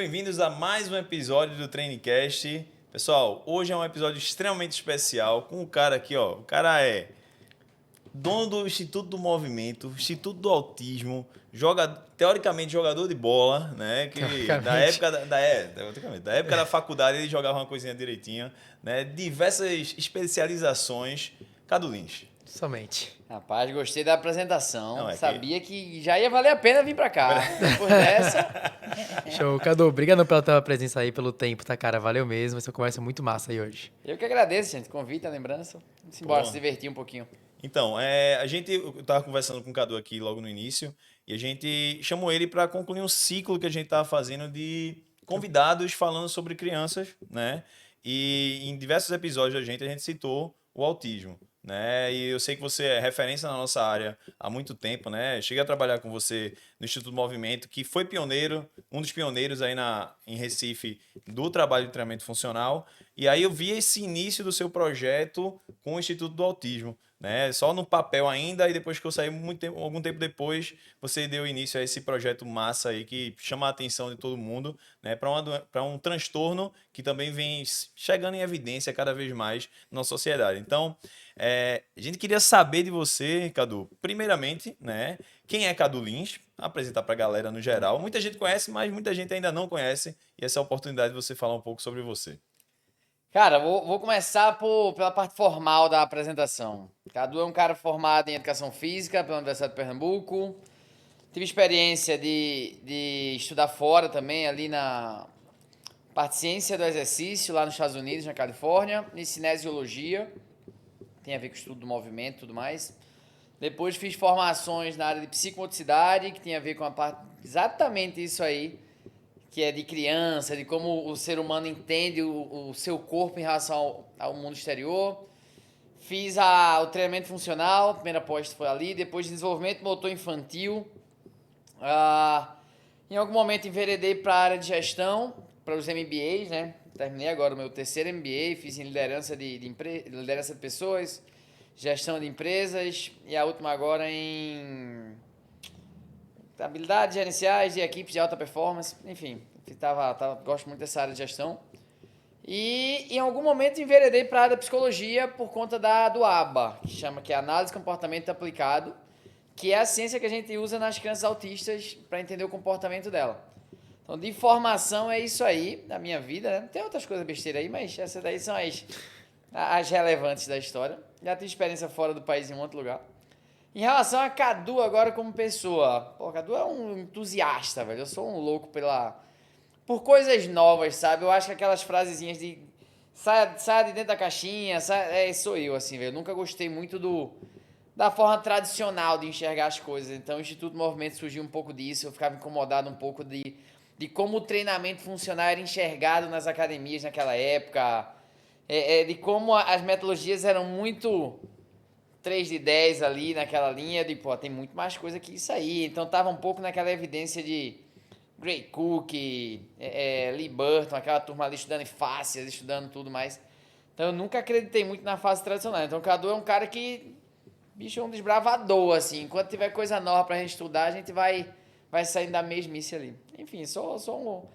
bem-vindos a mais um episódio do Trainingcast. Pessoal, hoje é um episódio extremamente especial com o cara aqui, ó. O cara é dono do Instituto do Movimento, Instituto do Autismo, teoricamente jogador de bola, né? Que da época teoricamente, da época da faculdade ele jogava uma coisinha direitinho, né? Diversas especializações. Cadu Lins. Somente. Rapaz, gostei da apresentação. Não, Sabia que já ia valer a pena vir pra cá. Depois dessa. Show. Cadu, obrigado pela tua presença aí, pelo tempo, tá, cara? Valeu mesmo. Essa conversa é muito massa aí hoje. Eu que agradeço, gente. Convite, a lembrança. Vamos embora, se divertir um pouquinho. Então, eu estava conversando com o Cadu aqui logo no início e a gente chamou ele para concluir um ciclo que a gente estava fazendo de convidados falando sobre crianças, né? E em diversos episódios a gente citou o autismo, né? E eu sei que você é referência na nossa área há muito tempo, né? Cheguei a trabalhar com você no Instituto Movimento, que foi pioneiro, um dos pioneiros aí em Recife do trabalho de treinamento funcional. E aí eu vi esse início do seu projeto com o Instituto do Autismo, né? Só no papel ainda, e depois que eu saí algum tempo depois, você deu início a esse projeto massa aí que chama a atenção de todo mundo, né? Para um transtorno que também vem chegando em evidência cada vez mais na sociedade. Então, a gente queria saber de você, Cadu, primeiramente, né? Quem é Cadu Lins? Apresentar para a galera no geral. Muita gente conhece, mas muita gente ainda não conhece, e essa é a oportunidade de você falar um pouco sobre você. Cara, vou começar pela parte formal da apresentação. Cadu é um cara formado em Educação Física pela Universidade de Pernambuco. Tive experiência de estudar fora também, ali na parte de Ciência do Exercício, lá nos Estados Unidos, na Califórnia. E Cinesiologia, tem a ver com o estudo do movimento e tudo mais. Depois fiz formações na área de psicomotricidade, que tem a ver com a parte exatamente isso aí, que é de criança, de como o ser humano entende o seu corpo em relação ao mundo exterior. Fiz o treinamento funcional, a primeira pós foi ali, depois desenvolvimento motor infantil. Em algum momento enveredei para a área de gestão, para os MBAs, né? Terminei agora o meu terceiro MBA, fiz em liderança liderança de pessoas, gestão de empresas, e a última agora em habilidades gerenciais de equipes de alta performance, enfim, gosto muito dessa área de gestão. E em algum momento enveredei para a área da psicologia por conta do ABA, que é Análise de Comportamento Aplicado, que é a ciência que a gente usa nas crianças autistas para entender o comportamento dela. Então, de formação é isso aí, da minha vida, né? Tem outras coisas besteiras aí, mas essas daí são as relevantes da história. Já tive experiência fora do país em um outro lugar. Em relação a Cadu agora como pessoa, pô, Cadu é um entusiasta, velho. Eu sou um louco por coisas novas, sabe? Eu acho que aquelas frasezinhas de saia de dentro da caixinha, sou eu, assim, velho. Eu nunca gostei muito da forma tradicional de enxergar as coisas. Então, o Instituto Movimento surgiu um pouco disso. Eu ficava incomodado um pouco de como o treinamento funcional era enxergado nas academias naquela época. De como as metodologias eram muito 3 de 10 ali naquela linha de, pô, tem muito mais coisa que isso aí. Então tava um pouco naquela evidência de Gray Cook, Lee Burton, aquela turma ali estudando em fáscias, estudando tudo mais. Então eu nunca acreditei muito na fase tradicional. Então o Cadu é um cara que, bicho, é um desbravador, assim. Enquanto tiver coisa nova pra gente estudar, a gente vai saindo da mesmice ali. Enfim, sou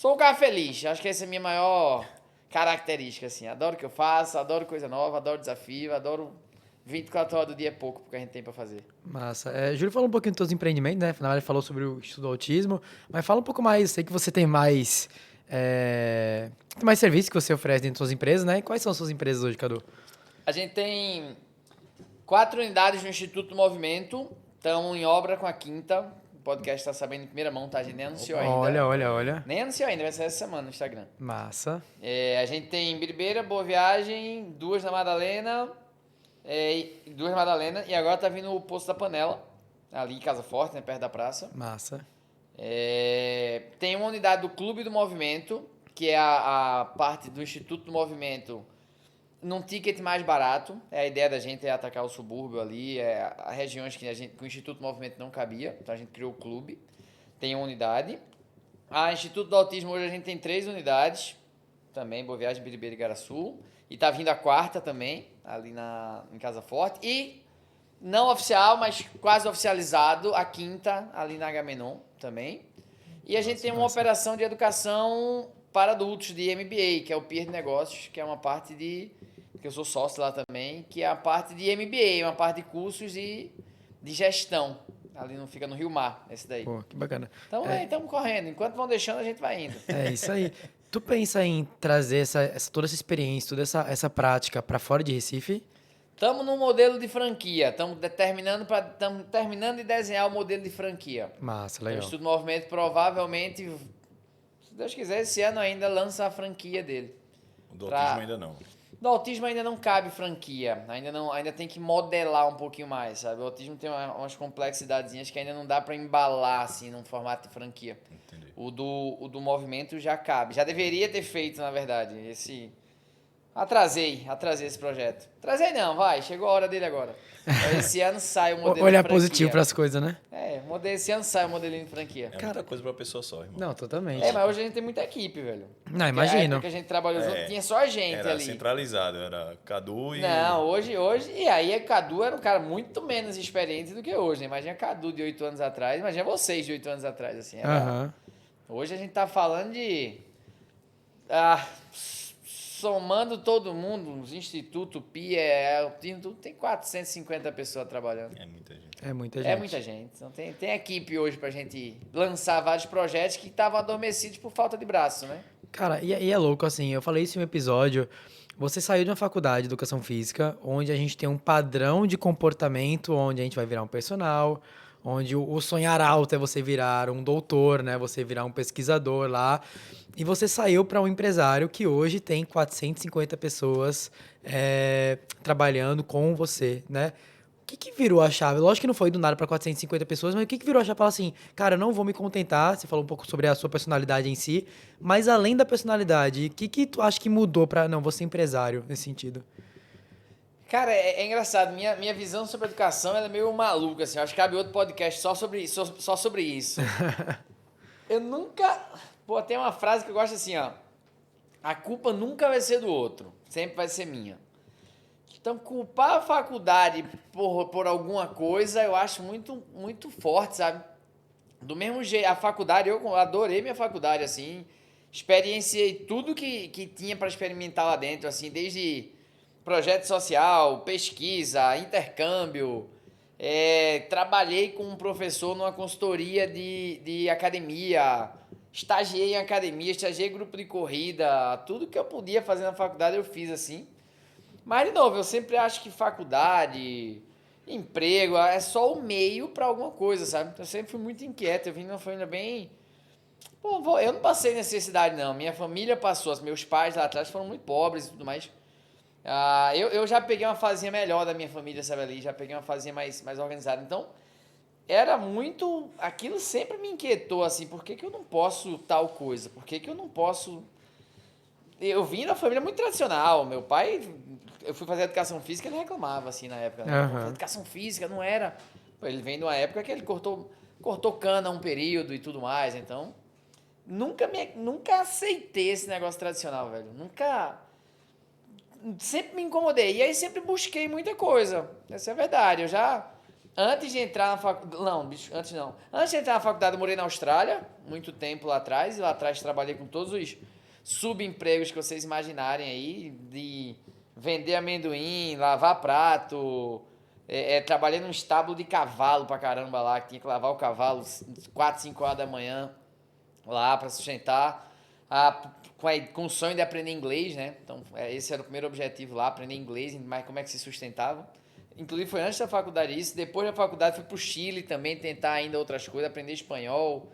um cara feliz. Acho que essa é a minha maior característica, assim. Adoro o que eu faço, adoro coisa nova, adoro desafio, adoro 24 horas do dia é pouco porque a gente tem pra fazer. Massa. Júlio falou um pouquinho dos seus empreendimentos, né? Na verdade, falou sobre o estudo do autismo, mas fala um pouco mais. Sei que você tem mais serviços que você oferece dentro das suas empresas, né? E quais são as suas empresas hoje, Cadu? A gente tem 4 unidades no Instituto do Movimento, estão em obra com a quinta. O podcast está sabendo em primeira mão, tá? A gente nem anunciou ainda. Olha. Nem anunciou ainda, vai ser essa semana no Instagram. Massa. A gente tem Biribeira, Boa Viagem, 2 na Madalena, 2 na Madalena, e agora tá vindo o Poço da Panela, ali em Casa Forte, né, perto da praça. Massa. Tem uma unidade do Clube do Movimento, que é a parte do Instituto do Movimento, num ticket mais barato. A ideia da gente é atacar o subúrbio ali, regiões que o Instituto do Movimento não cabia, então a gente criou o clube, tem uma unidade. Instituto do Autismo hoje a gente tem 3 unidades, também, Boa Viagem, Biribeira e Igaraçu, e tá vindo a 4ª também, ali em Casa Forte, e não oficial, mas quase oficializado, a 5ª ali na Agamenon também. E a gente tem uma operação de educação para adultos de MBA, que é o Peer de Negócios, que é uma parte que eu sou sócio lá também, que é a parte de MBA, uma parte de cursos de gestão. Ali não fica no Rio Mar, esse daí. Pô, que bacana. Então, estamos correndo. Enquanto vão deixando, a gente vai indo. É isso aí. Tu pensa em trazer toda essa experiência, toda essa prática para fora de Recife? Estamos no modelo de franquia. Estamos terminando de desenhar o modelo de franquia. Massa, O legal. Estudo Movimento provavelmente, se Deus quiser, esse ano ainda lança a franquia dele. O do autismo ainda não. Do autismo ainda não cabe franquia. Ainda tem que modelar um pouquinho mais, sabe? O autismo tem umas complexidadezinhas que ainda não dá para embalar assim num formato de franquia. Entendi. O do movimento já cabe. Já deveria ter feito, na verdade. Atrasei esse projeto. Atrasei não, vai. Chegou a hora dele agora. Então, esse ano sai o modelo Olhar de franquia. positivo para as coisas, né? Esse ano sai o modelinho de franquia. É muita coisa pra pessoa só, irmão. Não, totalmente. Mas hoje a gente tem muita equipe, velho. Não, Na imagino. época que a gente trabalhou junto, tinha só a gente Era ali. centralizado, era Cadu e... Não, hoje... E aí, Cadu era um cara muito menos experiente do que hoje, né? Imagina Cadu de 8 anos atrás, imagina vocês de 8 anos atrás, assim. Aham. Hoje a gente tá falando de... somando todo mundo, os institutos, PIA, tudo, tem 450 pessoas trabalhando. É muita gente. É muita gente. É muita gente. Então tem equipe hoje pra gente lançar vários projetos que estavam adormecidos por falta de braço, né? Cara, e é louco, assim, eu falei isso em um episódio. Você saiu de uma faculdade de educação física, onde a gente tem um padrão de comportamento, onde a gente vai virar um personal, onde o sonhar alto é você virar um doutor, né? Você virar um pesquisador lá. E você saiu para um empresário que hoje tem 450 pessoas trabalhando com você, né? O que virou a chave? Lógico que não foi do nada para 450 pessoas, mas o que virou a chave? Falar assim, cara, eu não vou me contentar. Você falou um pouco sobre a sua personalidade em si, mas além da personalidade, o que tu acha que mudou para não, você empresário nesse sentido? Cara, é engraçado. Minha visão sobre educação ela é meio maluca, assim. Eu acho que cabe outro podcast só sobre isso. Eu nunca... Pô, tem uma frase que eu gosto assim, ó. A culpa nunca vai ser do outro. Sempre vai ser minha. Então, culpar a faculdade por alguma coisa, eu acho muito, muito forte, sabe? Do mesmo jeito, a faculdade, eu adorei minha faculdade, assim. Experienciei tudo que tinha para experimentar lá dentro, assim, desde projeto social, pesquisa, intercâmbio. Trabalhei com um professor numa consultoria de academia. Estagiei em academia, estagiei em grupo de corrida. Tudo que eu podia fazer na faculdade eu fiz, assim. Mas, de novo, eu sempre acho que faculdade, emprego, é só o meio para alguma coisa, sabe? Eu sempre fui muito inquieto, eu vim numa família bem... Pô, eu não passei necessidade, não. Minha família passou, os meus pais lá atrás foram muito pobres e tudo mais. Eu já peguei uma fazinha melhor da minha família, sabe ali? Já peguei uma fazinha mais organizada. Então, era muito... Aquilo sempre me inquietou, assim, por que eu não posso tal coisa? Por que eu não posso... Eu vim da família muito tradicional. Meu pai... Eu fui fazer educação física, ele reclamava, assim, na época. Né? Uhum. Educação física não era... Pô, ele vem de uma época que ele cortou cana um período e tudo mais, então... Nunca aceitei esse negócio tradicional, velho. Sempre me incomodei. E aí sempre busquei muita coisa. Essa é a verdade. Eu já... Antes de entrar na faculdade... Não, bicho, antes não. Antes de entrar na faculdade, eu morei na Austrália, muito tempo lá atrás. E lá atrás trabalhei com todos os subempregos que vocês imaginarem aí, de vender amendoim, lavar prato. Trabalhei num estábulo de cavalo pra caramba lá, que tinha que lavar o cavalo 4, 5 horas da manhã lá pra sustentar. Com o sonho de aprender inglês, né? Então, esse era o primeiro objetivo lá, aprender inglês, mas como é que se sustentava. Inclusive foi antes da faculdade isso, depois da faculdade fui pro Chile também tentar ainda outras coisas, aprender espanhol.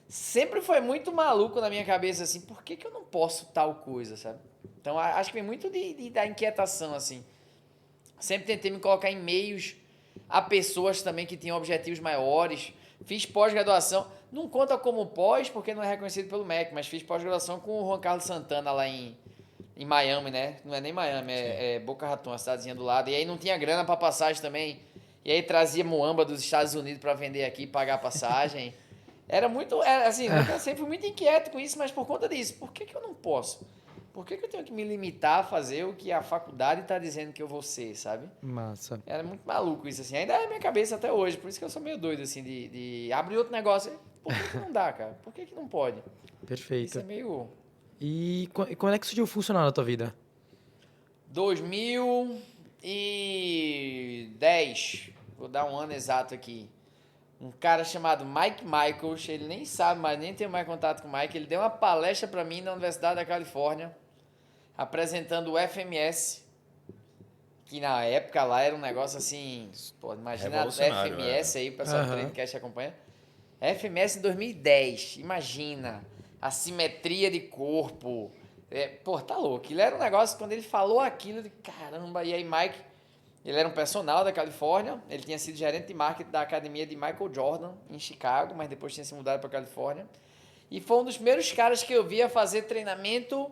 Sempre foi muito maluco na minha cabeça, assim, por que eu não posso tal coisa, sabe? Então, acho que vem muito da inquietação, assim. Sempre tentei me colocar em meios a pessoas também que tinham objetivos maiores. Fiz pós-graduação, não conta como pós, porque não é reconhecido pelo MEC, mas fiz pós-graduação com o Juan Carlos Santana lá em Miami, né? Não é nem Miami, é Boca Raton, a cidadezinha do lado. E aí não tinha grana para passagem também. E aí trazia muamba dos Estados Unidos para vender aqui e pagar a passagem. Assim, eu sempre fui muito inquieto com isso, mas por conta disso, por que eu não posso? Por que eu tenho que me limitar a fazer o que a faculdade está dizendo que eu vou ser, sabe? Massa. Era muito maluco isso, assim. Ainda é minha cabeça até hoje, por isso que eu sou meio doido, assim, de abrir outro negócio. por que não dá, cara? Por que não pode? Isso Perfeito. é meio... E quando é que surgiu o funcional na tua vida? 2010, vou dar um ano exato aqui. Um cara chamado Mike Michaels, ele nem sabe, mas nem tenho mais contato com o Mike. Ele deu uma palestra para mim na Universidade da Califórnia, apresentando o FMS, que na época lá era um negócio assim, pô, imagina a Revolucionário, FMS aí, o pessoal do Aham. Trendcast acompanha. FMS em 2010, imagina, a simetria de corpo. Pô, tá louco. Ele era um negócio, quando ele falou aquilo, eu disse, caramba, e aí Mike, ele era um personal da Califórnia, ele tinha sido gerente de marketing da academia de Michael Jordan, em Chicago, mas depois tinha se mudado para Califórnia. E foi um dos primeiros caras que eu via fazer treinamento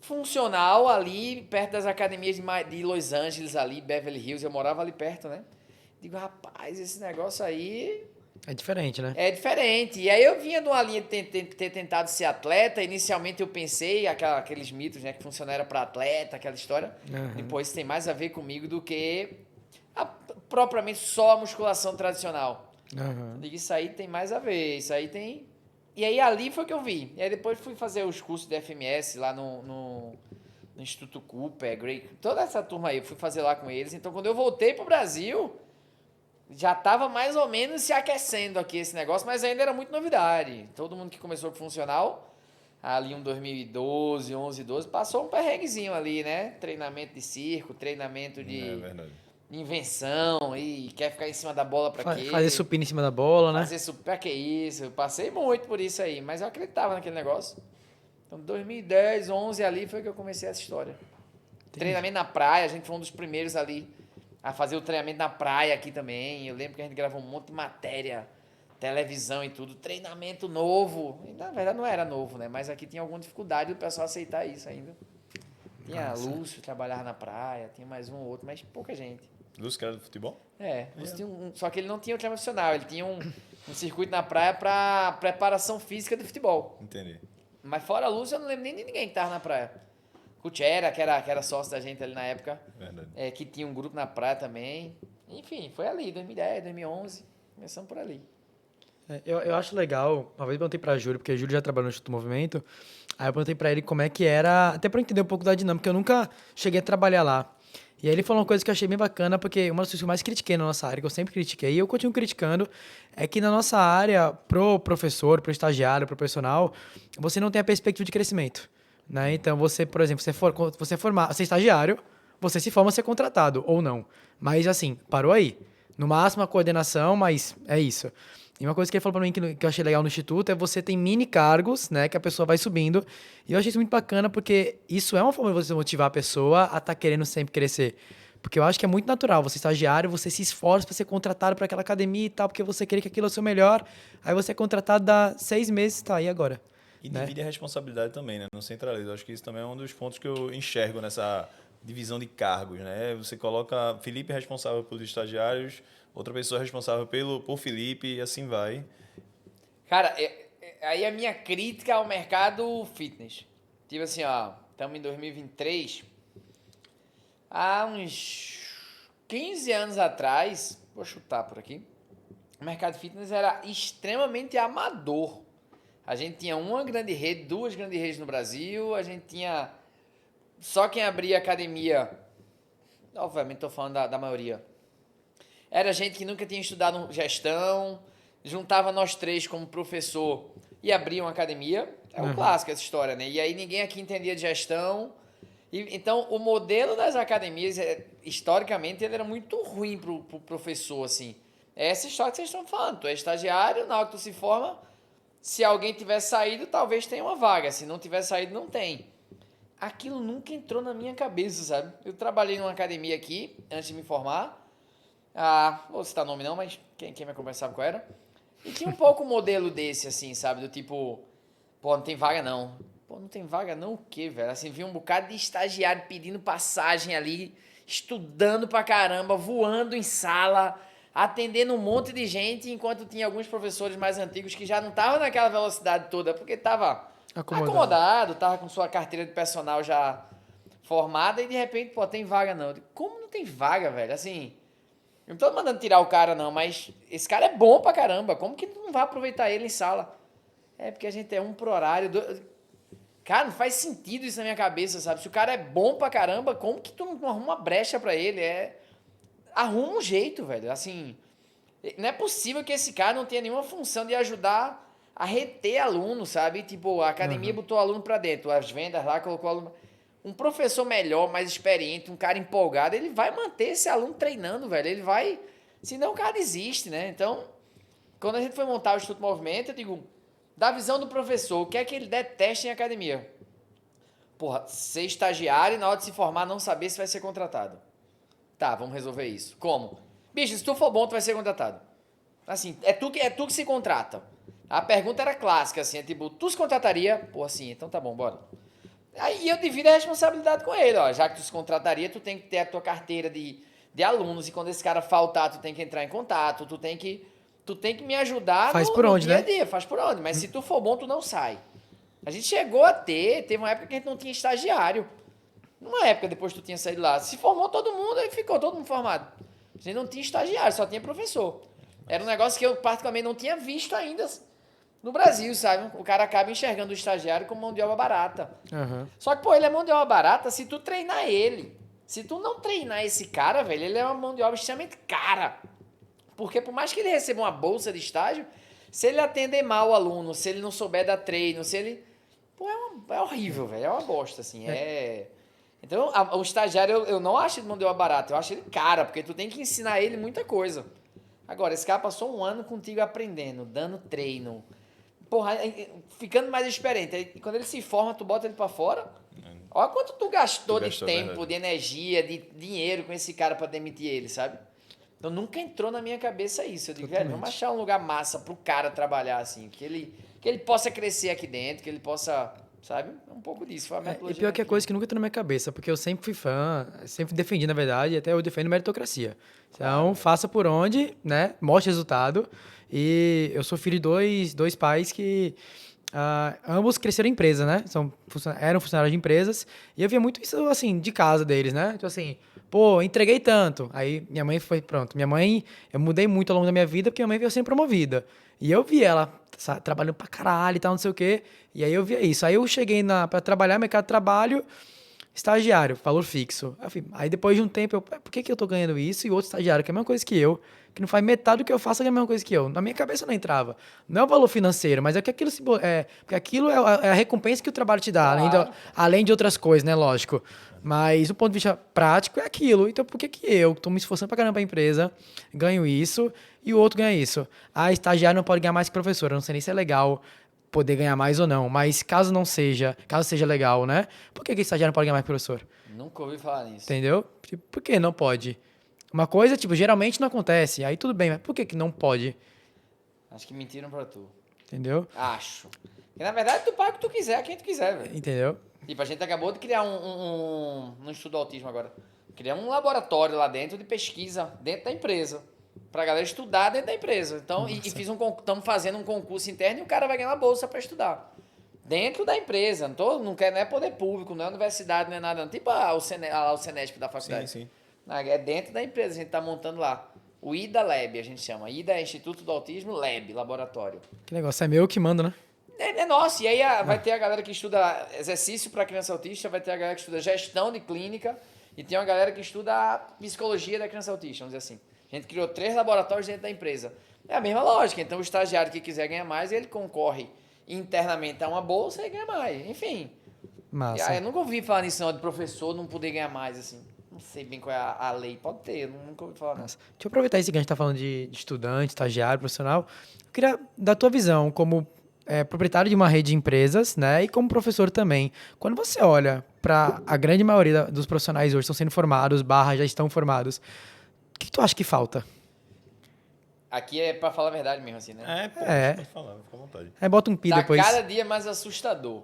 funcional ali, perto das academias de Los Angeles, ali, Beverly Hills, eu morava ali perto, né? Digo, rapaz, esse negócio aí É diferente, né? é diferente. E aí eu vinha de uma linha de ter tentado ser atleta. Inicialmente eu pensei, aqueles mitos, né? Que funcionário era para atleta, aquela história. Aham. Depois isso tem mais a ver comigo do que propriamente só a musculação tradicional. Aham. Eu digo, isso aí tem mais a ver, isso aí tem... E aí ali foi que eu vi. E aí depois fui fazer os cursos de FMS lá no Instituto Cooper, toda essa turma aí, eu fui fazer lá com eles. Então quando eu voltei pro Brasil, já estava mais ou menos se aquecendo aqui esse negócio, mas ainda era muito novidade. Todo mundo que começou com funcional, ali em 2012, 11, 12, passou um perrenguezinho ali, né? Treinamento de circo, treinamento É de verdade. invenção, e quer ficar em cima da bola pra quê? Fazer supino em cima da bola, né? Fazer pra que isso? Eu passei muito por isso aí, mas eu acreditava naquele negócio. Então, 2010, 11 ali foi que eu comecei essa história. Treinamento na praia, a gente foi um dos primeiros ali a fazer o treinamento na praia aqui também. Eu lembro que a gente gravou um monte de matéria, televisão e tudo. Treinamento novo. E, na verdade não era novo, né? Mas aqui tinha alguma dificuldade do pessoal aceitar isso ainda. Tinha Nossa. Lúcio, trabalhava na praia, tinha mais um ou outro, mas pouca gente. Dos caras do futebol? Lúcio tinha só que ele não tinha o treino profissional, ele tinha um circuito na praia para preparação física do futebol. Entendi. Mas fora Lúcio, eu não lembro nem de ninguém que tava na praia. Kutchera, que era sócio da gente ali na época, Verdade. que tinha um grupo na praia também. Enfim, foi ali, 2010, 2011, começamos por ali. Eu acho legal, uma vez eu perguntei pra Júlio, porque a Júlio já trabalhou no Instituto Movimento, aí eu perguntei pra ele como é que era, até pra eu entender um pouco da dinâmica, eu nunca cheguei a trabalhar lá. E aí ele falou uma coisa que eu achei bem bacana, porque uma das coisas que eu mais critiquei na nossa área, que eu sempre critiquei, e eu continuo criticando, é que na nossa área, pro professor, pro estagiário, pro personal, você não tem a perspectiva de crescimento, né? Então você, por exemplo, você é estagiário, você se forma a ser contratado, ou não. Mas assim, parou aí. No máximo a coordenação, mas é isso. E uma coisa que ele falou pra mim que eu achei legal no Instituto é você tem mini cargos, né, que a pessoa vai subindo. E eu achei isso muito bacana porque isso é uma forma de você motivar a pessoa a estar querendo sempre crescer. Porque eu acho que é muito natural, você é estagiário, você se esforça para ser contratado para aquela academia e tal, porque você quer que aquilo é o seu melhor. Aí você é contratado, dá 6 meses, tá aí agora. E né? divide a responsabilidade também, né? Não centraliza. Eu acho que isso também é um dos pontos que eu enxergo nessa divisão de cargos, né? Você coloca Felipe responsável pelos estagiários, outra pessoa responsável por Felipe e assim vai. Cara, aí a minha crítica ao mercado fitness. Tipo assim, ó, estamos em 2023. Há uns 15 anos atrás, vou chutar por aqui, o mercado fitness era extremamente amador. A gente tinha uma grande rede, duas grandes redes no Brasil, a gente tinha só quem abria academia, obviamente estou falando da maioria, era gente que nunca tinha estudado gestão, juntava nós três como professor e abria uma academia. É um clássico essa história, né? E aí ninguém aqui entendia de gestão. Então, o modelo das academias, historicamente, ele era muito ruim pro professor, assim. É essa história que vocês estão falando. Tu é estagiário, na hora que tu se forma, se alguém tiver saído, talvez tenha uma vaga. Se não tiver saído, não tem. Aquilo nunca entrou na minha cabeça, sabe? Eu trabalhei numa academia aqui, antes de me formar. Vou citar nome não, mas quem me acompanha sabe qual era. E tinha um pouco o modelo desse, assim, sabe? Do tipo, pô, não tem vaga não. Pô, não tem vaga não o quê, velho? Assim, vi um bocado de estagiário pedindo passagem ali, estudando pra caramba, voando em sala, atendendo um monte de gente, enquanto tinha alguns professores mais antigos que já não estavam naquela velocidade toda, porque tava acomodado, tava com sua carteira de personal já formada e de repente, pô, tem vaga não. Eu digo, como não tem vaga, velho? Assim, Eu não tô mandando tirar o cara, não, mas esse cara é bom pra caramba. Como que tu não vai aproveitar ele em sala? É porque a gente é um pro horário. Cara, não faz sentido isso na minha cabeça, sabe? Se o cara é bom pra caramba, como que tu não arruma uma brecha pra ele? Arruma um jeito, velho. Assim, não é possível que esse cara não tenha nenhuma função de ajudar a reter aluno, sabe? Tipo, a academia botou aluno pra dentro, as vendas lá colocou aluno. Um professor melhor, mais experiente, um cara empolgado, ele vai manter esse aluno treinando, velho. Ele vai. Senão o cara desiste, né? Então, quando a gente foi montar o Instituto Movimento, eu digo, da visão do professor, o que é que ele detesta em academia? Porra, ser estagiário e na hora de se formar não saber se vai ser contratado. Tá, vamos resolver isso. Como? Bicho, se tu for bom, tu vai ser contratado. Assim, é tu que se contrata. A pergunta era clássica, assim, é tipo, tu se contrataria? Pô, assim, então tá bom, bora. Aí eu divido a responsabilidade com ele, ó. Já que tu se contrataria, tu tem que ter a tua carteira de alunos, e quando esse cara faltar, tu tem que entrar em contato, tu tem que me ajudar Faz por onde, dia a né? dia, faz por onde. Mas se tu for bom, tu não sai. A gente chegou a teve uma época que a gente não tinha estagiário. Numa época, depois que tu tinha saído lá, se formou todo mundo e ficou todo mundo formado. A gente não tinha estagiário, só tinha professor. Era um negócio que eu particularmente não tinha visto ainda no Brasil, sabe? O cara acaba enxergando o estagiário como mão de obra barata. Aham. Só que, pô, ele é mão de obra barata se tu treinar ele. Se tu não treinar esse cara, velho, ele é uma mão de obra extremamente cara. Porque por mais que ele receba uma bolsa de estágio, se ele atender mal o aluno, se ele não souber dar treino, se ele... Pô, é horrível, velho. É uma bosta, assim. Então, o estagiário eu não acho ele mão de obra barata. Eu acho ele cara, porque tu tem que ensinar ele muita coisa. Agora, esse cara passou um ano contigo aprendendo, dando treino. Porra, ficando mais experiente. Aí, quando ele se forma, tu bota ele pra fora. Olha quanto tu gastou de tempo, verdade. de energia, de dinheiro com esse cara pra demitir ele, sabe? Então nunca entrou na minha cabeça isso. Eu digo, velho, vamos achar um lugar massa pro cara trabalhar assim, que ele possa crescer aqui dentro, que ele possa, sabe? Um pouco disso. Foi a E metodologia pior que é daqui. coisa que nunca entrou na minha cabeça, porque eu sempre fui fã, sempre defendi, na verdade, e até eu defendo meritocracia. Então, faça por onde, né? Mostre resultado. E eu sou filho de dois pais que ambos cresceram em empresa, né? Eram funcionários de empresas. E eu via muito isso, assim, de casa deles, né? Então, assim, pô, entreguei tanto. Aí minha mãe foi, pronto. Minha mãe, eu mudei muito ao longo da minha vida, porque minha mãe veio sendo promovida. E eu vi ela trabalhando pra caralho e tal, não sei o quê. E aí eu via isso. Aí eu cheguei pra trabalhar, mercado de trabalho, estagiário, valor fixo. Aí depois de um tempo, por que eu tô ganhando isso? E outro estagiário, que é a mesma coisa que eu, que não faz metade do que eu faço, é a mesma coisa que eu. Na minha cabeça não entrava. Não é o valor financeiro, mas é que aquilo porque aquilo é a recompensa que o trabalho te dá, Claro. além de outras coisas, né? Lógico. Mas do ponto de vista prático é aquilo. Então por que eu, que tô me esforçando pra caramba pra empresa, ganho isso e o outro ganha isso? Ah, estagiário não pode ganhar mais que professor. Eu não sei nem se é legal poder ganhar mais ou não, mas caso seja legal, né? Por que estagiário não pode ganhar mais que professor? Nunca ouvi falar nisso. Entendeu? Tipo, por que não pode? Uma coisa, tipo, geralmente não acontece. Aí tudo bem, mas por que não pode? Acho que mentiram pra tu. Entendeu? Acho. Porque na verdade tu paga o que tu quiser, a quem tu quiser, velho. Entendeu? Tipo, a gente acabou de criar no estudo do autismo agora. Criar um laboratório lá dentro de pesquisa, dentro da empresa. Pra galera estudar dentro da empresa. Então, estamos fazendo um concurso interno e o cara vai ganhar uma bolsa pra estudar. Dentro da empresa. Não é poder público, não é universidade, não é nada. Não. Tipo o Senesp da faculdade. Sim, sim. Não, é dentro da empresa. A gente tá montando lá. O IDA Lab, a gente chama. IDA é Instituto do Autismo Lab, laboratório. Que negócio, é meu que manda, né? É nosso. E aí vai ter a galera que estuda exercício para criança autista, vai ter a galera que estuda gestão de clínica e tem uma galera que estuda a psicologia da criança autista, vamos dizer assim. A gente criou 3 laboratórios dentro da empresa. É a mesma lógica. Então o estagiário que quiser ganhar mais, ele concorre internamente a uma bolsa e ganha mais. Enfim. Massa. Eu nunca ouvi falar nisso não, de professor não poder ganhar mais, assim. Não sei bem qual é a lei. Pode ter, eu nunca ouvi falar não. Massa. Deixa eu aproveitar isso que a gente tá falando de estudante, estagiário, profissional. Eu queria dar a tua visão como proprietário de uma rede de empresas, né? E como professor também. Quando você olha para a grande maioria dos profissionais hoje estão sendo formados, já estão formados, o que tu acha que falta? Aqui é pra falar a verdade mesmo, assim, né? Pode falar, fica à vontade. Aí bota um pi Tá depois. cada dia mais assustador.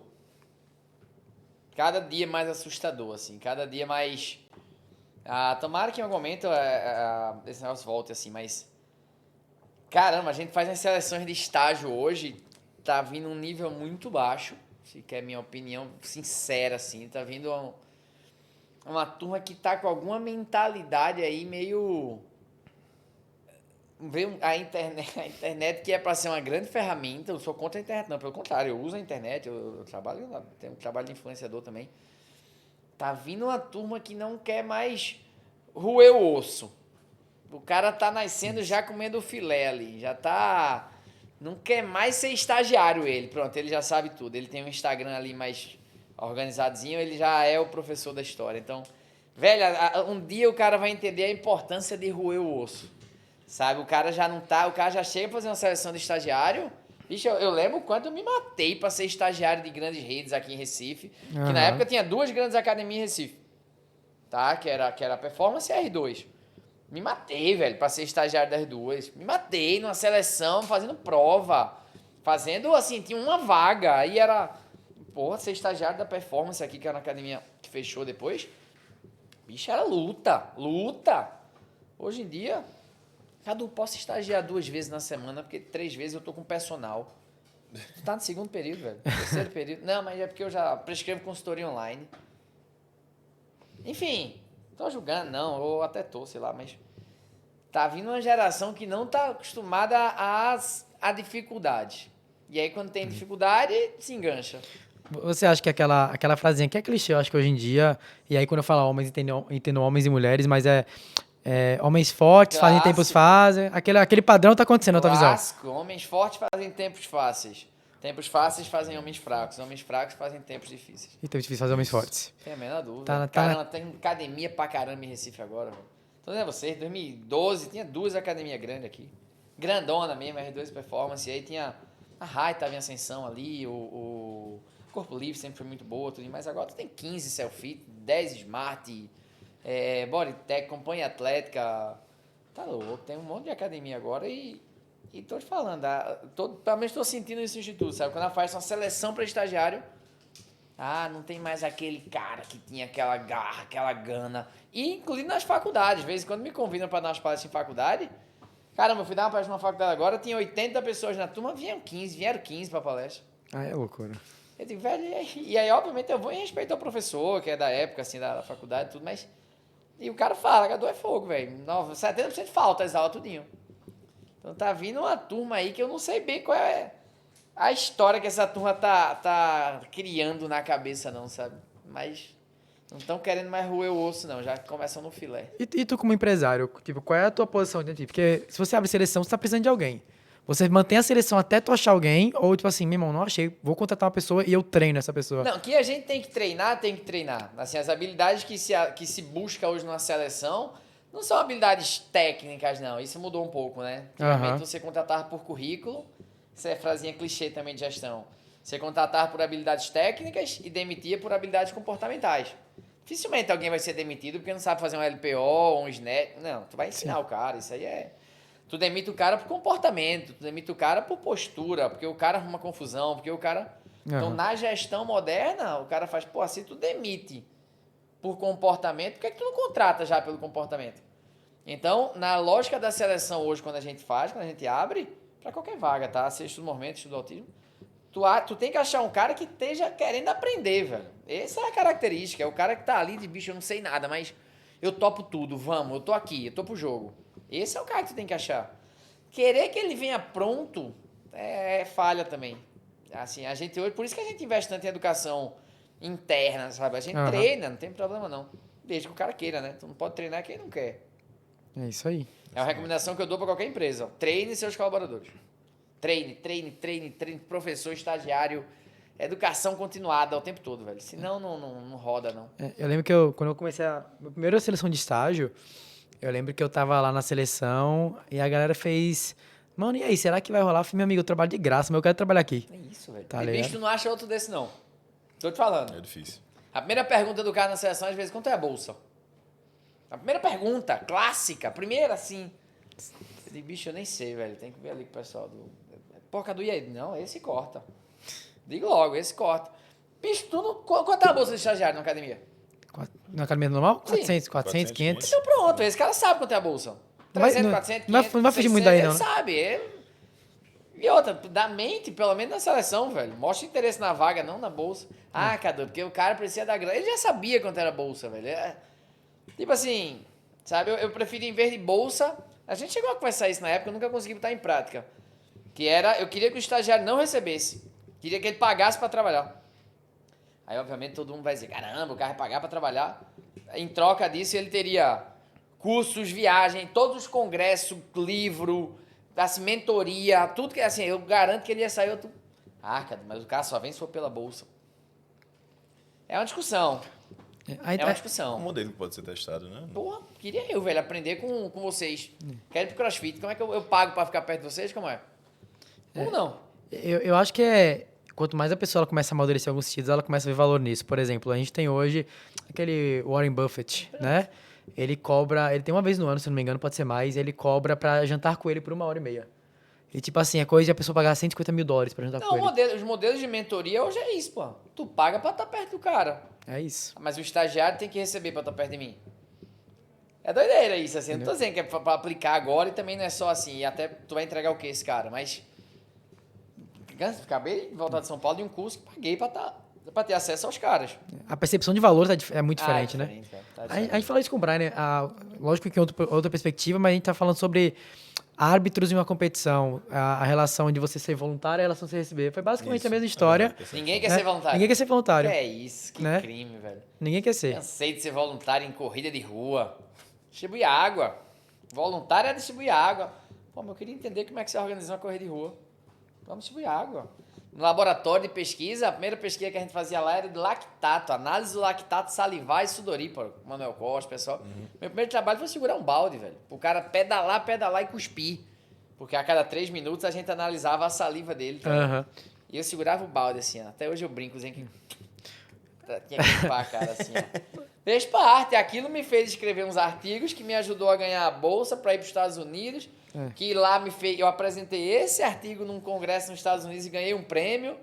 Cada dia mais assustador, assim. Cada dia mais... tomara que em algum momento esse negócio volte, assim, mas... Caramba, a gente faz as seleções de estágio hoje, tá vindo um nível muito baixo, se quer minha opinião sincera, assim. Tá vindo uma turma que tá com alguma mentalidade aí meio... veio a internet que é para ser uma grande ferramenta. Eu sou contra a internet, não, pelo contrário, eu uso a internet, eu trabalho, tenho um trabalho de influenciador também. Tá vindo uma turma que não quer mais roer o osso. O cara tá nascendo já comendo o filé ali, já tá... Não quer mais ser estagiário ele, pronto, ele já sabe tudo. Ele tem um Instagram ali mais organizadozinho, ele já é o professor da história. Então, velho, um dia o cara vai entender a importância de roer o osso. Sabe, o cara já não tá, o cara já chega a fazer uma seleção de estagiário. Bicho, eu lembro o quanto eu me matei pra ser estagiário de grandes redes aqui em Recife. Que na época tinha 2 grandes academias em Recife. Tá? Que era a Performance e a R2. Me matei, velho, pra ser estagiário das 2. Me matei numa seleção, fazendo prova. Fazendo, assim, tinha uma vaga. Aí era, porra, ser estagiário da Performance aqui, que era uma academia que fechou depois. Bicho, era luta. Hoje em dia... Cadu, posso estagiar 2 vezes na semana, porque 3 vezes eu tô com personal. Tu tá no segundo período, velho. Terceiro período. Não, mas é porque eu já prescrevo consultoria online. Enfim, tô julgando, não. Ou até tô, sei lá, mas... Tá vindo uma geração que não tá acostumada a dificuldade. E aí, quando tem dificuldade, se engancha. Você acha que aquela frasinha que é clichê, eu acho que hoje em dia, e aí quando eu falo homens, entendo homens e mulheres, mas homens fortes fazem tempos fazem. Aquele padrão tá acontecendo na tua visão. Clássico. Homens fortes fazem tempos fáceis. Tempos fáceis fazem homens fracos. Homens fracos fazem tempos difíceis. E tempos difíceis fazer homens fortes. Tem a menor dúvida. Caramba, tem academia pra caramba em Recife agora. Tô dizendo a vocês, em 2012 tinha 2 academias grandes aqui. Grandona mesmo, R2 Performance. E aí tinha a Rai, tava em ascensão ali, o Corpo Livre sempre foi muito boa, tudo, mas agora tu tem 15 Selfie, 10 Smart, Bodytech, Companhia Atlética. Tá louco, tem um monte de academia agora e tô te falando, pelo menos tô sentindo isso no instituto, sabe? Quando ela faz uma seleção para estagiário, não tem mais aquele cara que tinha aquela garra, aquela gana. E inclusive nas faculdades, de vez em quando me convidam para dar umas palestras em faculdade. Caramba, eu fui dar uma palestra numa faculdade agora, tinha 80 pessoas na turma, vieram 15 pra palestra. É loucura. Eu digo, velho, e aí obviamente eu vou em respeito ao professor, que é da época, assim, da faculdade e tudo, mas... E o cara fala, Cadu é fogo, velho. 70% falta as aulas, tudinho. Então tá vindo uma turma aí que eu não sei bem qual é a história que essa turma tá criando na cabeça, não, sabe? Mas não estão querendo mais roer o osso, não. Já começam no filé. E tu como empresário, tipo, qual é a tua posição dentro disso? Porque se você abre seleção, você tá precisando de alguém. Você mantém a seleção até tu achar alguém, ou tipo assim, meu irmão, não achei, vou contratar uma pessoa e eu treino essa pessoa. Não, que a gente tem que treinar. Assim, as habilidades que se busca hoje numa seleção não são habilidades técnicas, não. Isso mudou um pouco, né? Antigamente você contratava por currículo, isso é frasinha clichê também de gestão. Você contratava por habilidades técnicas e demitia por habilidades comportamentais. Dificilmente alguém vai ser demitido porque não sabe fazer um LPO, um SNET. Não, tu vai ensinar o cara, isso aí é... Tu demite o cara por comportamento, tu demite o cara por postura, porque o cara arruma confusão, porque o cara... Então, na gestão moderna, o cara faz, pô, se tu demite por comportamento, por que tu não contrata já pelo comportamento? Então, na lógica da seleção hoje, quando a gente abre, para qualquer vaga, tá? Seja estudo movimento, estudo autismo, tu tem que achar um cara que esteja querendo aprender, velho. Essa é a característica, é o cara que tá ali de bicho, eu não sei nada, mas eu topo tudo, vamos, eu tô aqui, eu tô pro jogo. Esse é o cara que tu tem que achar. Querer que ele venha pronto é falha também. Assim, a gente hoje, por isso que a gente investe tanto em educação interna, sabe? A gente treina, não tem problema não. Desde que o cara queira, né? Tu não pode treinar quem não quer. É isso aí. É uma recomendação que eu dou para qualquer empresa. Ó. Treine seus colaboradores. Treine. Professor, estagiário. Educação continuada o tempo todo, velho. Senão não roda, não. Eu lembro que quando eu comecei a minha primeira seleção de estágio, eu lembro que eu tava lá na seleção e a galera fez... Mano, e aí, será que vai rolar? Eu falei, meu amigo, eu trabalho de graça, mas eu quero trabalhar aqui. É isso, velho. Tá E bicho, tu não acha outro desse, não. Tô te falando. É difícil. A primeira pergunta do cara na seleção, às vezes, quanto é a bolsa? A primeira pergunta, clássica, primeira, assim. Eu digo, bicho, eu nem sei, velho. Tem que ver ali com o pessoal do... Pô, Cadu, e aí? Não, esse corta. Digo logo, esse corta. Bicho, tu não... Quanto é a bolsa de estagiário na academia? Na academia normal? Sim. 400, 500. Então pronto, esse cara sabe quanto é a bolsa. 300, 400, 500, não vai fugir muito daí, não. Ele sabe. E outra, da mente, pelo menos na seleção, velho. Mostra interesse na vaga, não na bolsa. Cadu, porque o cara precisa da grana. Ele já sabia quanto era a bolsa, velho. Tipo assim, sabe? Eu prefiro, em vez de bolsa, A gente chegou a conversar isso na época, eu nunca consegui botar em prática. Que era, eu queria que o estagiário não recebesse. Queria que ele pagasse para trabalhar. Aí, obviamente, todo mundo vai dizer, caramba, o cara vai pagar para trabalhar. Em troca disso, ele teria cursos, viagem, todos os congressos, livro, assim, mentoria, tudo que, assim, eu garanto que ele ia sair outro... cara, mas o cara só vem se for pela bolsa. É uma discussão. Aí, É uma É um discussão. modelo que pode ser testado, né? Porra, queria eu, velho, aprender com vocês. Quero ir pro CrossFit. Como é que eu pago pra ficar perto de vocês? Como é? Ou não? eu acho que quanto mais a pessoa ela começa a amadurecer em alguns sentidos, ela começa a ver valor nisso. Por exemplo, a gente tem hoje aquele Warren Buffett, né? Ele tem uma vez no ano, se não me engano, pode ser mais, ele cobra pra jantar com ele por 1h30. E tipo assim, é coisa de a pessoa pagar $150 mil pra jantar Não, com ele. os modelos de mentoria hoje é isso, pô. Tu paga pra estar perto do cara. É isso. Mas o estagiário tem que receber pra estar perto de mim. É doideira isso, assim. Eu não tô dizendo que é pra aplicar agora e também não é só assim. E até tu vai entregar o que esse cara? Mas... Acabei de voltar de São Paulo de um curso que paguei pra ter acesso aos caras. A percepção de valor é muito diferente, né? Cara, tá A diferente. gente fala isso com o Brian, né? Lógico que em outra perspectiva, mas a gente tá falando sobre árbitros em uma competição, a relação de você ser voluntário e a relação de você receber. Foi basicamente Isso, a mesma é história. verdade. Ninguém quer né? ser voluntário. Ninguém quer ser voluntário. Que é isso, que né? crime, velho. Ninguém quer ser. Cansei de ser voluntário em corrida de rua. Distribuir água. Voluntário é distribuir água. Pô, mas eu queria entender como é que você organiza uma corrida de rua. Vamos distribuir água. No laboratório de pesquisa, a primeira pesquisa que a gente fazia lá era de lactato, análise do lactato salivar e sudoríparo. Manuel Costa, pessoal. Meu primeiro trabalho foi segurar um balde, velho. O cara pedalar e cuspir. Porque a cada 3 minutos a gente analisava a saliva dele. Tá? Aham. E eu segurava o balde assim, ó. Até hoje eu brinco, assim, que tinha que limpar a cara assim, ó. Fez parte. Aquilo me fez escrever uns artigos que me ajudou a ganhar a bolsa para ir para os Estados Unidos. Que lá eu apresentei esse artigo num congresso nos Estados Unidos e ganhei um prêmio.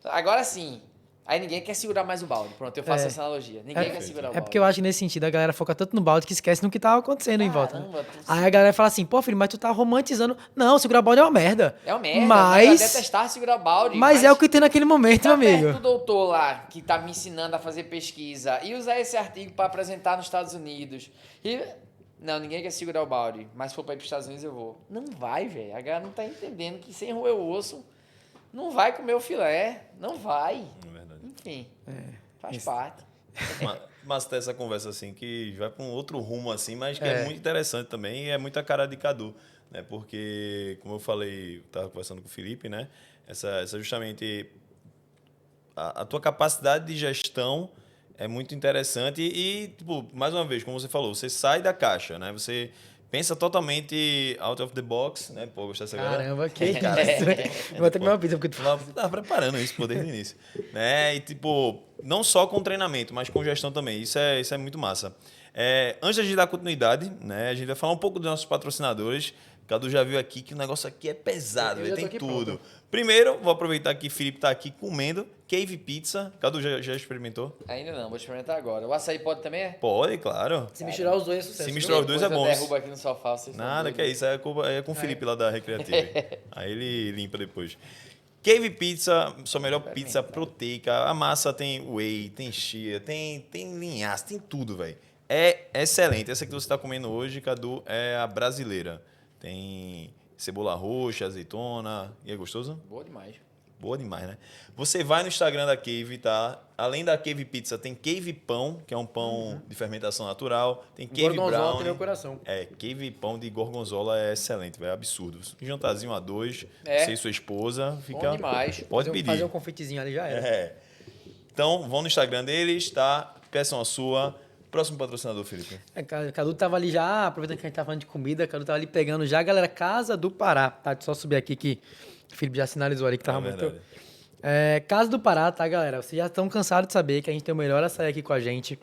Agora sim. Aí ninguém quer segurar mais o balde. Pronto, eu faço essa analogia. Ninguém quer segurar o balde. É porque eu acho que nesse sentido a galera foca tanto no balde que esquece no que tava acontecendo em volta. Né? Caramba, Aí a galera fala assim, pô, filho, mas tu tá romantizando. Não, segurar balde é uma merda. É uma merda. Eu Mas detestar segurar o balde. Mas é o que tem naquele momento, meu tá perto amigo. do doutor lá, que tá me ensinando a fazer pesquisa, e usar esse artigo para apresentar nos Estados Unidos. Não, ninguém quer segurar o balde, mas se for para ir para os Estados Unidos eu vou. Não vai, velho. A galera não tá entendendo que sem roer o osso não vai comer o filé. Não vai. É verdade. Enfim, faz parte. Mas tem essa conversa assim que vai para um outro rumo assim, mas que é muito interessante também e é muita cara de Cadu, né? Porque, como eu falei, eu estava conversando com o Felipe, né? Essa justamente a tua capacidade de gestão é muito interessante e, tipo, mais uma vez, como você falou, você sai da caixa, né? Você pensa totalmente out of the box, né? Pô, gostou dessa galera? Caramba, que isso. Eu vou até comer uma pizza porque tu Tava preparando isso pô, desde o início. Né? E, tipo, não só com treinamento, mas com gestão também. Isso é muito massa. Antes da gente dar continuidade, né? A gente vai falar um pouco dos nossos patrocinadores. Cadu já viu aqui que o negócio aqui é pesado, Eu já tô tem aqui tudo. pronto. Primeiro, vou aproveitar que o Felipe tá aqui comendo Cave Pizza. Cadu já experimentou? Ainda não, vou experimentar agora. O açaí pode também? Pode, claro. Se misturar os dois é sucesso. Se misturar os dois é bom. Eu derrubo aqui no sofá. Vocês são Nada doidos. que é isso, é com o Felipe lá da Recreativa. Aí ele limpa depois. Cave Pizza, sua melhor pizza proteica. A massa tem whey, tem chia, tem linhaça, tem tudo, velho. É excelente. Essa que você está comendo hoje, Cadu, é a brasileira. Tem cebola roxa, azeitona. E é gostoso? Boa demais. Boa demais, né? Você vai no Instagram da Cave, tá? Além da Cave Pizza, tem Cave Pão, que é um pão de fermentação natural. Tem Cave Gorgonzola Brownie. tem meu coração. Cave Pão de gorgonzola é excelente, velho. É absurdo. Um jantarzinho a dois, É. você e sua esposa, fica... Bom demais. Pode Fazer pedir. um confeitezinho ali já era. Então, vão no Instagram deles, tá? Peçam a sua. Próximo patrocinador, Felipe. Cadu tava ali já, aproveitando que a gente tava falando de comida, Cadu tava ali pegando já, galera, Casa do Pará, tá? Deixa eu só subir aqui que o Felipe já sinalizou ali que tava muito... verdade. Casa do Pará, tá, galera? Vocês já estão cansados de saber que a gente tem o melhor açaí aqui com a gente.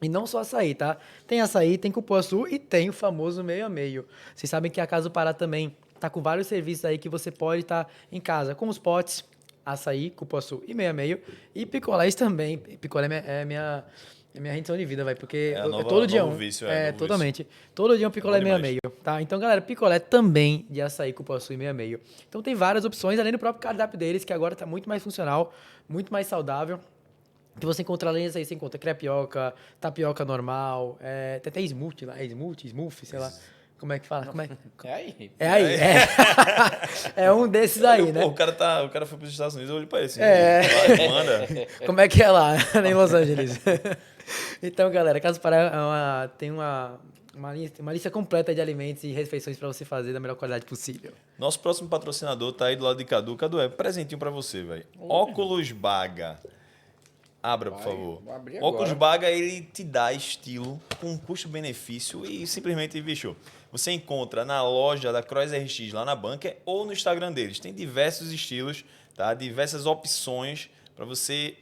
E não só açaí, tá? Tem açaí, tem cupuaçu e tem o famoso meio a meio. Vocês sabem que a Casa do Pará também tá com vários serviços aí que você pode estar em casa, com os potes, açaí, cupuaçu e meio a meio. E picolés também. Picolé é minha rendição de vida, vai, porque É a eu nova- todo dia novo um. vício, novo Totalmente. Todo dia um picolé bom meio a demais. meio, tá? Então, galera, picolé também de açaí, cupuaçu e meio a meio. Então tem várias opções, além do próprio cardápio deles, que agora tá muito mais funcional, muito mais saudável. Que você encontra além disso aí, você encontra crepioca, tapioca normal, tem até smoothie lá, smoothie, sei lá. Como é que fala? Como é? É aí. É aí, é. É um desses aí, né? Pô, o cara foi pros Estados Unidos, eu olhei pra ele assim. É. Vai, manda. Como é que é lá, em Los Angeles? Então, galera, Casa Pará tem uma lista completa de alimentos e refeições para você fazer da melhor qualidade possível. Nosso próximo patrocinador tá aí do lado de Cadu. Cadu, é presentinho pra você, velho. Óculos Baga. Abra, por favor. vou abrir Óculos agora. Baga, ele te dá estilo com custo-benefício e simplesmente, bicho, você encontra na loja da Cross RX lá na Bunker ou no Instagram deles. Tem diversos estilos, tá? Diversas opções pra você.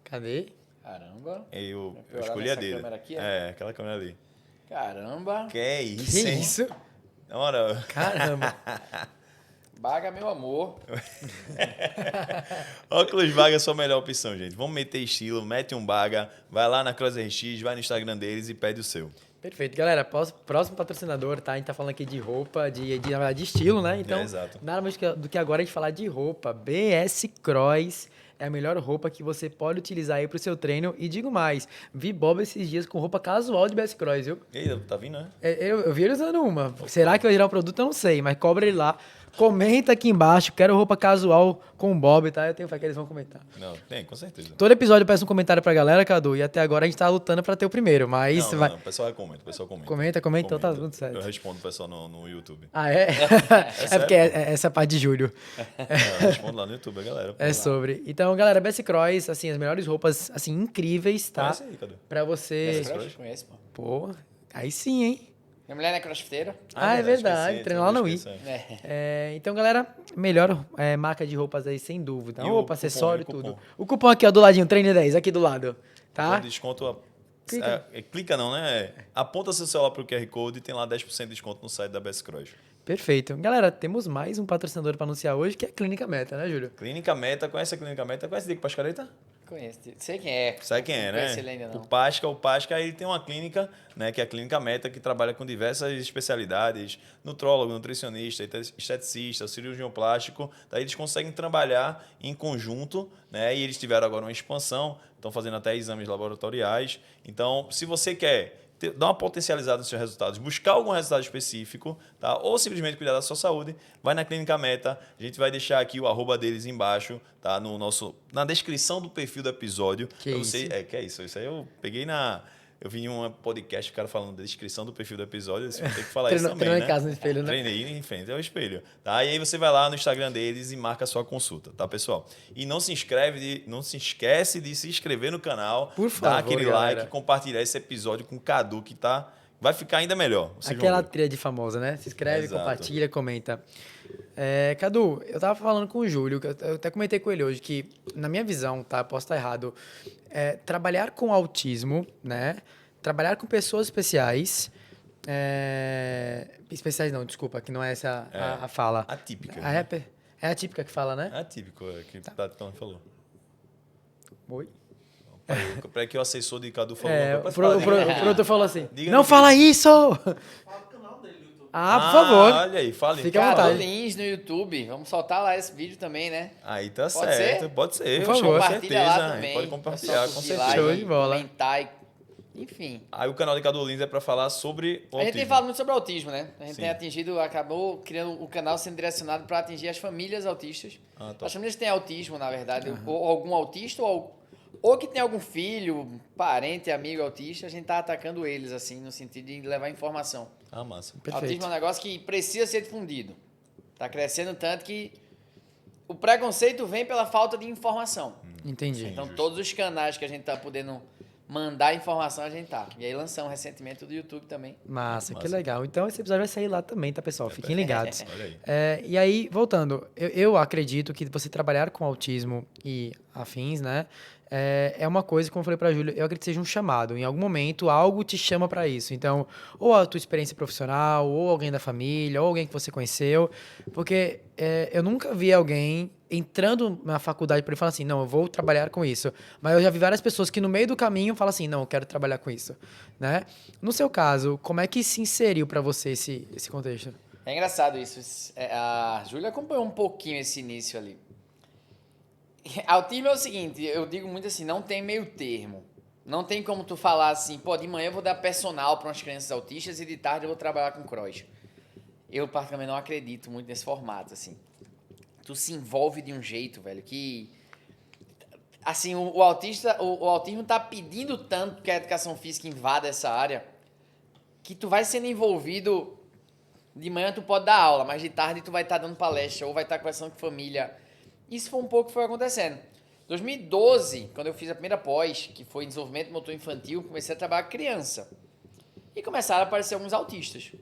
Cadê? Caramba. Eu piorar escolhi a nessa dele. câmera aqui, ó. É, aquela câmera ali. Caramba. Que é isso, Que hein? isso? Na moral. Caramba. Baga, meu amor. Óculos Baga é a sua melhor opção, gente. Vamos meter estilo, mete um Baga, vai lá na Cross RX, vai no Instagram deles e pede o seu. Perfeito, galera. Próximo patrocinador, tá? A gente tá falando aqui de roupa, na verdade, de estilo, né? Então, exato. nada mais do que agora a gente falar de roupa. BS Cross é a melhor roupa que você pode utilizar aí pro seu treino. E digo mais, vi Bob esses dias com roupa casual de BS Cross, viu? Eita, tá vindo, né? Eu vi ele usando uma. Será que vai virar um produto? Eu não sei, mas cobra ele lá. Comenta aqui embaixo, quero roupa casual com o Bob, tá? Eu tenho fé que eles vão comentar. Não, tem, com certeza. Todo episódio eu peço um comentário pra galera, Cadu, e até agora a gente tá lutando pra ter o primeiro, mas Não, vai... não, o pessoal comenta, o pessoal comenta. Comenta, então tá tudo certo. Eu respondo o pessoal no YouTube. Ah, é? É porque essa é a parte de julho. Eu respondo lá no YouTube, a galera. É sobre. Então, galera, BS Cross, assim, as melhores roupas, assim, incríveis, tá? Conhece aí, Cadu? Pra você... Essa crush? Conhece, pô. Pô, aí sim, hein? Minha mulher não é crossfiteira. É verdade, esqueci, treinar lá no I. esqueci. Então, galera, melhor marca de roupas aí, sem dúvida. E o Roupa, cupom, acessório, e o cupom? tudo. O cupom aqui, ó, do ladinho, Treine 10, aqui do lado, tá? Com desconto. Clica. Clica não, né? Aponta seu celular pro QR Code e tem lá 10% de desconto no site da Best Cross. Perfeito. Galera, temos mais um patrocinador para anunciar hoje, que é a Clínica Meta, né, Júlio? Clínica Meta, conhece a Clínica Meta? Conhece Diego Pascareta? Conheço. Sei quem é. Sabe quem é, Não né? conheço ele ainda, não. O Pasca, ele tem uma clínica, né, que é a Clínica Meta, que trabalha com diversas especialidades, nutrólogo, nutricionista, esteticista, cirurgião plástico, daí eles conseguem trabalhar em conjunto, né, e eles tiveram agora uma expansão, estão fazendo até exames laboratoriais. Então, se você quer dar uma potencializada nos seus resultados, buscar algum resultado específico, tá? Ou simplesmente cuidar da sua saúde, vai na Clínica Meta. A gente vai deixar aqui o @ deles embaixo, tá? Na descrição do perfil do episódio. Que pra você, isso? que é isso. Isso aí eu peguei eu vi em um podcast, o cara falando da descrição do perfil do episódio, eu disse, vou ter que falar isso também, Treinou né? em casa no espelho, né? Treinei em frente ao espelho. Tá? E aí você vai lá no Instagram deles e marca a sua consulta, tá, pessoal? E não se esquece de se inscrever no canal, Por dar favor, aquele galera. like, compartilhar esse episódio com o Cadu, que vai ficar ainda melhor. Vocês vão Aquela ver. tríade famosa, né? Se inscreve, Exato. compartilha, comenta. Cadu, eu tava falando com o Júlio, que eu até comentei com ele hoje, que na minha visão, tá? Posso estar errado. Trabalhar com autismo, né? Trabalhar com pessoas especiais. Especiais não, desculpa, que não é essa a fala. Atípica. É atípica que fala, né? Atípico, que o Tatão falou. Oi? Para que o assessor de Cadu falou. O Pode falar, diga. produtor falou assim, Diga não no fala isso! Fala do canal dele no YouTube. Ah, por favor. Olha aí, fale. Fica à Cadu vontade. Lins no YouTube. Vamos soltar lá esse vídeo também, né? Aí tá Pode certo, ser? pode ser. Por oxe, favor. Com Compartilha certeza. lá também. Pode compartilhar, com curtir lá certeza. Show e de bola. Comentar enfim. Aí o canal de Cadu Lins é para falar sobre o A gente tem autismo. falado muito sobre autismo, né? A gente Sim. tem acabou criando o canal sendo direcionado para atingir as famílias autistas. Ah, top. As famílias que têm autismo, na verdade, ou algum autista, ou que tem algum filho, parente, amigo autista, a gente tá atacando eles, assim, no sentido de levar informação. Ah, massa. Perfeito. Autismo é um negócio que precisa ser difundido. Tá crescendo tanto que o preconceito vem pela falta de informação. Entendi. Então, justo. todos os canais que a gente tá podendo mandar informação, a gente tá. E aí lançamos recentemente o do YouTube também. Massa, que Massa. legal. Então esse episódio vai sair lá também, tá, pessoal? Fiquem ligados. Olha aí. E aí, voltando, eu acredito que você trabalhar com autismo e afins, né? É uma coisa, como eu falei pra Júlia, eu acredito que seja um chamado. Em algum momento, algo te chama para isso. Então, ou a tua experiência profissional, ou alguém da família, ou alguém que você conheceu. Porque eu nunca vi alguém entrando na faculdade para ele falar assim, não, eu vou trabalhar com isso. Mas eu já vi várias pessoas que no meio do caminho falam assim, não, eu quero trabalhar com isso. Né? No seu caso, como é que se inseriu para você esse contexto? É engraçado isso. A Júlia acompanhou um pouquinho esse início ali. Autismo é o seguinte, eu digo muito assim, não tem meio termo. Não tem como tu falar assim, pô, de manhã eu vou dar personal para umas crianças autistas e de tarde eu vou trabalhar com cross. eu particularmente não acredito muito nesse formato, assim. Tu se envolve de um jeito, velho, que... Assim, o autismo tá pedindo tanto que a educação física invada essa área, que tu vai sendo envolvido... De manhã tu pode dar aula, mas de tarde tu vai estar dando palestra ou vai estar conversando com família. Isso foi um pouco que foi acontecendo. 2012, quando eu fiz a primeira pós, que foi em desenvolvimento motor infantil, comecei a trabalhar com criança. E começaram a aparecer alguns autistas.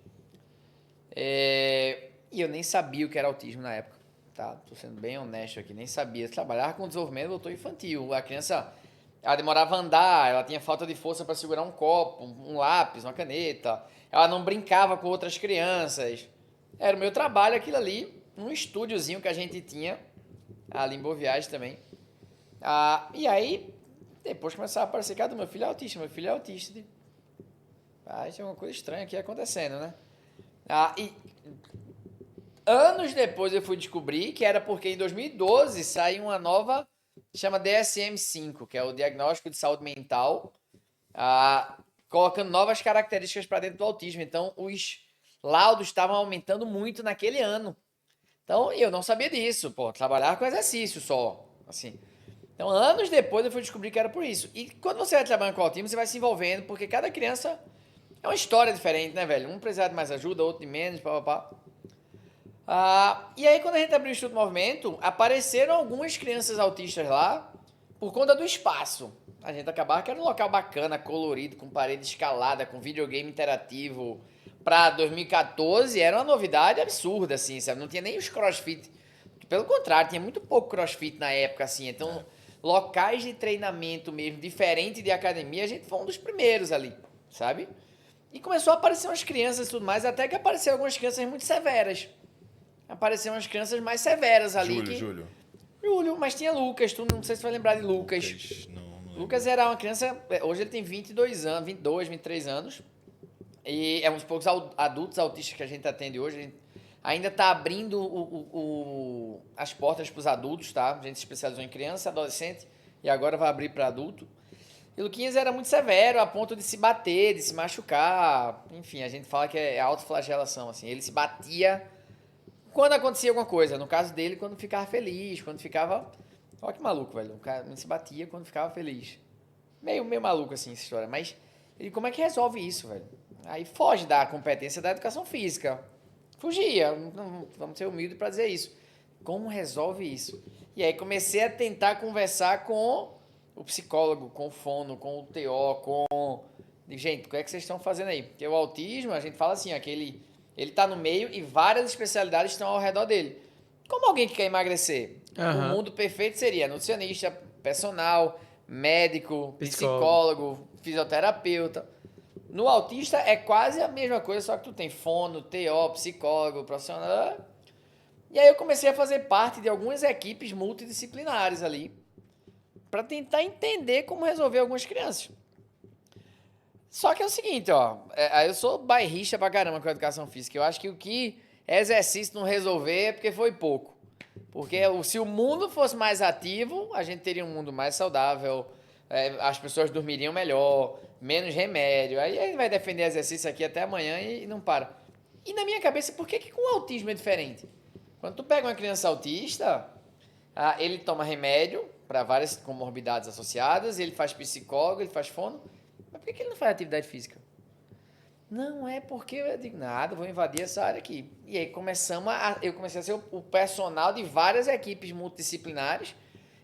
E eu nem sabia o que era autismo na época. Tá? Tô sendo bem honesto aqui, nem sabia. Trabalhar com desenvolvimento motor infantil. A criança, ela demorava a andar, ela tinha falta de força para segurar um copo, um lápis, uma caneta. Ela não brincava com outras crianças. Era o meu trabalho aquilo ali, num estúdiozinho que a gente tinha, ali em Boa Viagem também. E aí, depois começava a aparecer, cara, meu filho é autista, meu filho é autista. Tem uma coisa estranha aqui acontecendo, né? E anos depois eu fui descobrir que era porque em 2012 saiu uma nova, chama DSM-5, que é o Diagnóstico de Saúde Mental, colocando novas características para dentro do autismo. Então, os laudos estavam aumentando muito naquele ano. Então, eu não sabia disso. Trabalhar com exercício só, assim. Então, anos depois eu fui descobrir que era por isso. E quando você vai trabalhando com autismo, você vai se envolvendo, porque cada criança é uma história diferente, né, velho? Um precisa de mais ajuda, outro de menos, papapá. E aí, quando a gente abriu o Instituto Movimento, apareceram algumas crianças autistas lá por conta do espaço. A gente acabava que era um local bacana, colorido, com parede escalada, com videogame interativo. Pra 2014 era uma novidade absurda, assim, sabe? Não tinha nem os crossfit. Pelo contrário, tinha muito pouco crossfit na época, assim. Então, locais de treinamento mesmo, diferente de academia, a gente foi um dos primeiros ali, sabe? E começou a aparecer umas crianças e tudo mais, até que apareceram algumas crianças muito severas. Apareceram umas crianças mais severas ali. Júlio, mas tinha Lucas, tu não sei se tu vai lembrar de Lucas. Não Lucas era uma criança, hoje ele tem 22 anos, 22, 23 anos. E é um dos poucos adultos autistas que a gente atende hoje. A gente ainda está abrindo as portas para os adultos, tá? A gente se especializou em criança, adolescente e agora vai abrir para adulto. E o Luquinhas era muito severo, a ponto de se bater, de se machucar. Enfim, a gente fala que é autoflagelação, assim. Ele se batia quando acontecia alguma coisa. No caso dele, quando ficava feliz, quando ficava... Olha que maluco, velho. O cara se batia quando ficava feliz. Meio maluco, assim, essa história. Mas ele, como é que resolve isso, velho? Aí foge da competência da educação física. Fugia. Vamos ser humildes para dizer isso. Como resolve isso? E aí comecei a tentar conversar com o psicólogo, com o fono, com o TO, com... Gente, o que é que vocês estão fazendo aí? Porque o autismo, a gente fala assim, ele está no meio e várias especialidades estão ao redor dele. Como alguém que quer emagrecer? O mundo perfeito seria nutricionista, personal, médico, psicólogo, fisioterapeuta. No autista é quase a mesma coisa, só que tu tem fono, TO, psicólogo, profissional. E aí eu comecei a fazer parte de algumas equipes multidisciplinares ali para tentar entender como resolver algumas crianças. Só que é o seguinte, eu sou bairrista pra caramba com a educação física. Eu acho que o que exercício não resolver é porque foi pouco. Porque se o mundo fosse mais ativo, a gente teria um mundo mais saudável, as pessoas dormiriam melhor, menos remédio. Aí a gente vai defender exercício aqui até amanhã e não para. E na minha cabeça, por que com o autismo é diferente? Quando tu pega uma criança autista, ele toma remédio para várias comorbidades associadas, ele faz psicólogo, ele faz fono. Mas por que ele não faz atividade física? Não, é porque eu digo, nada, vou invadir essa área aqui. E aí eu comecei a ser o personal de várias equipes multidisciplinares,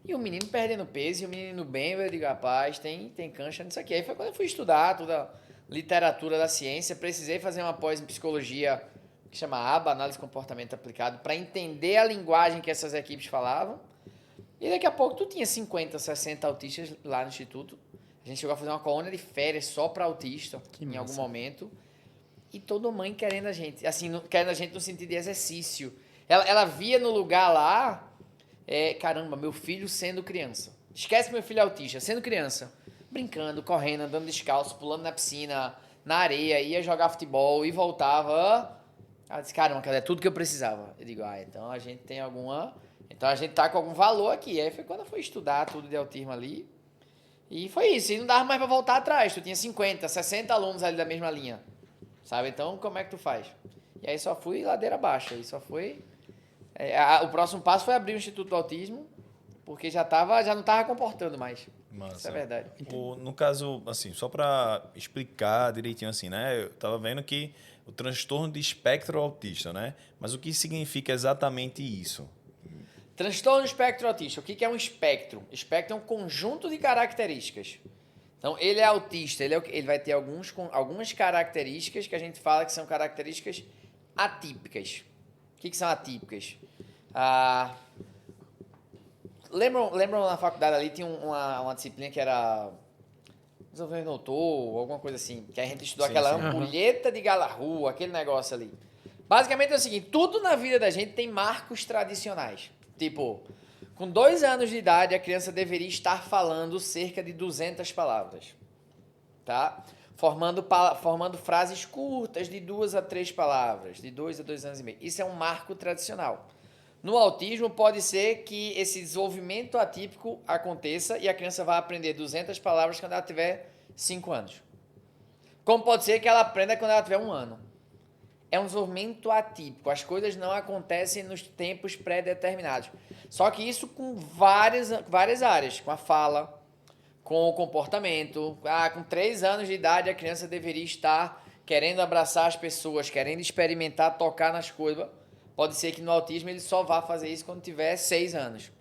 e o menino perdendo peso, e o menino bem, eu digo, rapaz, tem cancha nisso aqui. Aí foi quando eu fui estudar toda a literatura da ciência, precisei fazer uma pós em psicologia, que chama ABA, Análise de Comportamento Aplicado, para entender a linguagem que essas equipes falavam. E daqui a pouco tu tinha 50, 60 autistas lá no instituto. A gente chegou a fazer uma colônia de férias só para autista em algum momento. E toda mãe querendo a gente. Assim, querendo a gente no sentido de exercício. Ela via no lugar lá... caramba, meu filho sendo criança. Esquece meu filho autista, sendo criança. Brincando, correndo, andando descalço, pulando na piscina, na areia. Ia jogar futebol e voltava. Ela disse, caramba, cara, é tudo que eu precisava. Eu digo, então a gente tem alguma... Então a gente tá com algum valor aqui. Aí foi quando eu fui estudar tudo de autismo ali. E foi isso, e não dava mais pra voltar atrás. Tu tinha 50, 60 alunos ali da mesma linha, sabe? Então, como é que tu faz? E aí só fui ladeira abaixo. Aí só foi... o próximo passo foi abrir o Instituto do Autismo, porque já não estava comportando mais. Isso Massa. é verdade. No caso, assim, só para explicar direitinho assim, né? Eu tava vendo que o transtorno de espectro autista, né? Mas o que significa exatamente isso? Transtorno do espectro autista. O que é um espectro? Espectro é um conjunto de características. Então, ele é autista, ele vai ter algumas características que a gente fala que são características atípicas. O que são atípicas? Lembram na faculdade ali, tinha uma disciplina que era desenvolvimento motor, alguma coisa assim, que a gente estudou Sim, aquela sim. ampulheta de Galarrua, aquele negócio ali. Basicamente é o seguinte, tudo na vida da gente tem marcos tradicionais. Tipo, com 2 anos de idade, a criança deveria estar falando cerca de 200 palavras, tá? Formando frases curtas de 2 a 3 palavras, de 2 a 2 anos e meio. Isso é um marco tradicional. No autismo, pode ser que esse desenvolvimento atípico aconteça e a criança vá aprender 200 palavras quando ela tiver 5 anos. Como pode ser que ela aprenda quando ela tiver 1 ano. É um desenvolvimento atípico. As coisas não acontecem nos tempos pré-determinados. Só que isso com várias áreas. Com a fala, com o comportamento. Com 3 anos de idade, a criança deveria estar querendo abraçar as pessoas, querendo experimentar, tocar nas coisas. Pode ser que no autismo ele só vá fazer isso quando tiver 6 anos.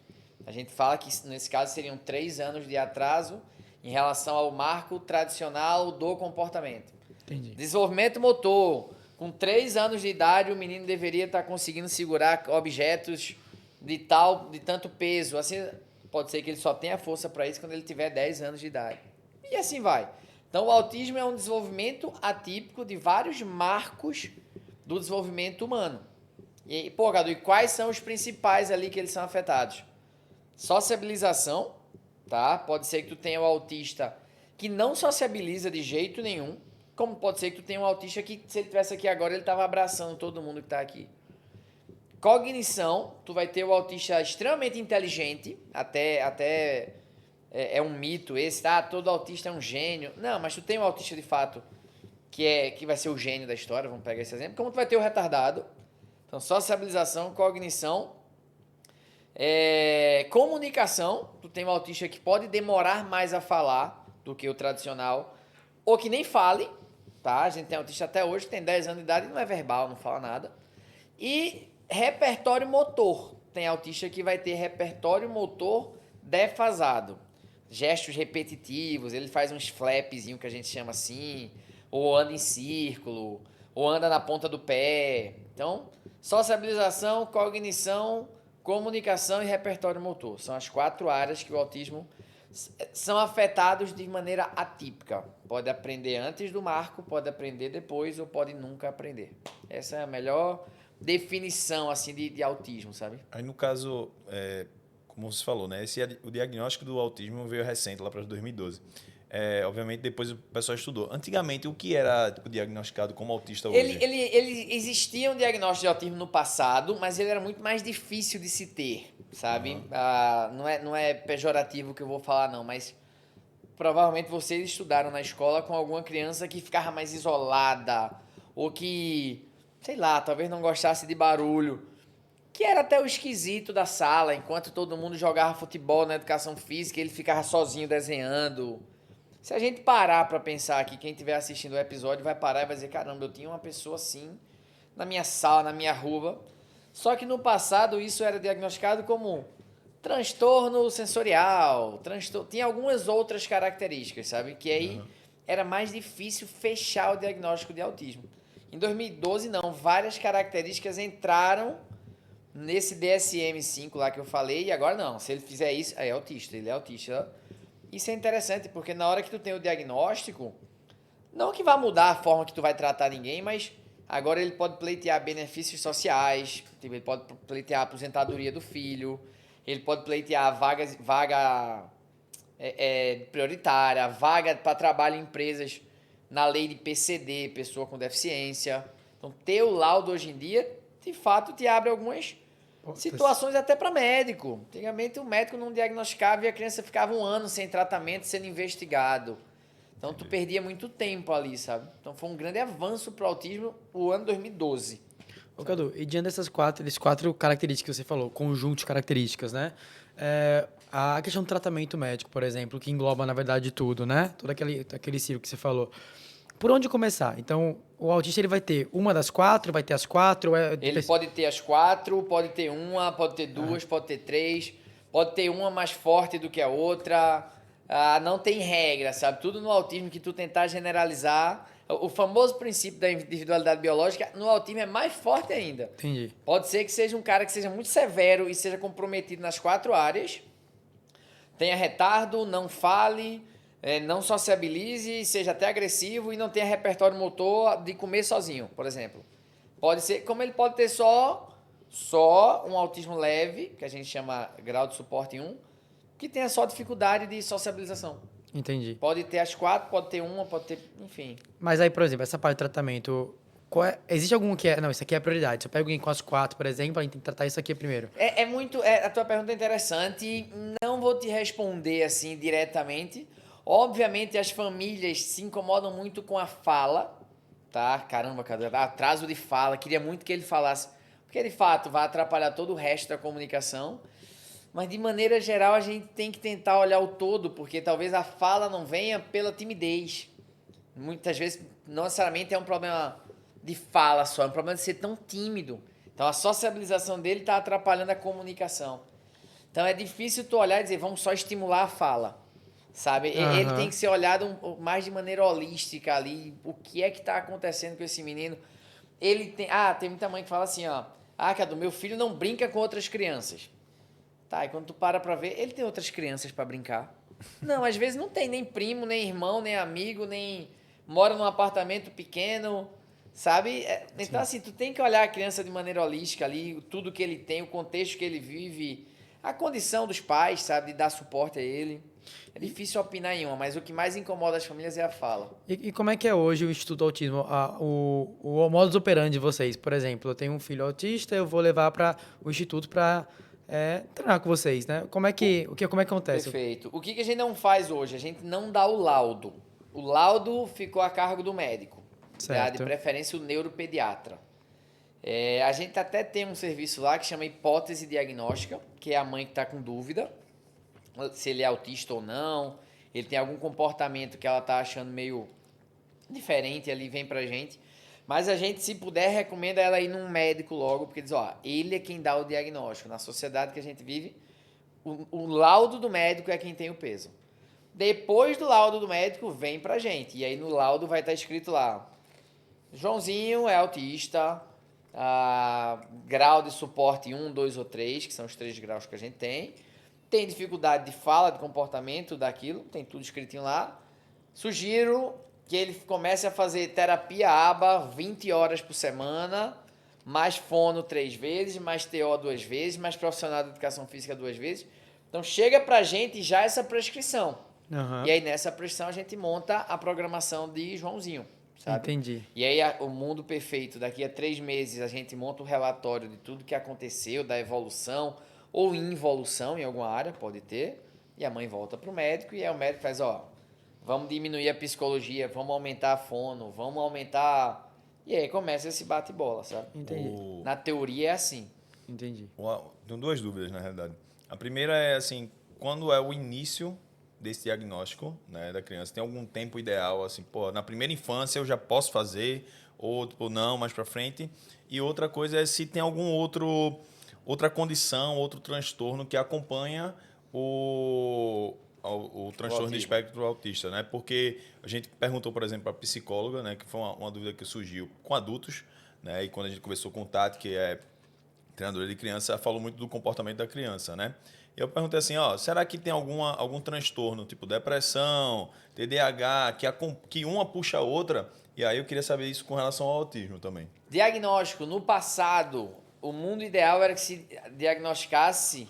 A gente fala que nesse caso seriam 3 anos de atraso em relação ao marco tradicional do comportamento. Entendi. Desenvolvimento motor. Com 3 anos de idade, o menino deveria estar conseguindo segurar objetos de tanto peso. Assim, pode ser que ele só tenha força para isso quando ele tiver 10 anos de idade. E assim vai. Então, o autismo é um desenvolvimento atípico de vários marcos do desenvolvimento humano. E, Cadu, e quais são os principais ali que eles são afetados? Sociabilização, tá? Pode ser que tu tenha o autista que não sociabiliza de jeito nenhum, como pode ser que tu tenha um autista que, se ele estivesse aqui agora, ele estava abraçando todo mundo que está aqui. Cognição, tu vai ter o autista extremamente inteligente, até é um mito esse, todo autista é um gênio. Não, mas tu tem um autista de fato que vai ser o gênio da história, vamos pegar esse exemplo, como tu vai ter o retardado. Então, sociabilização, cognição, comunicação, tu tem um autista que pode demorar mais a falar do que o tradicional, ou que nem fale, tá? A gente tem autista até hoje que tem 10 anos de idade e não é verbal, não fala nada. E repertório motor. Tem autista que vai ter repertório motor defasado. Gestos repetitivos, ele faz uns flapzinho que a gente chama assim, ou anda em círculo, ou anda na ponta do pé. Então, sociabilização, cognição, comunicação e repertório motor. São as 4 áreas que o autismo são afetados de maneira atípica. Pode aprender antes do marco, pode aprender depois ou pode nunca aprender. Essa é a melhor definição assim de autismo, sabe? Aí, no caso, como você falou, né? O diagnóstico do autismo veio recente, lá para 2012. Obviamente, depois o pessoal estudou. Antigamente, o que era diagnosticado como autista hoje? Ele existia um diagnóstico de autismo no passado, mas ele era muito mais difícil de se ter, sabe? Não é pejorativo que eu vou falar, não, mas provavelmente vocês estudaram na escola com alguma criança que ficava mais isolada, ou que, sei lá, talvez não gostasse de barulho, que era até o esquisito da sala, enquanto todo mundo jogava futebol na educação física, ele ficava sozinho desenhando. Se a gente parar para pensar aqui, quem estiver assistindo o episódio vai parar e vai dizer, caramba, eu tinha uma pessoa assim na minha sala, na minha rua. Só que no passado isso era diagnosticado como transtorno sensorial, tinha algumas outras características, sabe? Que aí era mais difícil fechar o diagnóstico de autismo. Em 2012, não, várias características entraram nesse DSM-5 lá que eu falei, e agora não, se ele fizer isso, aí é autista, ele é autista. Isso é interessante, porque na hora que tu tem o diagnóstico, não que vá mudar a forma que tu vai tratar ninguém, mas agora ele pode pleitear benefícios sociais, tipo, ele pode pleitear a aposentadoria do filho, ele pode pleitear vaga prioritária, vaga para trabalho em empresas na lei de PCD, pessoa com deficiência. Então, ter o laudo hoje em dia, de fato, te abre algumas situações até para médico. Antigamente o médico não diagnosticava e a criança ficava 1 ano sem tratamento, sendo investigado. Então tu perdia muito tempo ali, sabe? Então foi um grande avanço para o autismo o ano 2012. Ô, Cadu, e diante desses quatro características que você falou, conjunto de características, né? A questão do tratamento médico, por exemplo, que engloba, na verdade, tudo, né? Todo aquele ciclo que você falou. Por onde começar? Então, o autista ele vai ter uma das quatro, vai ter as quatro? Ele pode ter as 4, pode ter uma, pode ter duas, pode ter 3, pode ter uma mais forte do que a outra. Não tem regra, sabe? Tudo no autismo que tu tentar generalizar. O famoso princípio da individualidade biológica no autismo é mais forte ainda. Entendi. Pode ser que seja um cara que seja muito severo e seja comprometido nas 4 áreas, tenha retardo, não fale, não sociabilize, seja até agressivo e não tenha repertório motor de comer sozinho, por exemplo. Pode ser, como ele pode ter só um autismo leve, que a gente chama grau de suporte 1, que tenha só dificuldade de sociabilização. Entendi. Pode ter as 4, pode ter uma, pode ter, enfim. Mas aí, por exemplo, essa parte do tratamento, existe algum que é... Não, isso aqui é a prioridade. Se eu pego alguém com as quatro, por exemplo, a gente tem que tratar isso aqui primeiro. A tua pergunta é interessante. Não vou te responder assim diretamente. Obviamente, as famílias se incomodam muito com a fala, tá? Caramba, cara, atraso de fala. Queria muito que ele falasse. Porque, de fato, vai atrapalhar todo o resto da comunicação. Mas, de maneira geral, a gente tem que tentar olhar o todo, porque talvez a fala não venha pela timidez. Muitas vezes, não necessariamente é um problema de fala só, é um problema de ser tão tímido. Então, a sociabilização dele está atrapalhando a comunicação. Então, é difícil tu olhar e dizer, vamos só estimular a fala, sabe? Ele tem que ser olhado mais de maneira holística ali, o que é que está acontecendo com esse menino. Ele tem... tem muita mãe que fala assim, ó, Cadu, meu filho não brinca com outras crianças. Tá, e quando tu para pra ver, ele tem outras crianças pra brincar. Não, às vezes não tem nem primo, nem irmão, nem amigo, nem... Mora num apartamento pequeno, sabe? Então, assim, tu tem que olhar a criança de maneira holística ali, tudo que ele tem, o contexto que ele vive, a condição dos pais, sabe? De dar suporte a ele. É difícil opinar em uma, mas o que mais incomoda as famílias é a fala. E como é que é hoje o Instituto Autismo? O modus operandi de vocês? Por exemplo, eu tenho um filho autista, eu vou levar para o Instituto para treinar com vocês, né? Como é que acontece? Perfeito. O que a gente não faz hoje? A gente não dá o laudo. O laudo ficou a cargo do médico. Certo. De preferência, o neuropediatra. A gente até tem um serviço lá que chama hipótese diagnóstica, que é a mãe que está com dúvida se ele é autista ou não, ele tem algum comportamento que ela está achando meio diferente, ali vem pra gente. Mas a gente, se puder, recomenda ela ir num médico logo, porque diz, ele é quem dá o diagnóstico. Na sociedade que a gente vive, o laudo do médico é quem tem o peso. Depois do laudo do médico, vem pra gente. E aí no laudo vai estar escrito lá, Joãozinho é autista, grau de suporte 1, 2 ou 3, que são os 3 graus que a gente tem. Tem dificuldade de fala, de comportamento daquilo, tem tudo escritinho lá. Sugiro que ele comece a fazer terapia ABA 20 horas por semana, mais fono 3 vezes, mais TO 2 vezes, mais profissional de educação física 2 vezes. Então chega pra gente já essa prescrição. Uhum. E aí nessa prescrição a gente monta a programação de Joãozinho, sabe? Entendi. E aí o mundo perfeito, daqui a 3 meses a gente monta o relatório de tudo que aconteceu, da evolução ou involução em alguma área, pode ter, e a mãe volta pro médico e aí o médico faz, vamos diminuir a psicologia, vamos aumentar a fono, vamos aumentar... E aí começa esse bate-bola, sabe? Entendi. Na teoria é assim. Entendi. Tenho 2 dúvidas, na realidade. A primeira é, assim, quando é o início desse diagnóstico, né, da criança? Tem algum tempo ideal, assim, na primeira infância eu já posso fazer, ou não, mais para frente? E outra coisa é se tem outra condição, outro transtorno que acompanha o transtorno de espectro autista, né? Porque a gente perguntou, por exemplo, para a psicóloga, né, que foi uma dúvida que surgiu com adultos, né? E quando a gente conversou com o Tati, que é treinadora de criança, falou muito do comportamento da criança, né? E eu perguntei assim, será que tem algum transtorno, tipo depressão, TDAH, que uma puxa a outra? E aí eu queria saber isso com relação ao autismo também. Diagnóstico. No passado, o mundo ideal era que se diagnosticasse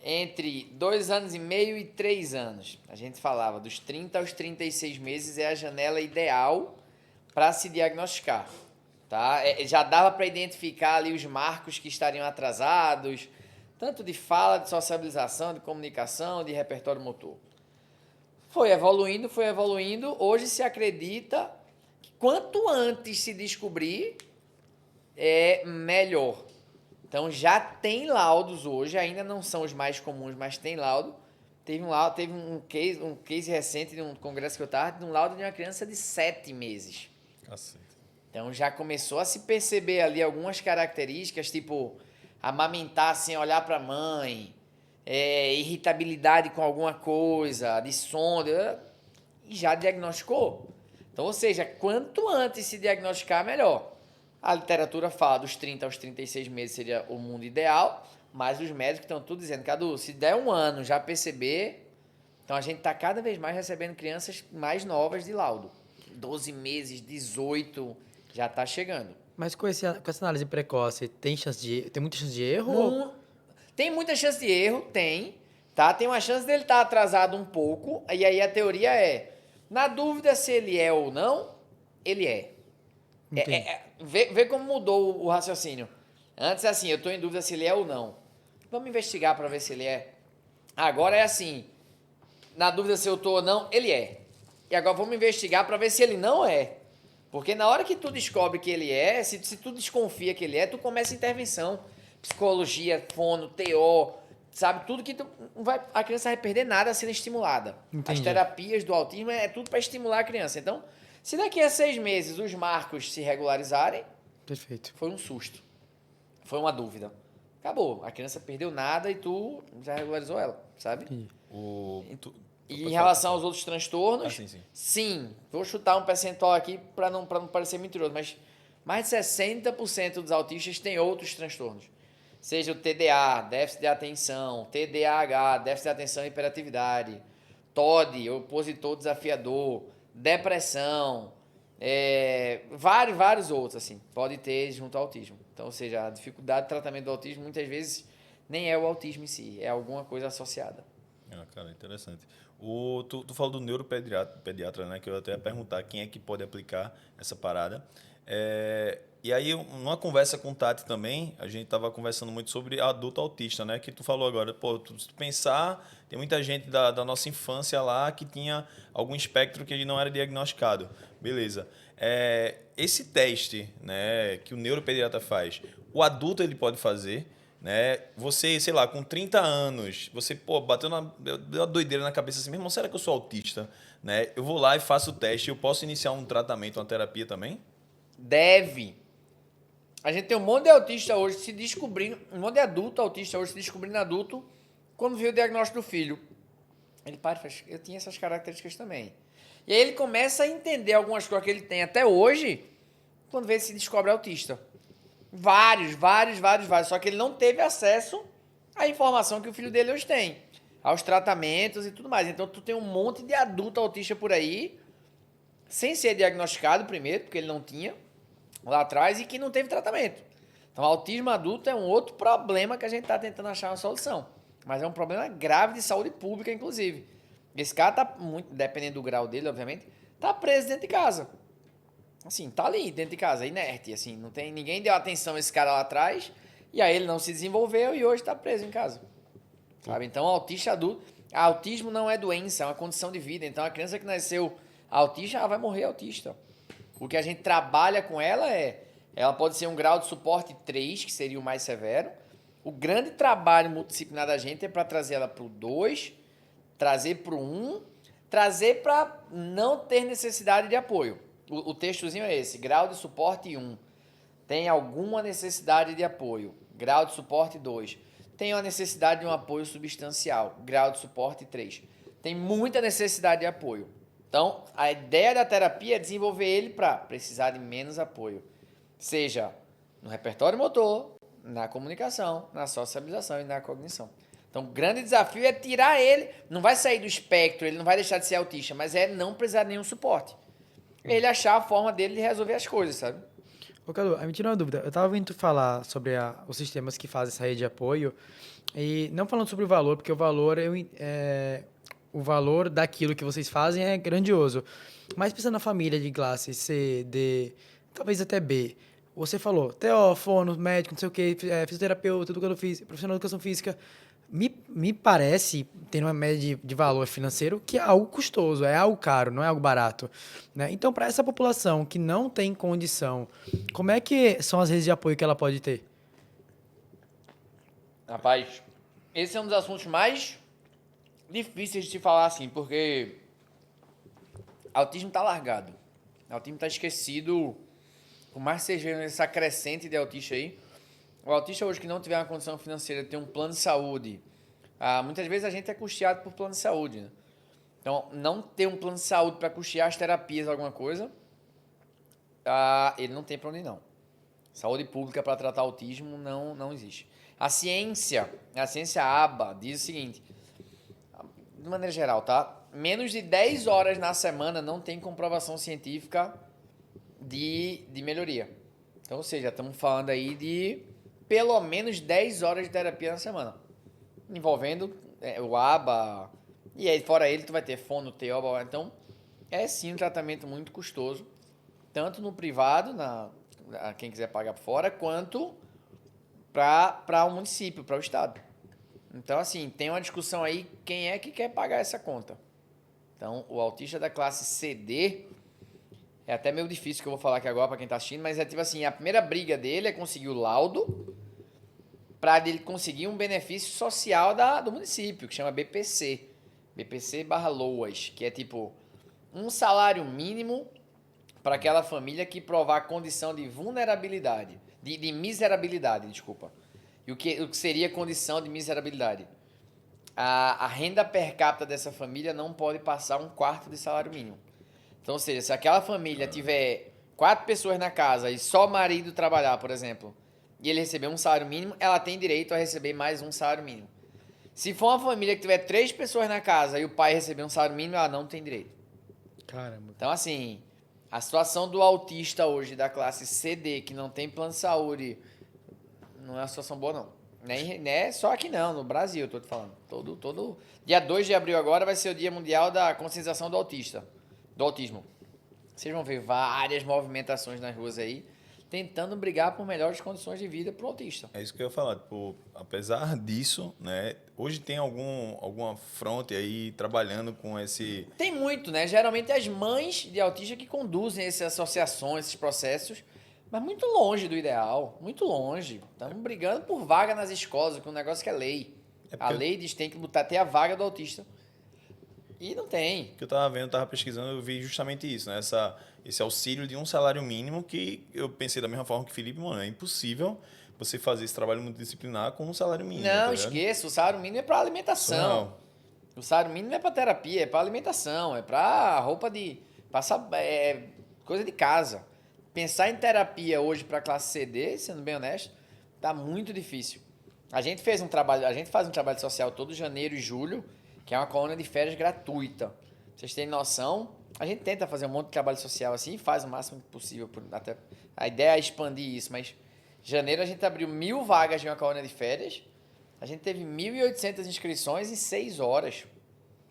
entre 2 anos e meio e 3 anos. A gente falava dos 30 aos 36 meses é a janela ideal para se diagnosticar. Tá? Já dava para identificar ali os marcos que estariam atrasados, tanto de fala, de sociabilização, de comunicação, de repertório motor. Foi evoluindo. Hoje se acredita que quanto antes se descobrir, é melhor. Então já tem laudos hoje, ainda não são os mais comuns, mas tem laudo. Teve um case recente de um congresso que eu estava, de um laudo de uma criança de 7 meses. Cacete. Então já começou a se perceber ali algumas características, tipo amamentar sem olhar para a mãe, irritabilidade com alguma coisa, de sono, e já diagnosticou. Então, ou seja, quanto antes se diagnosticar, melhor. A literatura fala dos 30 aos 36 meses seria o mundo ideal, mas os médicos estão tudo dizendo, Cadu, se der um ano já perceber, então a gente está cada vez mais recebendo crianças mais novas de laudo. 12 meses, 18, já está chegando. Mas com essa análise precoce, tem muita chance de erro? Não, tem muita chance de erro, tem. Tá? Tem uma chance dele estar atrasado um pouco, e aí a teoria é, na dúvida se ele é ou não, ele é. Vê como mudou o raciocínio. Antes, assim, eu estou em dúvida se ele é ou não. Vamos investigar para ver se ele é. Agora é assim, na dúvida se eu estou ou não, ele é. E agora vamos investigar para ver se ele não é. Porque na hora que tu descobre que ele é, se tu desconfia que ele é, tu começa a intervenção. Psicologia, fono, TO, sabe? Tudo que a criança vai perder nada sendo estimulada. Entendi. As terapias do autismo é tudo para estimular a criança. Então, se daqui a 6 meses os marcos se regularizarem, Perfeito. foi um susto. Foi uma dúvida. Acabou. A criança perdeu nada e tu já regularizou ela, sabe? Entendi. E em relação aos outros transtornos, Ah, sim. sim, vou chutar um percentual aqui para não parecer mentiroso, mas mais de 60% dos autistas têm outros transtornos. Seja o TDA, déficit de atenção, TDAH, déficit de atenção e hiperatividade, TOD, opositor desafiador, depressão, vários outros, assim, pode ter junto ao autismo. Então, ou seja, a dificuldade de tratamento do autismo muitas vezes nem é o autismo em si, é alguma coisa associada. Ah, cara, interessante. Tu falou do neuropediatra, né? Que eu até ia perguntar quem é que pode aplicar essa parada. E aí, numa conversa com o Tati também, a gente estava conversando muito sobre adulto autista, né? Que tu falou agora, pô, se tu pensar, tem muita gente da nossa infância lá que tinha algum espectro que ele não era diagnosticado. Beleza. Esse teste, né, que o neuropediatra faz, o adulto ele pode fazer, né? Você, sei lá, com 30 anos, você, pô, deu uma doideira na cabeça assim, meu irmão, será que eu sou autista? Né? Eu vou lá e faço o teste, eu posso iniciar um tratamento, uma terapia também? Deve. A gente tem um monte de autista hoje se descobrindo, um monte de adulto autista hoje se descobrindo adulto quando viu o diagnóstico do filho. Ele para e faz, eu tinha essas características também. E aí ele começa a entender algumas coisas que ele tem até hoje, quando vê ele se descobre autista. Vários. Só que ele não teve acesso à informação que o filho dele hoje tem. Aos tratamentos e tudo mais. Então, tu tem um monte de adulto autista por aí, sem ser diagnosticado primeiro, porque ele não tinha lá atrás, e que não teve tratamento. Então, autismo adulto é um outro problema que a gente está tentando achar uma solução. Mas é um problema grave de saúde pública, inclusive. Esse cara tá muito, dependendo do grau dele, obviamente, tá preso dentro de casa. Assim, tá ali dentro de casa, inerte, assim, não tem ninguém deu atenção a esse cara lá atrás, e aí ele não se desenvolveu e hoje tá preso em casa. Sabe? Então, autista adulto, autismo não é doença, é uma condição de vida. Então, a criança que nasceu autista, ela vai morrer autista. O que a gente trabalha com ela ela pode ser um grau de suporte 3, que seria o mais severo. O grande trabalho multidisciplinar da gente é para trazer ela para o 2, trazer para o 1, trazer para não ter necessidade de apoio. O textozinho é esse, grau de suporte 1. Tem alguma necessidade de apoio. Grau de suporte 2. Tem uma necessidade de um apoio substancial. Grau de suporte 3. Tem muita necessidade de apoio. Então, a ideia da terapia é desenvolver ele para precisar de menos apoio. Seja no repertório motor, na comunicação, na socialização e na cognição. Então, o grande desafio é tirar ele, não vai sair do espectro, ele não vai deixar de ser autista, mas é não precisar de nenhum suporte. Ele achar a forma dele de resolver as coisas, sabe? Ô, Cadu, me tira uma dúvida. Eu tava ouvindo tu falar sobre os sistemas que fazem essa rede de apoio, e não falando sobre o valor, porque o valor daquilo que vocês fazem é grandioso. Mas pensando na família de classe C, D, talvez até B, você falou TO, fono, médico, não sei o quê, fisioterapeuta, profissional de educação física. Me me parece, tendo uma média de valor financeiro, que é algo custoso, é algo caro, não é algo barato, né? Então, para essa população que não tem condição, como é que são as redes de apoio que ela pode ter? Rapaz, esse é um dos assuntos mais difíceis de se falar assim, porque autismo tá largado. Autismo tá esquecido. Por mais que seja essa crescente de autista aí, o autista hoje que não tiver uma condição financeira de ter um plano de saúde, muitas vezes a gente é custeado por plano de saúde, né? Então, não ter um plano de saúde para custear as terapias, alguma coisa, ele não tem para onde ir, não. Saúde pública para tratar autismo não existe. A ciência ABA diz o seguinte, de maneira geral, tá? Menos de 10 horas na semana não tem comprovação científica de melhoria. Então, ou seja, estamos falando aí de pelo menos 10 horas de terapia na semana, envolvendo o ABA, e aí fora ele tu vai ter fono, TO, então é sim um tratamento muito custoso, tanto no privado, quem quiser pagar por fora, quanto para o município, para o estado. Então, assim, tem uma discussão aí, quem é que quer pagar essa conta? Então, o autista da classe CD, é até meio difícil que eu vou falar aqui agora para quem está assistindo, mas é tipo assim, a primeira briga dele é conseguir o laudo para ele conseguir um benefício social do município, que chama BPC. BPC/LOAS, que é tipo um salário mínimo para aquela família que provar condição de vulnerabilidade, de miserabilidade, desculpa. E o que seria condição de miserabilidade? A renda per capita dessa família não pode passar 1/4 de salário mínimo. Então, ou seja, se aquela família tiver 4 pessoas na casa e só o marido trabalhar, por exemplo, e ele receber um salário mínimo, ela tem direito a receber mais um salário mínimo. Se for uma família que tiver 3 pessoas na casa e o pai receber um salário mínimo, ela não tem direito. Caramba. Então, assim, a situação do autista hoje da classe CD, que não tem plano de saúde, não é uma situação boa, não. Nem é só aqui não, no Brasil, eu tô te falando. Todo dia 2 de abril agora vai ser o Dia Mundial da Conscientização do Autismo. Vocês vão ver várias movimentações nas ruas aí, tentando brigar por melhores condições de vida pro autista. É isso que eu ia falar. Tipo, apesar disso, né? Hoje tem alguma fronte aí trabalhando com esse... Tem muito, né? Geralmente as mães de autista que conduzem essas associações, esses processos, mas muito longe do ideal, muito longe. Estamos brigando por vaga nas escolas, que é um negócio que é lei. A lei diz que tem que ter a vaga do autista. E não tem. O que eu tava pesquisando, eu vi justamente isso, né? Esse auxílio de um salário mínimo, que eu pensei da mesma forma que Felipe, mano, é impossível você fazer esse trabalho multidisciplinar com um salário mínimo. Não, tá ligado? esqueça, o salário mínimo é para alimentação. Não. O salário mínimo não é para terapia, é para alimentação, é para roupa de... passar coisa de casa. Pensar em terapia hoje para classe CD, sendo bem honesto, tá muito difícil. A gente faz um trabalho social todo janeiro e julho, que é uma colônia de férias gratuita. Pra vocês terem noção, a gente tenta fazer um monte de trabalho social assim, faz o máximo possível. Até, a ideia é expandir isso, mas em janeiro a gente abriu 1.000 vagas de uma colônia de férias. A gente teve 1.800 inscrições em 6 horas.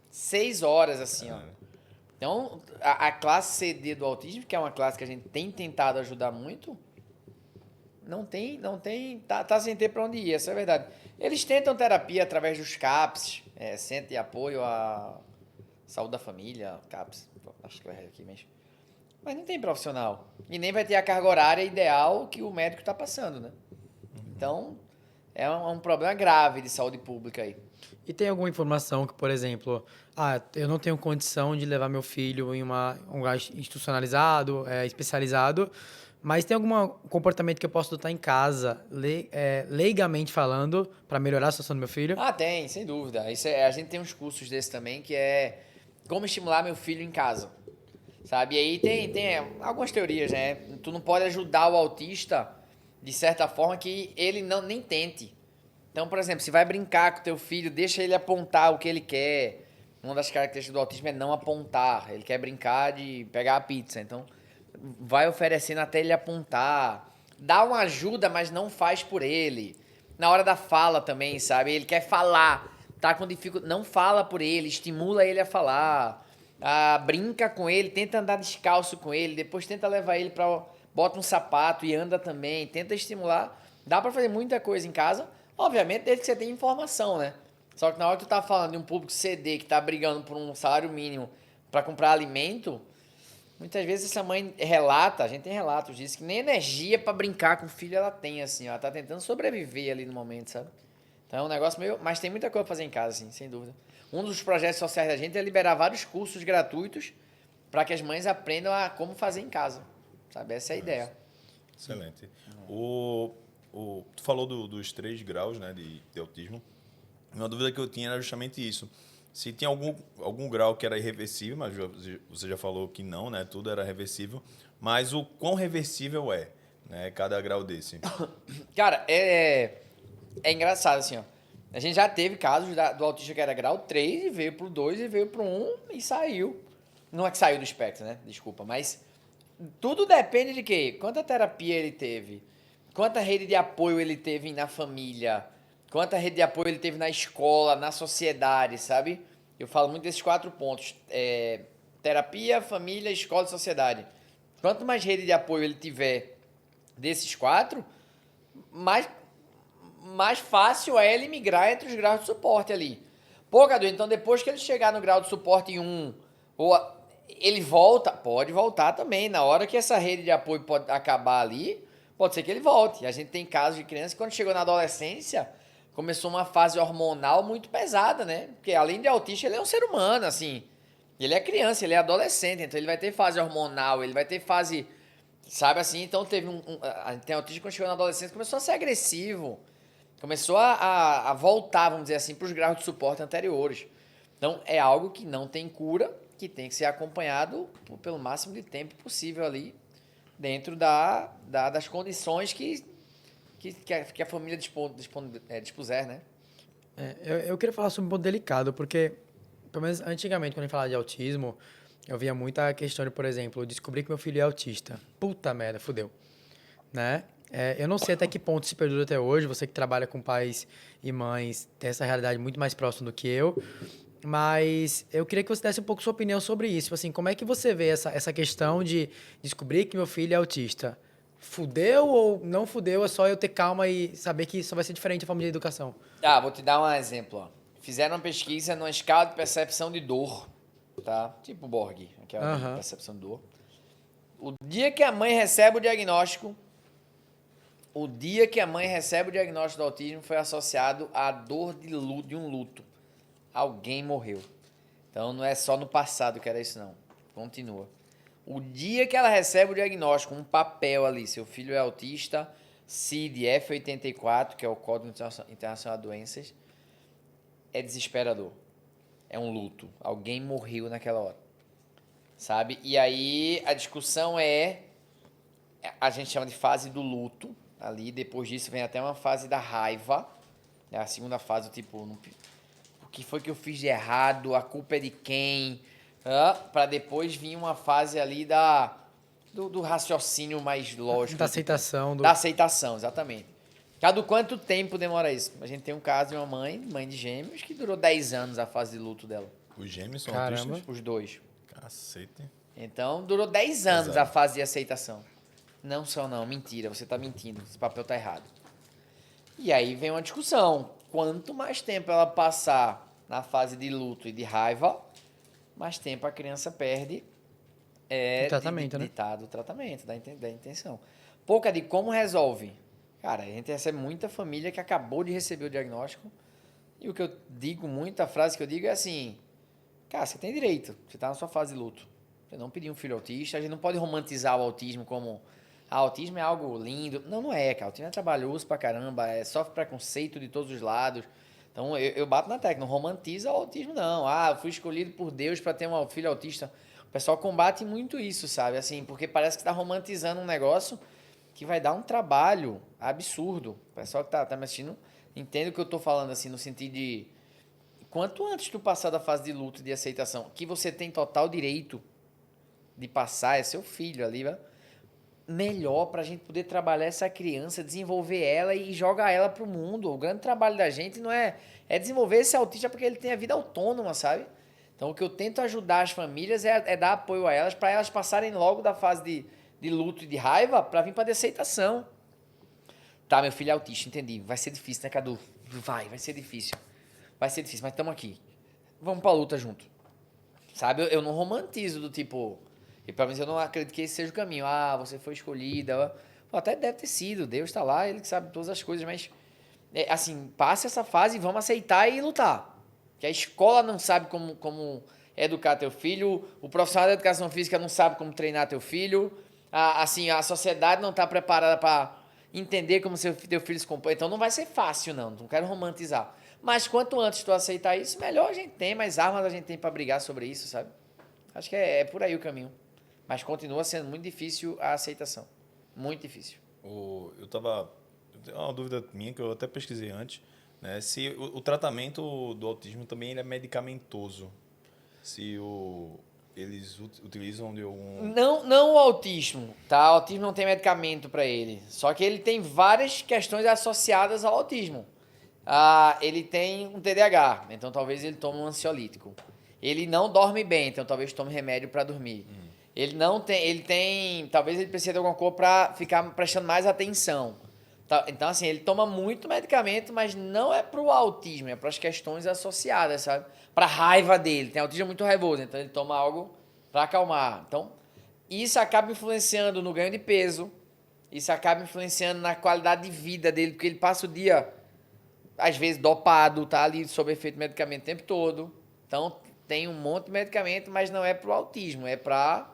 6 horas, assim, ó. Então, a classe CD do autismo, que é uma classe que a gente tem tentado ajudar muito, tá sem ter para onde ir, essa é a verdade. Eles tentam terapia através dos CAPS, Centro de Apoio à Saúde da Família, CAPS, acho que vai aqui mesmo. Mas não tem profissional. E nem vai ter a carga horária ideal que o médico está passando, né? Então, é um problema grave de saúde pública aí. E tem alguma informação que, por exemplo, eu não tenho condição de levar meu filho em um lugar institucionalizado, especializado, mas tem algum comportamento que eu posso adotar em casa, leigamente falando, para melhorar a situação do meu filho? Tem, sem dúvida. A gente tem uns cursos desses também, que é como estimular meu filho em casa. Sabe? E aí tem algumas teorias, né? Tu não pode ajudar o autista de certa forma que ele nem tente. Então, por exemplo, se vai brincar com teu filho, deixa ele apontar o que ele quer. Uma das características do autismo é não apontar. Ele quer brincar de pegar a pizza. Então, vai oferecendo até ele apontar. Dá uma ajuda, mas não faz por ele. Na hora da fala também, sabe? Ele quer falar, tá com dificuldade, não fala por ele, estimula ele a falar. Brinca com ele, tenta andar descalço com ele, depois tenta levar ele para... Bota um sapato e anda também, tenta estimular. Dá para fazer muita coisa em casa. Obviamente, desde que você tenha informação, né? Só que na hora que tu tá falando de um público CD que tá brigando por um salário mínimo pra comprar alimento, muitas vezes essa mãe relata, a gente tem relatos disso, que nem energia pra brincar com o filho ela tem, assim, ó. Ela tá tentando sobreviver ali no momento, sabe? Então é um negócio meio... Mas tem muita coisa pra fazer em casa, assim, sem dúvida. Um dos projetos sociais da gente é liberar vários cursos gratuitos pra que as mães aprendam a como fazer em casa, sabe? Essa é a ideia. Excelente. Tu falou dos 3 graus, né, de autismo. Uma dúvida que eu tinha era justamente isso. Se tinha algum grau que era irreversível, mas você já falou que não, né? Tudo era reversível. Mas o quão reversível é, né? Cada grau desse. Cara, é engraçado, assim, ó. A gente já teve casos do autista que era grau 3 e veio pro 2 e veio pro 1 e saiu. Não é que saiu do espectro, né? Desculpa, mas tudo depende de quê? Quanta terapia ele teve, quanta rede de apoio ele teve na família, quanta rede de apoio ele teve na escola, na sociedade, sabe? Eu falo muito desses 4 pontos. Terapia, família, escola e sociedade. Quanto mais rede de apoio ele tiver desses 4, mais fácil é ele migrar entre os graus de suporte ali. Pô, Cadu, então depois que ele chegar no grau de suporte 1, ele volta? Pode voltar também. Na hora que essa rede de apoio pode acabar ali, pode ser que ele volte. A gente tem casos de criança que quando chegou na adolescência, começou uma fase hormonal muito pesada, né? Porque além de autista, ele é um ser humano, assim. Ele é criança, ele é adolescente, então ele vai ter fase hormonal, ele vai ter fase, sabe assim? Então teve tem autista que quando chegou na adolescência começou a ser agressivo. Começou a voltar, vamos dizer assim, para os graus de suporte anteriores. Então, é algo que não tem cura, que tem que ser acompanhado pelo máximo de tempo possível ali, dentro das condições que a família dispuser, né? Eu queria falar sobre um ponto delicado, porque, pelo menos antigamente, quando a gente falava de autismo, eu via muita questão de, por exemplo, eu descobri que meu filho é autista. Puta merda, fudeu. Né? Eu não sei até que ponto se perdura até hoje, você que trabalha com pais e mães tem essa realidade muito mais próxima do que eu, mas eu queria que você desse um pouco sua opinião sobre isso. Tipo assim, como é que você vê essa questão de descobrir que meu filho é autista? Fudeu ou não fudeu? É só eu ter calma e saber que isso vai ser diferente a família de educação. Vou te dar um exemplo. Ó. Fizeram uma pesquisa numa escala de percepção de dor, tá? Tipo Borg, aquela percepção de dor. O dia que a mãe recebe o diagnóstico, do autismo foi associado à dor de um luto. Alguém morreu. Então não é só no passado que era isso, não. Continua. O dia que ela recebe o diagnóstico, um papel ali, seu filho é autista, CID F84, que é o Código Internacional de Doenças, é desesperador. É um luto. Alguém morreu naquela hora. Sabe? E aí a discussão a gente chama de fase do luto. Ali, depois disso, vem até uma fase da raiva. A segunda fase, tipo, o que foi que eu fiz de errado? A culpa é de quem? Para depois vir uma fase ali do raciocínio mais lógico. Da aceitação. Da aceitação, exatamente. Cada quanto tempo demora isso? A gente tem um caso de uma mãe de gêmeos, que durou 10 anos a fase de luto dela. Os gêmeos são Caramba. autistas? Os 2. Cacete. Então, durou 10 anos Exato. a fase de aceitação. Não só não, mentira, você tá mentindo, esse papel tá errado. E aí vem uma discussão. Quanto mais tempo ela passar na fase de luto e de raiva, mais tempo a criança perde O tratamento, né? do tratamento, da intenção. Pouca de como resolve. Cara, a gente recebe muita família que acabou de receber o diagnóstico. E o que eu digo muito, a frase que eu digo é assim: cara, você tem direito, você tá na sua fase de luto. Você não pediu um filho autista, a gente não pode romantizar o autismo como autismo é algo lindo. Não, não é, cara. O autismo é trabalhoso pra caramba, sofre preconceito de todos os lados. Então, eu bato na tecla, não romantiza o autismo, não. Eu fui escolhido por Deus para ter um filho autista. O pessoal combate muito isso, sabe? Assim, porque parece que tá romantizando um negócio que vai dar um trabalho absurdo. O pessoal que tá me assistindo entende o que eu tô falando, assim, no sentido de quanto antes tu passar da fase de luto e de aceitação, que você tem total direito de passar, é seu filho ali, né? Melhor pra gente poder trabalhar essa criança, desenvolver ela e jogar ela pro mundo. O grande trabalho da gente não é desenvolver esse autista porque ele tem a vida autônoma, sabe? Então, o que eu tento ajudar as famílias é dar apoio a elas para elas passarem logo da fase de luto e de raiva para vir para de aceitação. Tá, meu filho é autista, entendi. Vai ser difícil, né, Cadu? Vai ser difícil. vai ser difícil, mas estamos aqui. Vamos pra luta junto. Sabe? Eu não romantizo do tipo... E pelo menos eu não acredito que esse seja o caminho. Ah, você foi escolhida. Pô, até deve ter sido. Deus tá lá, ele que sabe todas as coisas, mas... assim, passe essa fase e vamos aceitar e lutar. Que a escola não sabe como educar teu filho, o profissional da educação física não sabe como treinar teu filho, a sociedade não está preparada para entender como teu filho se compõe. Então não vai ser fácil, não quero romantizar. Mas quanto antes tu aceitar isso, melhor a gente tem, mais armas a gente tem para brigar sobre isso, sabe? Acho que é por aí o caminho. Mas continua sendo muito difícil a aceitação. Muito difícil. Eu tenho uma dúvida minha que eu até pesquisei antes, né? Se o tratamento do autismo também ele é medicamentoso. Se eles utilizam de algum... Não o autismo, tá? O autismo não tem medicamento para ele. Só que ele tem várias questões associadas ao autismo. Ele tem um TDAH, então talvez ele tome um ansiolítico. Ele não dorme bem, então talvez tome remédio para dormir. Talvez ele precise de alguma coisa para ficar prestando mais atenção. Então, assim, ele toma muito medicamento, mas não é pro autismo, é para as questões associadas, sabe? Pra raiva dele. Tem autismo muito raivoso, então ele toma algo para acalmar. Então, isso acaba influenciando no ganho de peso, isso acaba influenciando na qualidade de vida dele, porque ele passa o dia, às vezes, dopado, tá ali sob efeito de medicamento o tempo todo. Então, tem um monte de medicamento, mas não é pro autismo, é para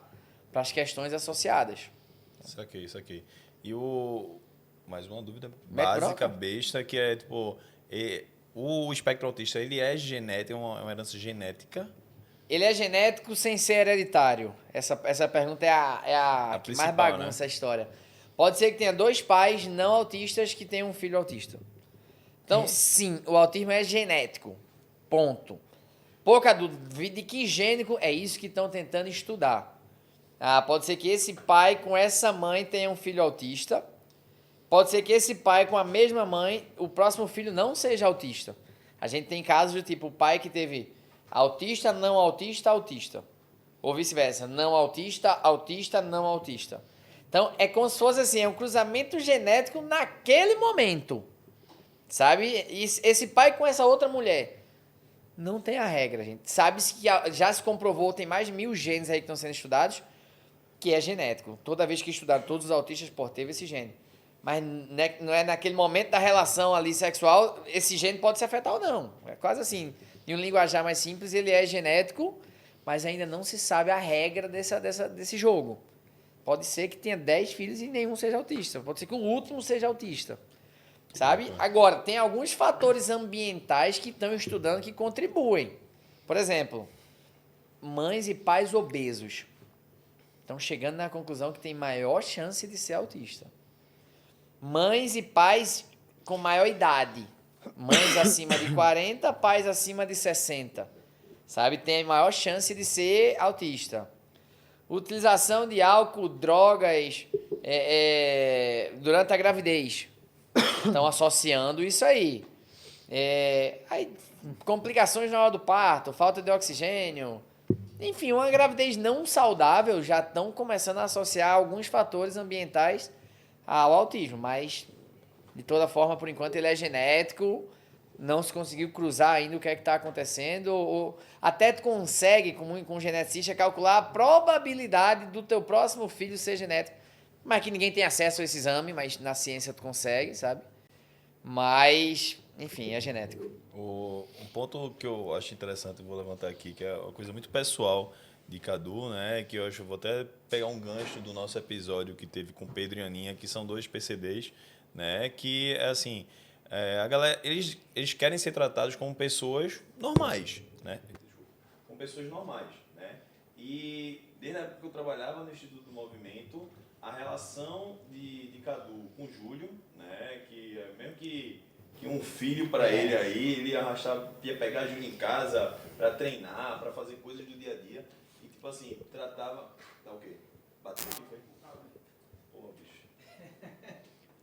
as questões associadas. Saquei. E mais uma dúvida básica, besta, que é, tipo, o espectro autista, ele é genético, é uma herança genética? Ele é genético sem ser hereditário? Essa pergunta é a que mais bagunça, né? A história. Pode ser que tenha 2 pais não autistas que tenham um filho autista. Então, sim, o autismo é genético. Ponto. Pouca dúvida de que gênico é isso que estão tentando estudar. Pode ser que esse pai com essa mãe tenha um filho autista. Pode ser que esse pai com a mesma mãe, o próximo filho não seja autista. A gente tem casos do tipo, o pai que teve autista, não autista, autista. Ou vice-versa, não autista, autista, não autista. Então, é como se fosse assim, é um cruzamento genético naquele momento. Sabe? E esse pai com essa outra mulher. Não tem a regra, gente. Sabe-se que já se comprovou, tem mais de 1000 genes aí que estão sendo estudados, que é genético. Toda vez que estudaram todos os autistas, teve esse gene. Mas não é naquele momento da relação ali sexual, esse gene pode se afetar ou não. É quase assim, em um linguajar mais simples, ele é genético, mas ainda não se sabe a regra desse jogo. Pode ser que tenha 10 filhos e nenhum seja autista. Pode ser que o último seja autista. Sabe? Agora, tem alguns fatores ambientais que estão estudando que contribuem. Por exemplo, mães e pais obesos estão chegando na conclusão que tem maior chance de ser autista. Mães e pais com maior idade. Mães acima de 40, pais acima de 60. Sabe? Tem maior chance de ser autista. Utilização de álcool, drogas durante a gravidez. Estão associando isso aí. Complicações na hora do parto, falta de oxigênio. Enfim, uma gravidez não saudável já estão começando a associar alguns fatores ambientais ao autismo, mas de toda forma, por enquanto, ele é genético, não se conseguiu cruzar ainda o que é que está acontecendo, ou até tu consegue, com um geneticista, calcular a probabilidade do teu próximo filho ser genético, mas que ninguém tem acesso a esse exame, mas na ciência tu consegue, sabe? Mas, enfim, é genético. Um ponto que eu acho interessante, vou levantar aqui, que é uma coisa muito pessoal de Cadu, né? Que eu acho, vou até pegar um gancho do nosso episódio que teve com Pedro e Aninha, que são 2 PCDs, né? Que é assim, a galera, eles querem ser tratados como pessoas normais, né? Como pessoas normais, né? E desde a época que eu trabalhava no Instituto do Movimento, a relação de Cadu com Júlio, né? Que mesmo que um filho para ele aí, ele ia pegar Júlio em casa para treinar, para fazer coisas do dia a dia. E tipo assim, tratava. Tá o quê? Bateu aqui, foi? Porra, bicho.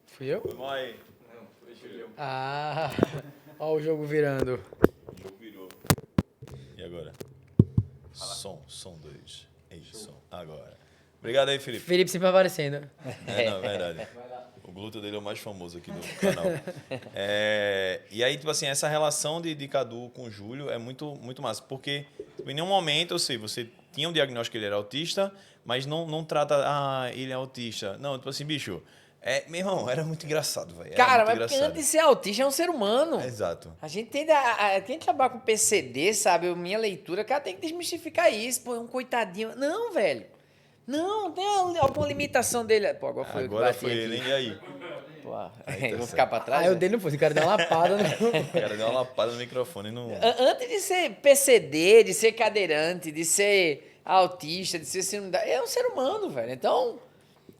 Fui eu? Foi mal aí. Não, foi Júlio. Ó o jogo virando. O jogo virou. E agora? Som 2. Ei, som. Agora. Obrigado aí, Felipe. Felipe sempre aparecendo. Não, é verdade. O glúteo dele é o mais famoso aqui do canal. E aí, tipo assim, essa relação de Cadu com o Júlio é muito, muito massa. Porque tipo, em nenhum momento, eu sei, você tinha um diagnóstico que ele era autista, mas não trata, ele é autista. Não, tipo assim, bicho, meu irmão, era muito engraçado, velho. Cara, mas porque antes de ser autista é um ser humano. Exato. A gente tem quem trabalha com PCD, sabe? Minha leitura, cara, tem que desmistificar isso. Pô, é um coitadinho. Não, velho. Não, tem alguma limitação dele. Pô, agora foi eu que Agora bati foi aqui. ele, e aí? Pô, tá vou ficar pra trás. Aí eu né? dei no fosse, o cara deu uma lapada. Né? O cara deu uma lapada no microfone e não... Antes de ser PCD, de ser cadeirante, de ser autista, de ser síndrome é um ser humano, velho. Então,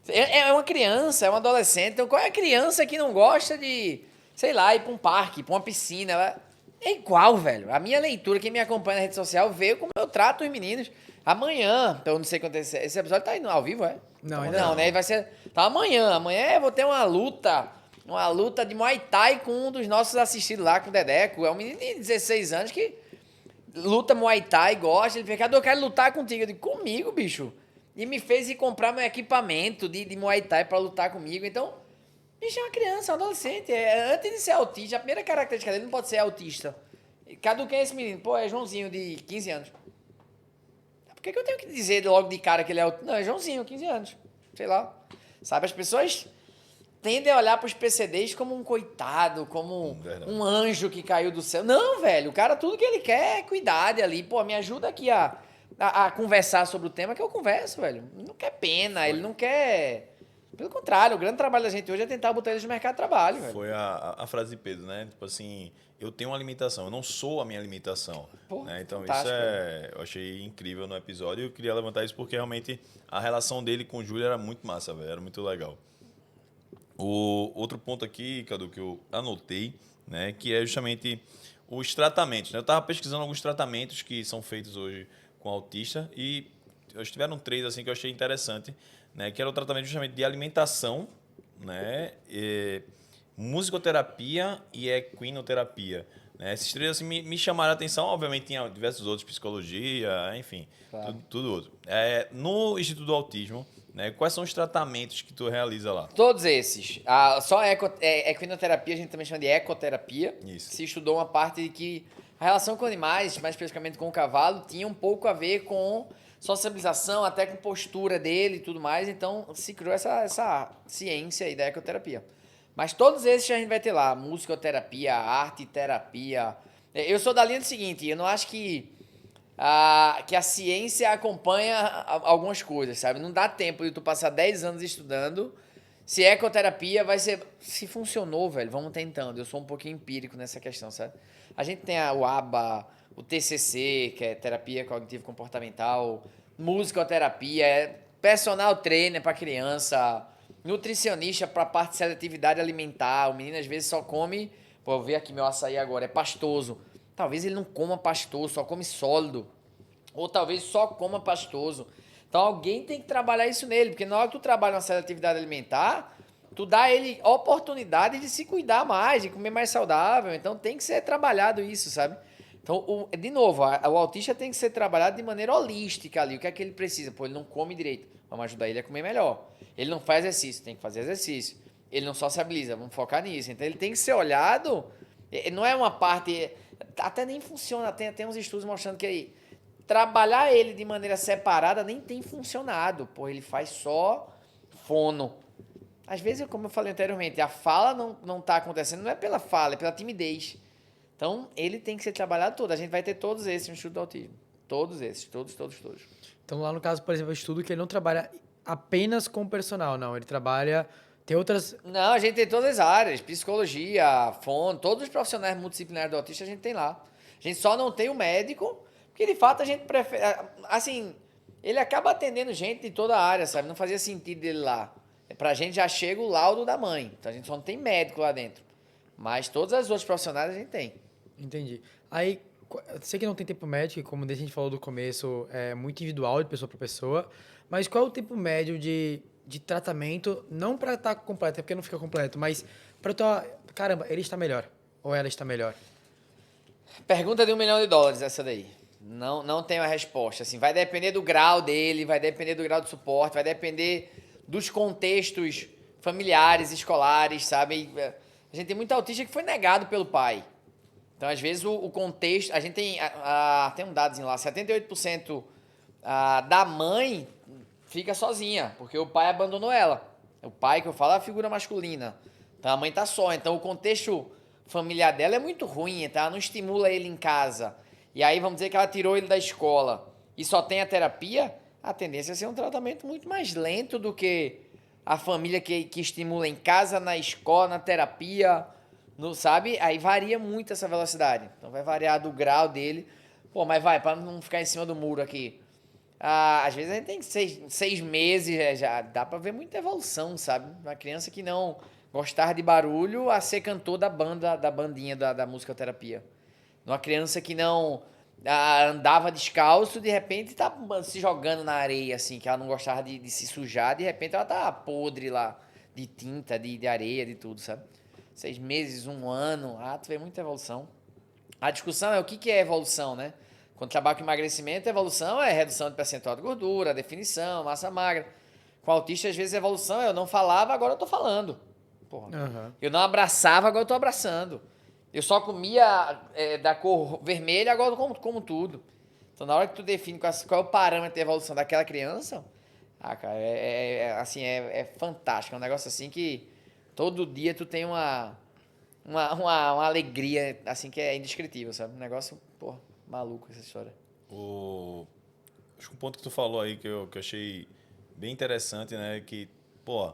é uma criança, é um adolescente. Então, qual é a criança que não gosta de, sei lá, ir pra um parque, pra uma piscina? É igual, velho. A minha leitura, quem me acompanha na rede social, vê como eu trato os meninos. Amanhã, então eu não sei quando esse episódio tá indo ao vivo, é? Não, Então, ainda não, não. né? Vai ser. Tá amanhã. Amanhã eu vou ter uma luta de Muay Thai com um dos nossos assistidos lá, com o Dedeco. É um menino de 16 anos que luta Muay Thai, gosta. Ele fica, eu quero lutar contigo. Eu digo, comigo, bicho. E me fez ir comprar meu equipamento de Muay Thai pra lutar comigo. Então, bicho, é uma criança, é um adolescente. Antes de ser autista, a primeira característica dele não pode ser autista. Cadu, quem é esse menino? Pô, é Joãozinho, de 15 anos. Por que eu tenho que dizer logo de cara que ele é autista? Não, é Joãozinho, 15 anos. Sei lá. Sabe, as pessoas tendem a olhar pros PCDs como um coitado, como Verdade. um anjo que caiu do céu. Não, velho, o cara, tudo que ele quer é cuidado ali. Pô, me ajuda aqui a conversar sobre o tema que eu converso, velho. Ele não quer pena, ele não quer... Pelo contrário, o grande trabalho da gente hoje é tentar botar eles no mercado de trabalho, velho. Foi a frase de Pedro, né? Tipo assim, eu tenho uma limitação, eu não sou a minha limitação. Pô, Né? Então fantástico, eu achei incrível no episódio e eu queria levantar isso porque realmente a relação dele com o Júlio era muito massa, velho, era muito legal. O outro ponto aqui, Cadu, que eu anotei, né, que é justamente os tratamentos. Né? Eu estava pesquisando alguns tratamentos que são feitos hoje com autista e tiveram 3 assim que eu achei interessante, né, que era o tratamento justamente de alimentação, né, musicoterapia e equinoterapia. Né? Esses 3 assim, me chamaram a atenção. Obviamente tinha diversos outros, psicologia, enfim, Claro. tudo outro. No Instituto do Autismo, né, quais são os tratamentos que tu realiza lá? Todos esses. Só a equinoterapia a gente também chama de ecoterapia. Isso. Se estudou uma parte de que a relação com animais, mais especificamente com o cavalo, tinha um pouco a ver com sociabilização, até com postura dele e tudo mais. Então se criou essa ciência aí da ecoterapia. Mas todos esses a gente vai ter lá. Musicoterapia, arte-terapia. Eu sou da linha do seguinte, eu não acho que a ciência acompanha algumas coisas, sabe? Não dá tempo de tu passar 10 anos estudando. Se ecoterapia vai ser... Se funcionou, velho, vamos tentando. Eu sou um pouquinho empírico nessa questão, sabe? A gente tem o ABA, o TCC, que é terapia cognitivo-comportamental, musicoterapia, personal trainer para criança, nutricionista para parte de seletividade alimentar. O menino às vezes só come... Pô, eu vi aqui meu açaí agora, é pastoso. Talvez ele não coma pastoso, só come sólido. Ou talvez só coma pastoso. Então alguém tem que trabalhar isso nele, porque na hora que tu trabalha na seletividade alimentar, tu dá a ele a oportunidade de se cuidar mais, de comer mais saudável. Então tem que ser trabalhado isso, sabe? Então, de novo, o autista tem que ser trabalhado de maneira holística ali. O que é que ele precisa? Pô, ele não come direito. Vamos ajudar ele a comer melhor. Ele não faz exercício, tem que fazer exercício. Ele não sociabiliza, vamos focar nisso. Então ele tem que ser olhado, não é uma parte... Até nem funciona, tem uns estudos mostrando que aí, trabalhar ele de maneira separada nem tem funcionado. Pô, ele faz só fono. Às vezes, como eu falei anteriormente, a fala não tá acontecendo, não é pela fala, é pela timidez. Então, ele tem que ser trabalhado todo. A gente vai ter todos esses no Instituto do Autismo. Todos esses, todos. Então, lá no caso, por exemplo, eu estudo que ele não trabalha apenas com personal, não. Ele trabalha... Tem outras... Não, a gente tem todas as áreas. Psicologia, fono, todos os profissionais multidisciplinares do autista a gente tem lá. A gente só não tem o médico, porque de fato a gente prefere... Assim, ele acaba atendendo gente de toda a área, sabe? Não fazia sentido dele lá. Pra gente já chega o laudo da mãe. Então a gente só não tem médico lá dentro. Mas todas as outras profissionais a gente tem. Entendi. Aí, eu sei que não tem tempo médio, que como a gente falou do começo, é muito individual de pessoa para pessoa, mas qual é o tempo médio de tratamento, não para estar completo, é porque não fica completo, mas para tu, caramba, ele está melhor, ou ela está melhor? Pergunta de $1 milhão essa daí. Não tenho a resposta. Assim, vai depender do grau dele, vai depender do grau de suporte, vai depender dos contextos familiares, escolares, sabe? A gente tem muito autista que foi negado pelo pai. Então, às vezes, o contexto... A gente tem... tem um dadozinho lá, 78% da mãe fica sozinha, porque o pai abandonou ela. O pai, que eu falo, é a figura masculina. Então, a mãe tá só. Então, o contexto familiar dela é muito ruim, tá? Ela não estimula ele em casa. E aí, vamos dizer que ela tirou ele da escola e só tem a terapia, a tendência é ser um tratamento muito mais lento do que a família que estimula em casa, na escola, na terapia, sabe? Aí varia muito essa velocidade. Então, vai variar do grau dele. Pô, mas vai, para não ficar em cima do muro aqui. Às vezes a gente tem 6 meses, já dá pra ver muita evolução, sabe? Uma criança que não gostava de barulho a ser cantor da bandinha da musicoterapia. Uma criança que não andava descalço, de repente tá se jogando na areia, assim, que ela não gostava de se sujar, de repente ela tá podre lá, de tinta, de areia, de tudo, sabe? 6 meses, 1 ano, tu vê muita evolução. A discussão é o que é evolução, né? Quando trabalha com emagrecimento, a evolução é redução de percentual de gordura, definição, massa magra. Com autista, às vezes, a evolução é eu não falava, agora eu tô falando. Porra. Uhum. Eu não abraçava, agora eu tô abraçando. Eu só comia da cor vermelha, agora eu como tudo. Então, na hora que tu define qual é o parâmetro de evolução daquela criança, cara, assim, é fantástico. É um negócio assim que todo dia tu tem uma alegria, assim, que é indescritível, sabe? Um negócio, pô, maluco essa história. Acho que um ponto que tu falou aí que eu achei bem interessante, né? Que, pô,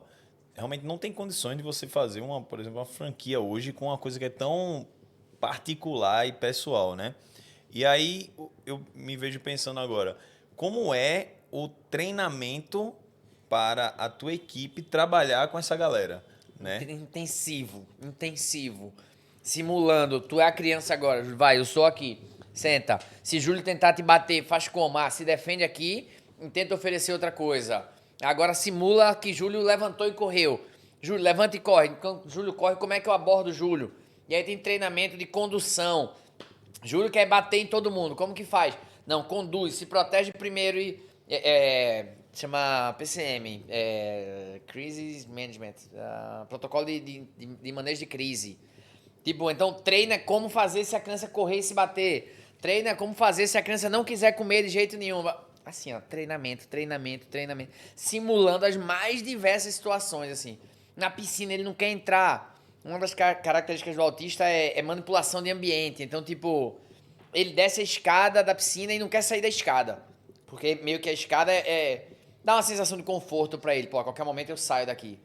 realmente não tem condições de você fazer por exemplo, uma franquia hoje com uma coisa que é tão particular e pessoal, né? E aí eu me vejo pensando agora, como é o treinamento para a tua equipe trabalhar com essa galera, né? Intensivo. Simulando, tu é a criança agora, vai, eu sou aqui. Senta. Se Júlio tentar te bater, faz como? Se defende aqui e tenta oferecer outra coisa. Agora simula que Júlio levantou e correu. Júlio, levanta e corre. Então, Júlio corre, como é que eu abordo o Júlio? E aí tem treinamento de condução. Júlio quer bater em todo mundo, como que faz? Não, conduz, se protege primeiro e... chama PCM, Crisis Management, protocolo de manejo de crise. Tipo, então treina como fazer se a criança correr e se bater. Treina como fazer se a criança não quiser comer de jeito nenhum. Assim, ó, treinamento. Simulando as mais diversas situações, assim. Na piscina ele não quer entrar. Uma das características do autista é manipulação de ambiente. Então, tipo, ele desce a escada da piscina e não quer sair da escada. Porque meio que a escada dá uma sensação de conforto pra ele. Pô, a qualquer momento eu saio daqui.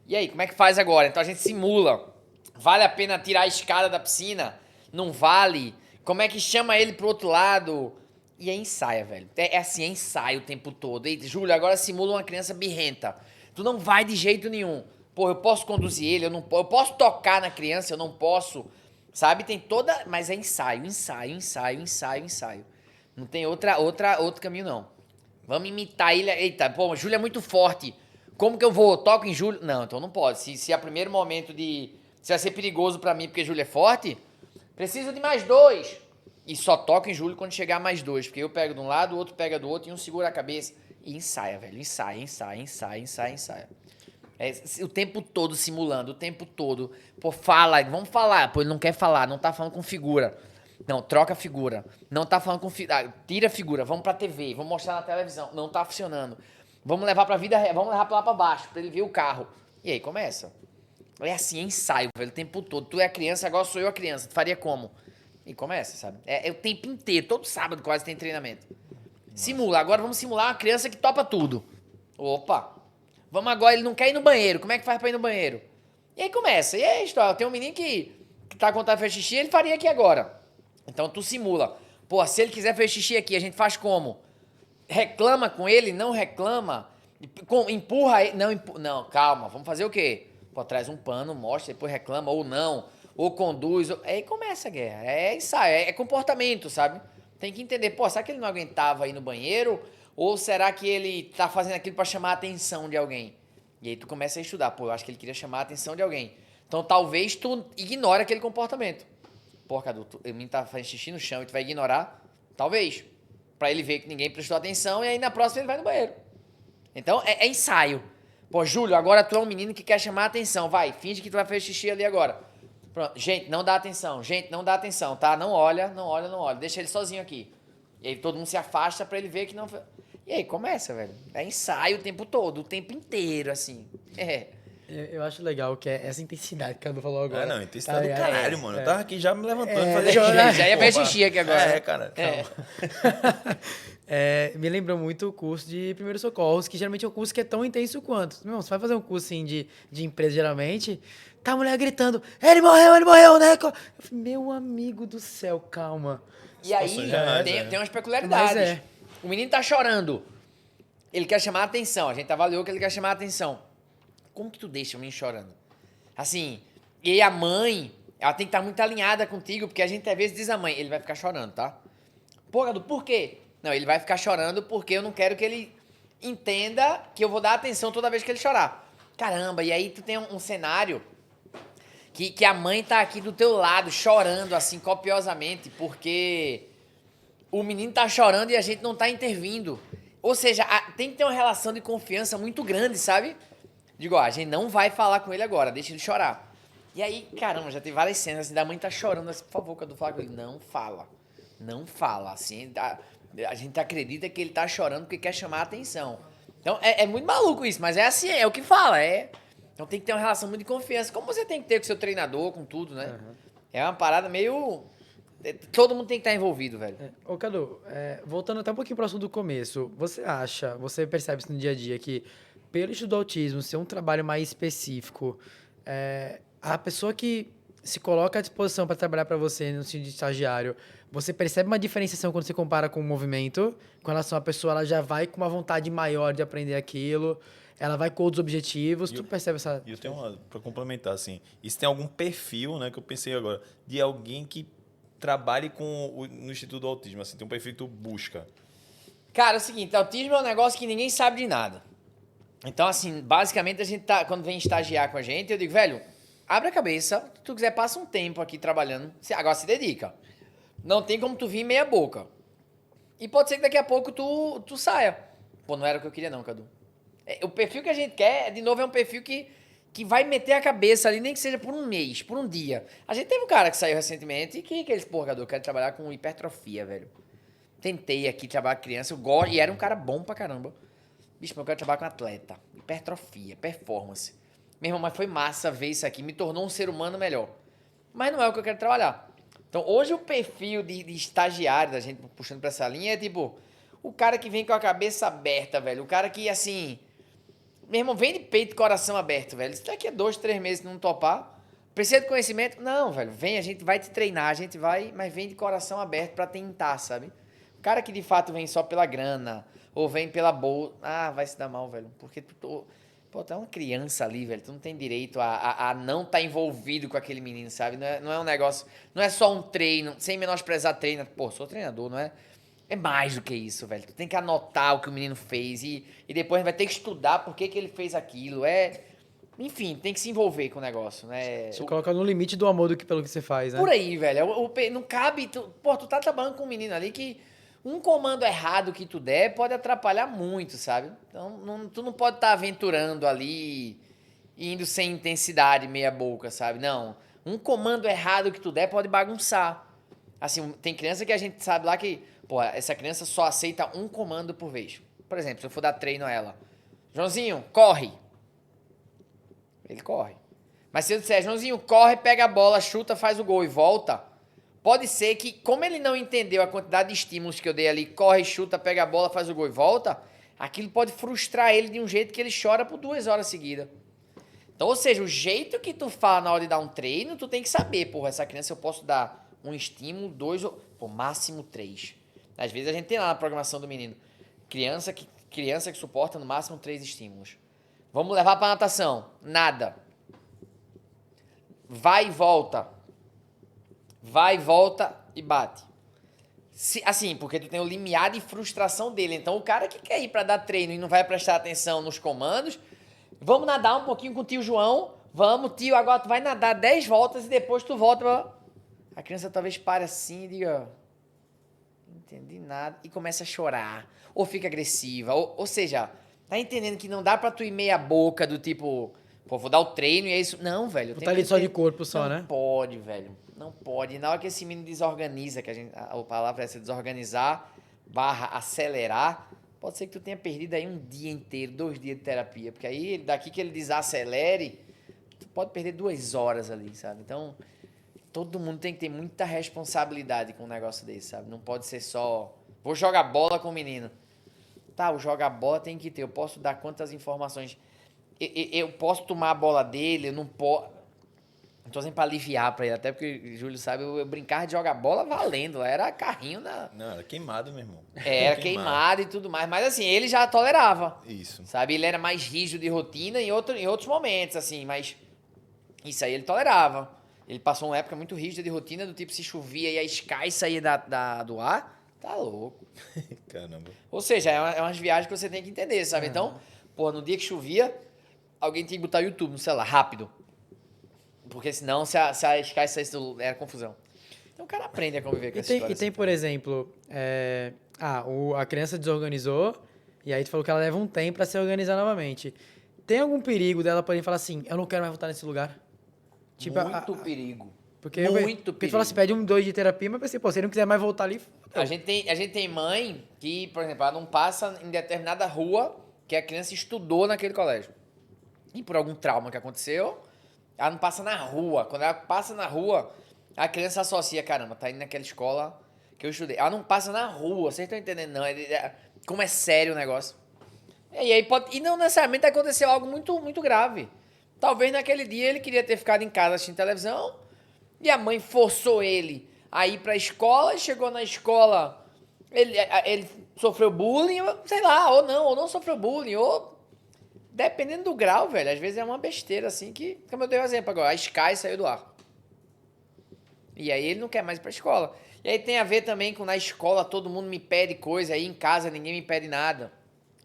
E aí, como é que faz agora? Então a gente simula. Vale a pena tirar a escada da piscina? Não vale? Como é que chama ele pro outro lado? E aí ensaia, velho. É assim, é ensaio o tempo todo. E, Júlio, agora simula uma criança birrenta. Tu não vai de jeito nenhum. Pô, eu posso conduzir ele, eu posso tocar na criança, eu não posso. Sabe? Tem toda... Mas é ensaio. Não tem outro caminho, não. Vamos imitar ele. Eita, pô, o Júlio é muito forte. Como que eu vou? Toco em Júlio? Não, então não pode. Se é o primeiro momento se vai ser perigoso pra mim porque Júlio é forte, preciso de mais 2. E só toco em Júlio quando chegar mais 2. Porque eu pego de um lado, o outro pega do outro e um segura a cabeça. E ensaia, velho. Ensaia. O tempo todo simulando, o tempo todo. Pô, fala, vamos falar. Pô, ele não quer falar, não tá falando com figura. Não, troca a figura. Não tá falando com tira a figura, vamos pra TV, vamos mostrar na televisão. Não tá funcionando. Vamos levar pra vida real, vamos levar lá pra baixo, pra ele ver o carro. E aí, começa. É assim, é ensaio, velho, o tempo todo. Tu é a criança, agora sou eu a criança. Tu faria como? E começa, sabe? É o tempo inteiro, todo sábado quase tem treinamento. Simula, agora vamos simular uma criança que topa tudo. Opa! Vamos agora, ele não quer ir no banheiro, como é que faz pra ir no banheiro? E aí começa, e é isso, tem um menino que tá contando fazer xixi, ele faria aqui agora. Então tu simula. Pô, se ele quiser fazer xixi aqui, a gente faz como? Reclama com ele, não reclama. Empurra ele. Não, calma, vamos fazer o quê? Pô, traz um pano, mostra, depois reclama, ou não, ou conduz. Aí começa a guerra. É ensaio, é comportamento, sabe? Tem que entender, pô, será que ele não aguentava ir no banheiro? Ou será que ele tá fazendo aquilo pra chamar a atenção de alguém? E aí tu começa a estudar, pô, eu acho que ele queria chamar a atenção de alguém. Então talvez tu ignore aquele comportamento. Pô, Cadu, o menino tá fazendo xixi no chão e tu vai ignorar? Talvez. Pra ele ver que ninguém prestou atenção e aí na próxima ele vai no banheiro. Então, é ensaio. Pô, Júlio, agora tu é um menino que quer chamar a atenção. Vai, finge que tu vai fazer xixi ali agora. Pronto. Gente, não dá atenção. Gente, não dá atenção, tá? Não olha, não olha, não olha. Deixa ele sozinho aqui. E aí todo mundo se afasta pra ele ver que não... E aí começa, velho. É ensaio o tempo todo, o tempo inteiro, assim. Eu acho legal que é essa intensidade que a Cadu falou agora. É, não, intensidade do ligado? caralho, mano. Eu tava aqui já me levantando, É, fazer Já ia fazer xixi aqui agora. É, cara. Me lembrou muito o curso de primeiros socorros, que geralmente é um curso que é tão intenso quanto. Meu, você vai fazer um curso assim, de empresa, geralmente, tá a mulher gritando, ele morreu, né? Eu falei, meu amigo do céu, calma. E aí, Situações reais, tem umas peculiaridades. Mas é. O menino tá chorando. Ele quer chamar a atenção. A gente avaliou que ele quer chamar a atenção. Como que tu deixa o menino chorando? Assim, e aí a mãe, ela tem que estar muito alinhada contigo, porque a gente às vezes diz à mãe, ele vai ficar chorando, tá? Pô, Gadu, por quê? Não, ele vai ficar chorando porque eu não quero que ele entenda que eu vou dar atenção toda vez que ele chorar. Caramba, e aí tu tem um cenário que a mãe tá aqui do teu lado, chorando assim, copiosamente, porque o menino tá chorando e a gente não tá intervindo. Ou seja, tem que ter uma relação de confiança muito grande, sabe? Digo, ó, a gente não vai falar com ele agora, deixa ele chorar. E aí, caramba, já tem várias cenas assim, da mãe tá chorando assim, por favor, Cadu, fala com ele. Não fala. Não fala, assim, a gente acredita que ele tá chorando porque quer chamar a atenção. Então, é muito maluco isso, mas é assim, é o que fala, Então tem que ter uma relação muito de confiança, como você tem que ter com seu treinador, com tudo, né? Uhum. É uma parada meio... Todo mundo tem que estar envolvido, velho. Ô, Cadu, voltando até um pouquinho pro assunto do começo, você percebe isso no dia a dia, que pelo estudo do autismo ser um trabalho mais específico, a pessoa que se coloca à disposição para trabalhar para você no sentido de estagiário, você percebe uma diferenciação quando você compara com o movimento? Com relação à pessoa, ela já vai com uma vontade maior de aprender aquilo, ela vai com outros objetivos, tu percebe essa... E eu tenho para complementar, assim, isso tem algum perfil, né, que eu pensei agora, de alguém que trabalhe no Instituto do Autismo, assim, tem um perfil que tu busca? Cara, é o seguinte, autismo é um negócio que ninguém sabe de nada. Então, assim, basicamente, a gente quando vem estagiar com a gente, eu digo, velho, abre a cabeça, se tu quiser, passa um tempo aqui trabalhando, agora se dedica. Não tem como tu vir meia boca. E pode ser que daqui a pouco tu saia. Pô, não era o que eu queria não, Cadu. O perfil que a gente quer, de novo, é um perfil que vai meter a cabeça ali, nem que seja por um mês, por um dia. A gente teve um cara que saiu recentemente e que ele disse, pô, Cadu, eu quero trabalhar com hipertrofia, velho. Tentei aqui trabalhar com criança, eu gosto, e era um cara bom pra caramba. Bicho, mas eu quero trabalhar com atleta, hipertrofia, performance. Meu irmão, mas foi massa ver isso aqui, me tornou um ser humano melhor. Mas não é o que eu quero trabalhar. Então, hoje o perfil de estagiário, da gente puxando pra essa linha, é tipo, o cara que vem com a cabeça aberta, velho. O cara que, assim, meu irmão, vem de peito e coração aberto, velho. Se daqui a 2, 3 meses não topar, precisa de conhecimento? Não, velho, vem, a gente vai te treinar, a gente vai, mas vem de coração aberto pra tentar, sabe? O cara que de fato vem só pela grana, ou vem pela bolsa, vai se dar mal, velho, porque tu é uma criança ali, velho, tu não tem direito a não estar envolvido com aquele menino, sabe? Não é um negócio, não é só um treino, sem menosprezar treino, pô, sou treinador, não é? É mais do que isso, velho. Tu tem que anotar o que o menino fez e depois vai ter que estudar por que ele fez aquilo. Enfim, tem que se envolver com o negócio, né? Você coloca no limite do amor pelo que você faz, né? Por aí, velho. Não cabe... tu tá trabalhando com um menino ali que um comando errado que tu der pode atrapalhar muito, sabe? Então, tu não pode estar aventurando ali, indo sem intensidade, meia boca, sabe? Não. Um comando errado que tu der pode bagunçar. Assim, tem criança que a gente sabe lá que... Pô, essa criança só aceita um comando por vez. Por exemplo, se eu for dar treino a ela. Joãozinho, corre. Ele corre. Mas se eu disser, Joãozinho, corre, pega a bola, chuta, faz o gol e volta, pode ser que, como ele não entendeu a quantidade de estímulos que eu dei ali, corre, chuta, pega a bola, faz o gol e volta, aquilo pode frustrar ele de um jeito que ele chora por 2 horas seguidas. Então, ou seja, o jeito que tu fala na hora de dar um treino, tu tem que saber, porra, essa criança eu posso dar um estímulo, 2 ou, máximo 3. Às vezes a gente tem lá na programação do menino, criança que suporta no máximo 3 estímulos. Vamos levar pra natação. Nada. Vai e volta. Vai, volta e bate. Assim, porque tu tem o limiar de frustração dele. Então, o cara que quer ir pra dar treino e não vai prestar atenção nos comandos, vamos nadar um pouquinho com o tio João. Vamos, tio, agora tu vai nadar 10 voltas e depois tu volta. A criança talvez pare assim e diga... entendi nada. E começa a chorar. Ou fica agressiva. Ou seja, tá entendendo que não dá pra tu ir meia boca do tipo, pô, vou dar o treino e é isso. Não, velho. Tá ali só de corpo só, não né? Não pode, velho. Não pode. E na hora que esse menino desorganiza, que a palavra é essa, desorganizar, acelerar, pode ser que tu tenha perdido aí um dia inteiro, 2 dias de terapia. Porque aí, daqui que ele desacelere, tu pode perder 2 horas ali, sabe? Então, todo mundo tem que ter muita responsabilidade com um negócio desse, sabe? Não pode ser só, vou jogar bola com o menino. Tá, o jogar bola tem que ter. Eu posso dar quantas informações. Eu posso tomar a bola dele, eu não posso. Não tô dizendo pra aliviar pra ele, até porque o Júlio sabe, eu brincava de jogar bola valendo. Era carrinho na. Não, era queimado, meu irmão. Era queimado e tudo mais. Mas assim, ele já tolerava. Isso. Sabe? Ele era mais rígido de rotina em outros momentos, assim, mas isso aí ele tolerava. Ele passou uma época muito rígida de rotina, do tipo, se chovia e a Sky saía do ar, tá louco. Caramba. Ou seja, é umas viagens que você tem que entender, sabe? Então, pô, no dia que chovia, alguém tinha que botar o YouTube no celular, rápido. Porque senão, se a Sky saísse era confusão. Então o cara aprende a conviver com essa história. E tem, por exemplo, a criança desorganizou, e aí tu falou que ela leva um tempo pra se organizar novamente. Tem algum perigo dela poder falar assim, eu não quero mais voltar nesse lugar? Tipo, muito perigo. Porque Muito tu fala assim, pede 2 de terapia, mas pensei, pô, se ele não quiser mais voltar ali... A gente tem mãe que, por exemplo, ela não passa em determinada rua que a criança estudou naquele colégio. E por algum trauma que aconteceu, ela não passa na rua. Quando ela passa na rua, a criança associa, caramba, tá indo naquela escola que eu estudei. Ela não passa na rua, vocês estão entendendo, não. Como é sério o negócio. E aí e não necessariamente aconteceu algo muito, muito grave. Talvez naquele dia ele queria ter ficado em casa assistindo televisão e a mãe forçou ele a ir pra escola e chegou na escola, ele sofreu bullying, sei lá, ou não sofreu bullying, ou dependendo do grau, velho, às vezes é uma besteira assim que, como eu dei o exemplo agora, a Sky saiu do ar. E aí ele não quer mais ir pra escola. E aí tem a ver também com na escola todo mundo me pede coisa, aí em casa ninguém me pede nada.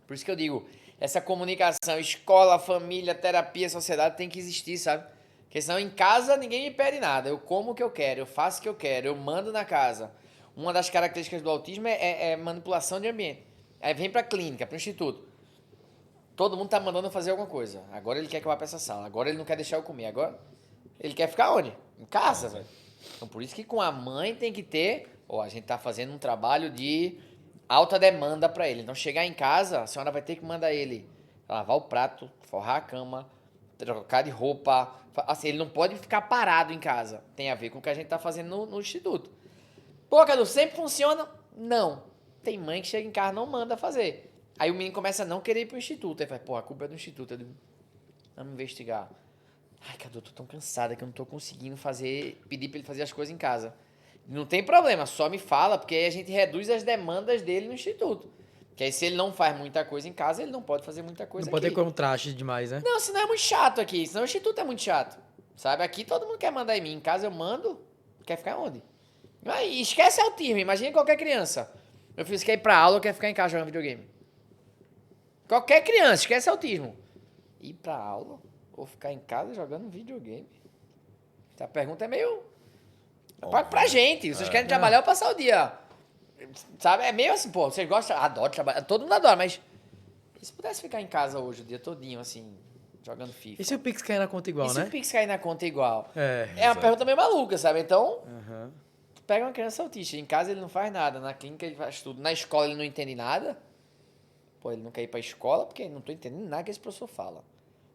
Por isso que eu digo, essa comunicação, escola, família, terapia, sociedade tem que existir, sabe? Porque senão em casa ninguém me pede nada. Eu como o que eu quero, eu faço o que eu quero, eu mando na casa. Uma das características do autismo é manipulação de ambiente. Aí vem pra clínica, pro instituto. Todo mundo tá mandando eu fazer alguma coisa. Agora ele quer que eu vá pra essa sala. Agora ele não quer deixar eu comer. Agora ele quer ficar onde? Em casa, velho. Então por isso que com a mãe tem que ter... a gente tá fazendo um trabalho de alta demanda pra ele. Então chegar em casa, a senhora vai ter que mandar ele lavar o prato, forrar a cama, trocar de roupa. Assim, ele não pode ficar parado em casa. Tem a ver com o que a gente tá fazendo no instituto. Pô, Cadu, sempre funciona? Não. Tem mãe que chega em casa e não manda fazer. Aí o menino começa a não querer ir pro instituto. Aí fala, pô, a culpa é do instituto. Eu digo, vamos investigar. Ai, Cadu, eu tô tão cansada que eu não tô conseguindo pedir pra ele fazer as coisas em casa. Não tem problema, só me fala, porque aí a gente reduz as demandas dele no instituto. Que aí se ele não faz muita coisa em casa, ele não pode fazer muita coisa Não pode aqui. ter contraste demais, né? Não, senão é muito chato aqui. Senão o instituto é muito chato. Sabe? Aqui todo mundo quer mandar em mim. Em casa eu mando. Quer ficar onde? Aí, esquece autismo. Imagina qualquer criança. Meu filho quer ir pra aula ou quer ficar em casa jogando videogame. Qualquer criança, esquece autismo. Ir pra aula ou ficar em casa jogando videogame? Essa pergunta é meio... Pra gente. Vocês querem trabalhar ou passar o dia? Sabe? É meio assim, pô, vocês gostam... Adoro trabalhar. Todo mundo adora, mas... E se pudesse ficar em casa hoje o dia todinho, assim, jogando FIFA? E se o Pix cair na conta igual, E se né? o Pix cair na conta igual? É. É uma pergunta meio maluca, sabe? Então, Aham. tu pega uma criança autista, em casa ele não faz nada, na clínica ele faz tudo, na escola ele não entende nada. Pô, ele não quer ir pra escola porque não tô entendendo nada que esse professor fala.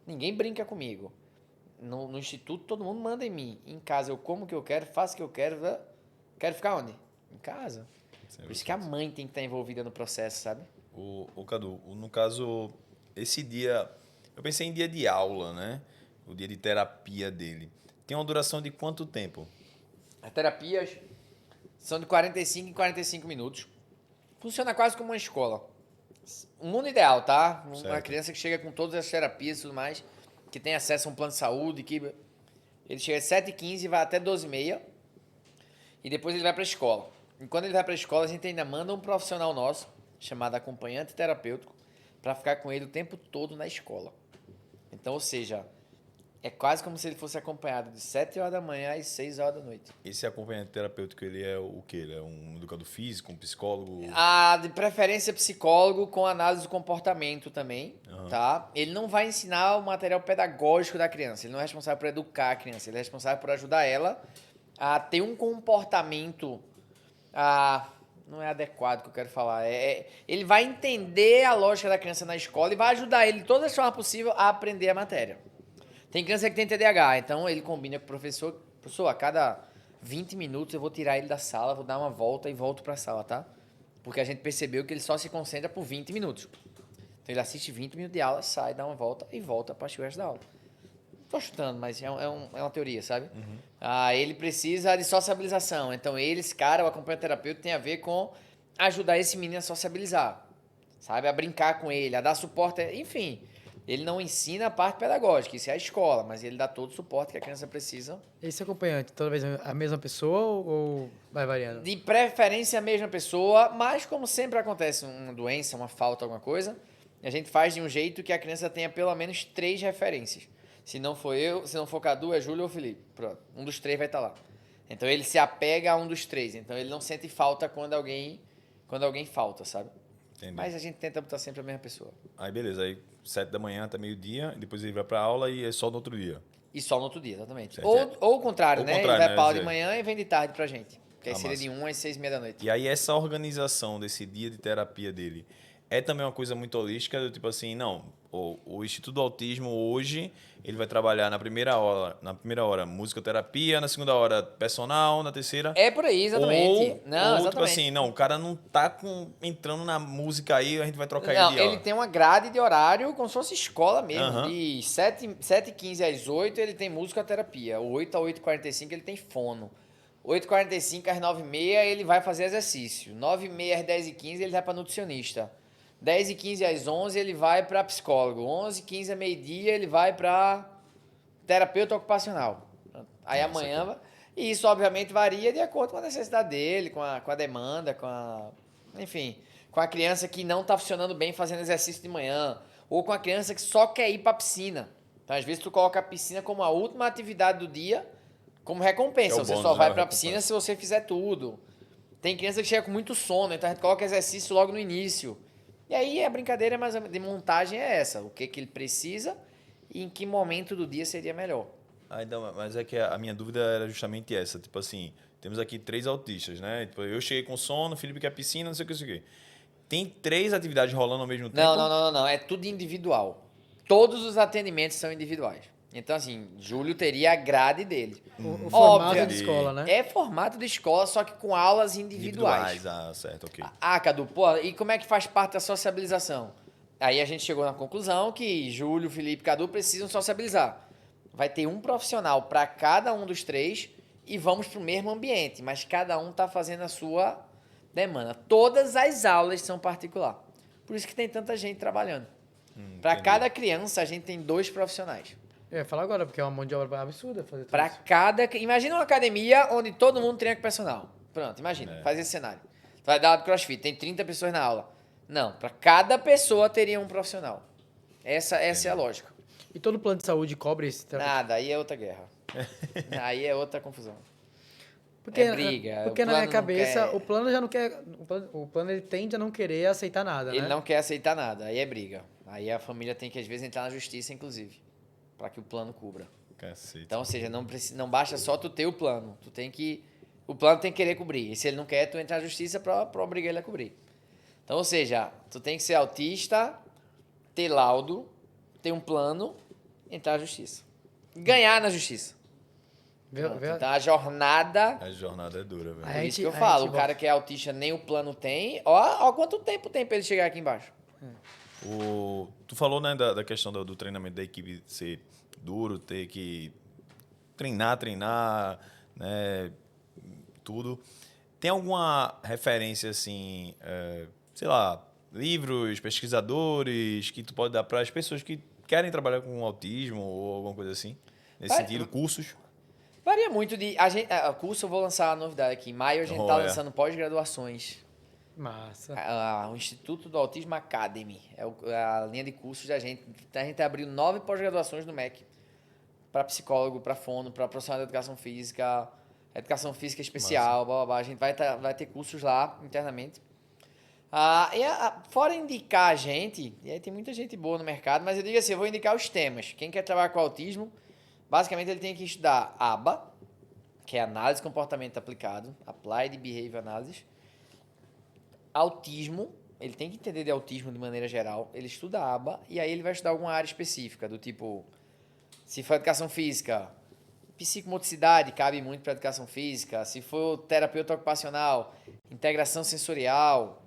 Ninguém brinca comigo. No instituto todo mundo manda em mim. Em casa eu como o que eu quero, faço o que eu quero. Quero ficar onde? Em casa. Por isso que a mãe tem que estar envolvida no processo, sabe? O Cadu, no caso, esse dia, eu pensei em dia de aula, né? O dia de terapia dele. Tem uma duração de quanto tempo? As terapias são de 45 em 45 minutos. Funciona quase como uma escola. Um mundo ideal, tá? Uma Certo. criança que chega com todas as terapias e tudo mais, que tem acesso a um plano de saúde, que ele chega às 7h15 e vai até 12h30, e depois ele vai para a escola. E quando ele vai para a escola, a gente ainda manda um profissional nosso, chamado acompanhante terapêutico, para ficar com ele o tempo todo na escola. Então, ou seja, É quase como se ele fosse acompanhado de 7 horas da manhã às 6 horas da noite. Esse acompanhamento terapêutico, ele é o quê? Ele é um educador físico, um psicólogo? De preferência psicólogo com análise do comportamento também, tá? Ele não vai ensinar o material pedagógico da criança, ele não é responsável por educar a criança, ele é responsável por ajudar ela a ter um comportamento não é adequado que eu quero falar. Ele vai entender a lógica da criança na escola e vai ajudar ele de toda a forma possível a aprender a matéria. Tem criança que tem TDAH, então ele combina com o professor. Professor, a cada 20 minutos eu vou tirar ele da sala, vou dar uma volta e volto para a sala, tá? Porque a gente percebeu que ele só se concentra por 20 minutos. Então ele assiste 20 minutos de aula, sai, dá uma volta e volta para o resto da aula. Tô chutando, mas é uma teoria, sabe? Ele precisa de sociabilização. Então esse cara, o acompanhamento terapeuta, tem a ver com ajudar esse menino a sociabilizar, sabe? A brincar com ele, a dar suporte, enfim. Ele não ensina a parte pedagógica, isso é a escola, mas ele dá todo o suporte que a criança precisa. Esse acompanhante, toda vez a mesma pessoa ou vai variando? De preferência a mesma pessoa, mas como sempre acontece uma doença, uma falta, alguma coisa, a gente faz de um jeito que a criança tenha pelo menos 3 referências. Se não for eu, se não for Cadu, é Júlio ou Felipe. Pronto, um dos 3 vai estar lá. Então ele se apega a um dos 3, então ele não sente falta quando alguém falta, sabe? Entendi. Mas a gente tenta botar sempre a mesma pessoa. Aí beleza, aí 7 da manhã até meio-dia, depois ele vai pra aula e é só no outro dia. E só no outro dia, exatamente. Certo. Ou o contrário, Ou né? contrário, Ele vai né? pra aula de Sei. manhã e vem de tarde pra gente. Que aí Ah, seria massa. de 1 às 6h30 da noite. E aí essa organização desse dia de terapia dele é também uma coisa muito holística, do tipo assim, não, o Instituto do Autismo hoje, ele vai trabalhar na primeira hora musicoterapia, na segunda hora personal, na terceira... É por aí, exatamente. Ou, Não, ou exatamente. tipo assim, não, o cara não tá entrando na música aí, a gente vai trocar Não, ele de aula. ele tem uma grade de horário como se fosse escola mesmo. Aham. De 7h15 às 8 ele tem musicoterapia. 8 a 8h45 ele tem fono. 8h45 às 9h30 ele vai fazer exercício. 9h30 às 10h15 ele vai para nutricionista. 10h15 às 11 ele vai para psicólogo. 11h15 a meio-dia ele vai para terapeuta ocupacional. Aí amanhã... E isso, obviamente, varia de acordo com a necessidade dele, com a demanda, enfim, com a criança que não está funcionando bem fazendo exercício de manhã, ou com a criança que só quer ir para a piscina. Então, às vezes, tu coloca a piscina como a última atividade do dia, como recompensa. É o Você bônus, só né? vai A para a piscina se você fizer tudo. Tem criança que chega com muito sono, então a gente coloca exercício logo no início. E aí a brincadeira de montagem é essa, o que ele precisa e em que momento do dia seria melhor. Então, mas é que a minha dúvida era justamente essa. Tipo assim, temos aqui 3 autistas, né? Tipo, eu cheguei com sono, Felipe quer piscina, não sei o que, não sei o que. Tem 3 atividades rolando ao mesmo tempo? Não. É tudo individual. Todos os atendimentos são individuais. Então, assim, Júlio teria a grade dele. O formato Óbvio. de escola, né? É formato de escola, só que com aulas individuais. Ah, certo, ok. Cadu, pô, e como é que faz parte da sociabilização? Aí a gente chegou na conclusão que Júlio, Felipe e Cadu precisam sociabilizar. Vai ter um profissional para cada um dos 3 e vamos para o mesmo ambiente, mas cada um está fazendo a sua demanda. Todas as aulas são particular. Por isso que tem tanta gente trabalhando. Para entendi. cada criança, a gente tem 2 profissionais. Eu ia falar agora, porque é uma mão de obra absurda fazer tudo Para isso. cada... Imagina uma academia onde todo mundo treina com personal. Pronto, imagina. Faz esse cenário. Tu vai dar aula de crossfit, tem 30 pessoas na aula. Não, para cada pessoa teria um profissional. Essa é a lógica. E todo plano de saúde cobre esse terapeuta? Nada, aí é outra guerra. Aí é outra confusão. Porque, é briga, Porque o na minha plano não cabeça, quer- o plano já não quer... O plano ele tende a não querer aceitar nada, Ele né? não quer aceitar nada, aí é briga. Aí a família tem que, às vezes, entrar na justiça, inclusive, para que o plano cubra. Cacete. Então, ou seja, não basta só tu ter o plano. O plano tem que querer cobrir. E se ele não quer, tu entra na justiça para obrigar ele a cobrir. Então, ou seja, tu tem que ser autista, ter laudo, ter um plano, entrar na justiça. Ganhar na justiça. Pronto, então, a jornada... A jornada é dura, velho. Aí Por a isso gente- que eu a falo, gente o cara que é autista nem o plano tem. Ó quanto tempo tem pra ele chegar aqui embaixo. Tu falou, né, da questão do treinamento da equipe ser duro, ter que treinar, né, tudo. Tem alguma referência, assim, sei lá, livros, pesquisadores que tu pode dar para as pessoas que querem trabalhar com autismo ou alguma coisa assim? Nesse Vai- sentido, cursos? Varia muito de. O curso eu vou lançar uma novidade aqui. Em maio a gente tá Olha. lançando pós-graduações. Massa. O Instituto do Autismo Academy. É a linha de cursos da gente. Então, a gente abriu 9 pós-graduações no MEC. para psicólogo, para fono, para profissional de educação física especial, blá, blá, blá. A gente vai ter cursos lá internamente. Fora indicar a gente, e aí tem muita gente boa no mercado, mas eu digo assim, eu vou indicar os temas. Quem quer trabalhar com autismo, basicamente ele tem que estudar ABA, que é Análise de Comportamento Aplicado, Applied Behavior Analysis. Autismo, ele tem que entender de autismo de maneira geral. Ele estuda ABA e aí ele vai estudar alguma área específica, do tipo, se for educação física, psicomotricidade cabe muito para educação física. Se for terapeuta ocupacional, integração sensorial,